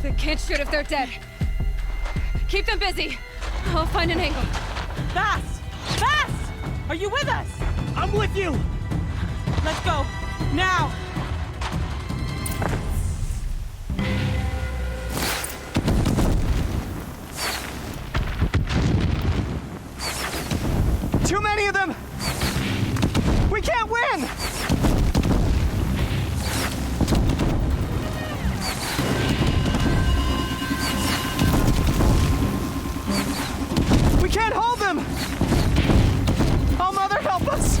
They can't shoot if they're dead. Keep them busy. I'll find an angle. Fast! Fast! Are you with us? I'm with you! Let's go. Now! Too many of them! We can't win! We can't hold them! Oh, Mother, help us!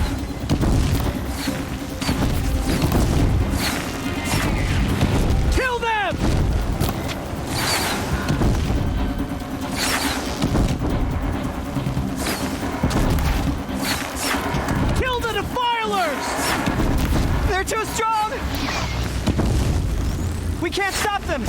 Kill them! Kill the Defilers! They're too strong! We can't stop them!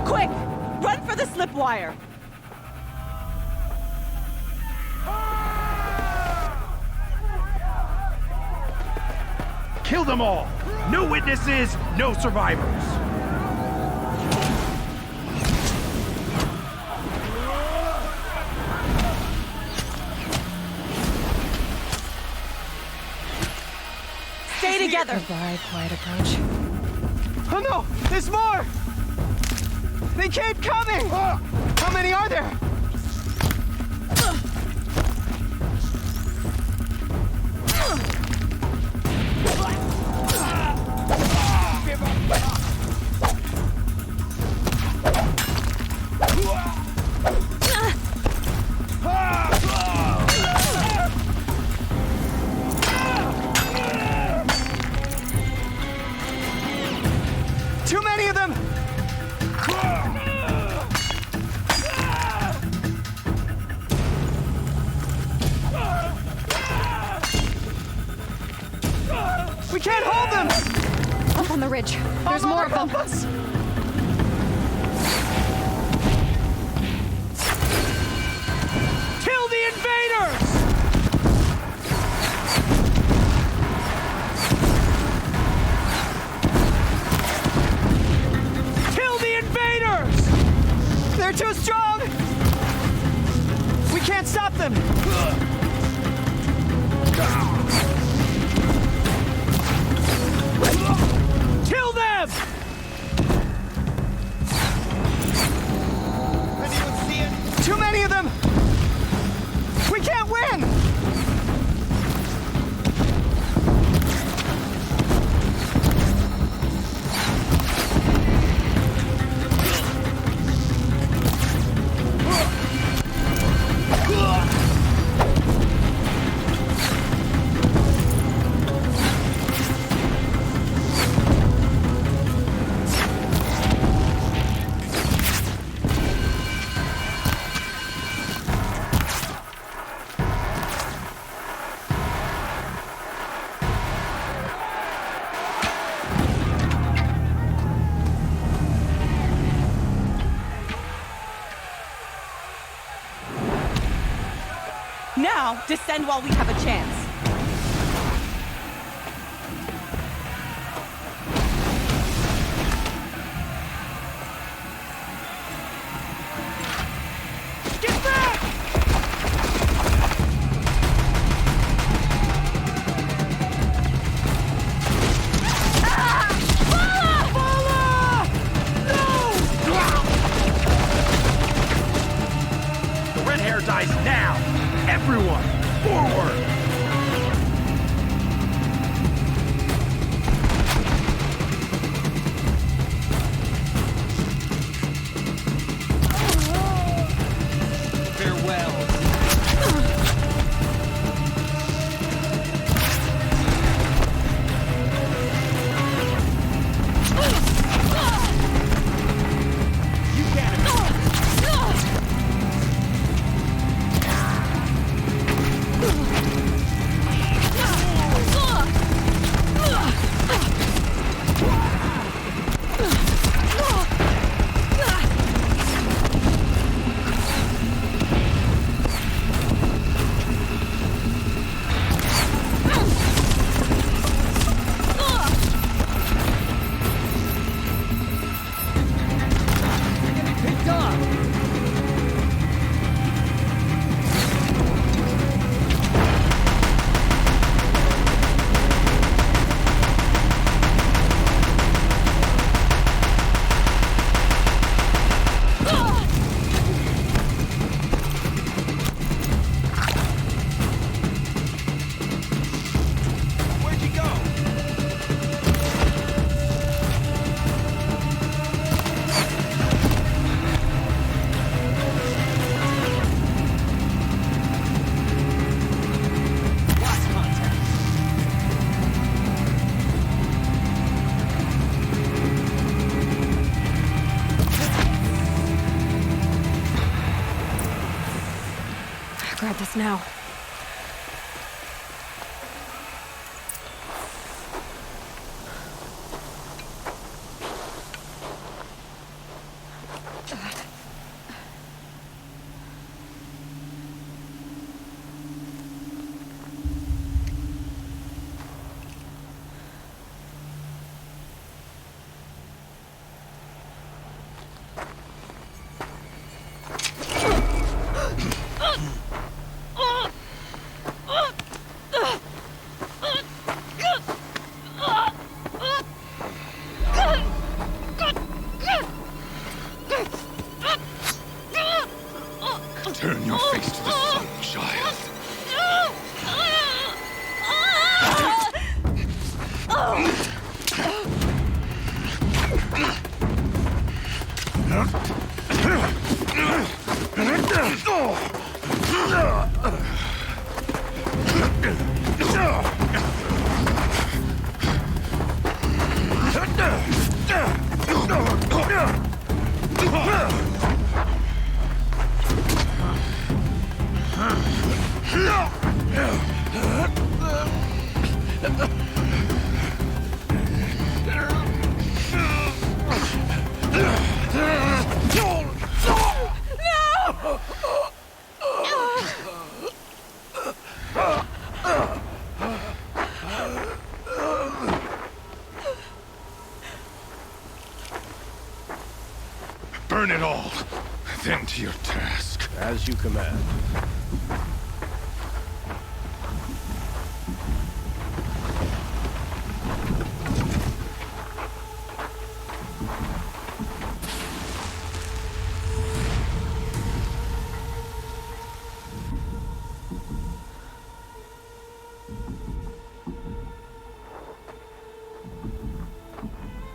Quick! Run for the slip wire! Kill them all! No witnesses, no survivors! Stay together. Goodbye, quiet approach. Oh no! There's more! They keep coming! How many are there? Too many of them! We can't hold them! Up on the ridge. There's more of them. Us. Kill the invaders! Kill the invaders! They're too strong! We can't stop them! Kill them! Anyone see it? Too many of them! We can't win! Now, descend while we have a chance. Get back! The red hair dies now! Everyone, forward! Grab this now. Burn it all, then to your task. As you command.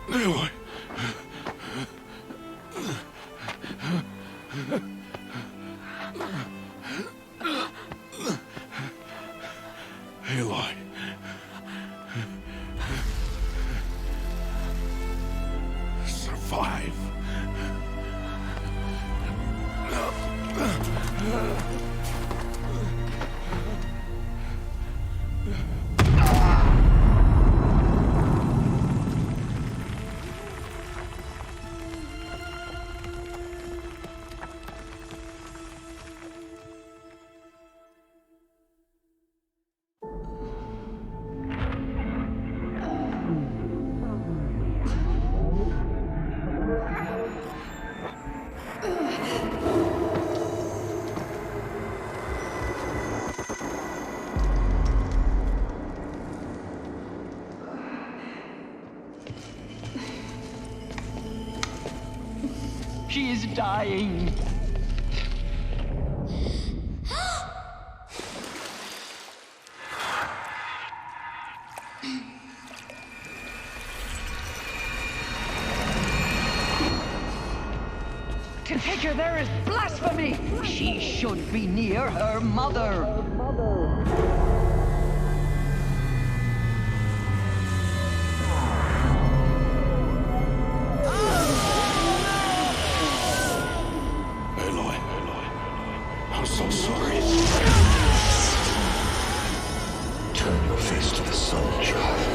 Aloy. Aloy. Survive. She is dying. To take her there is blasphemy. She should be near her mother. Aloy. I'm so sorry. Turn your face to the sun, child.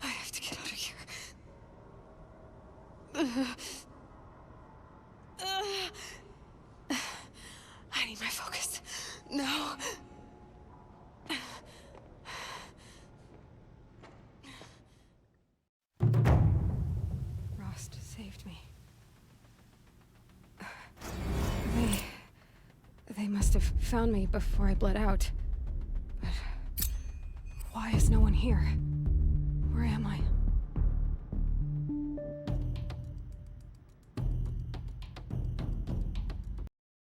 I have to get out of here. I need my focus. No. Rost saved me. They must have found me before I bled out. But why is no one here? Where am I?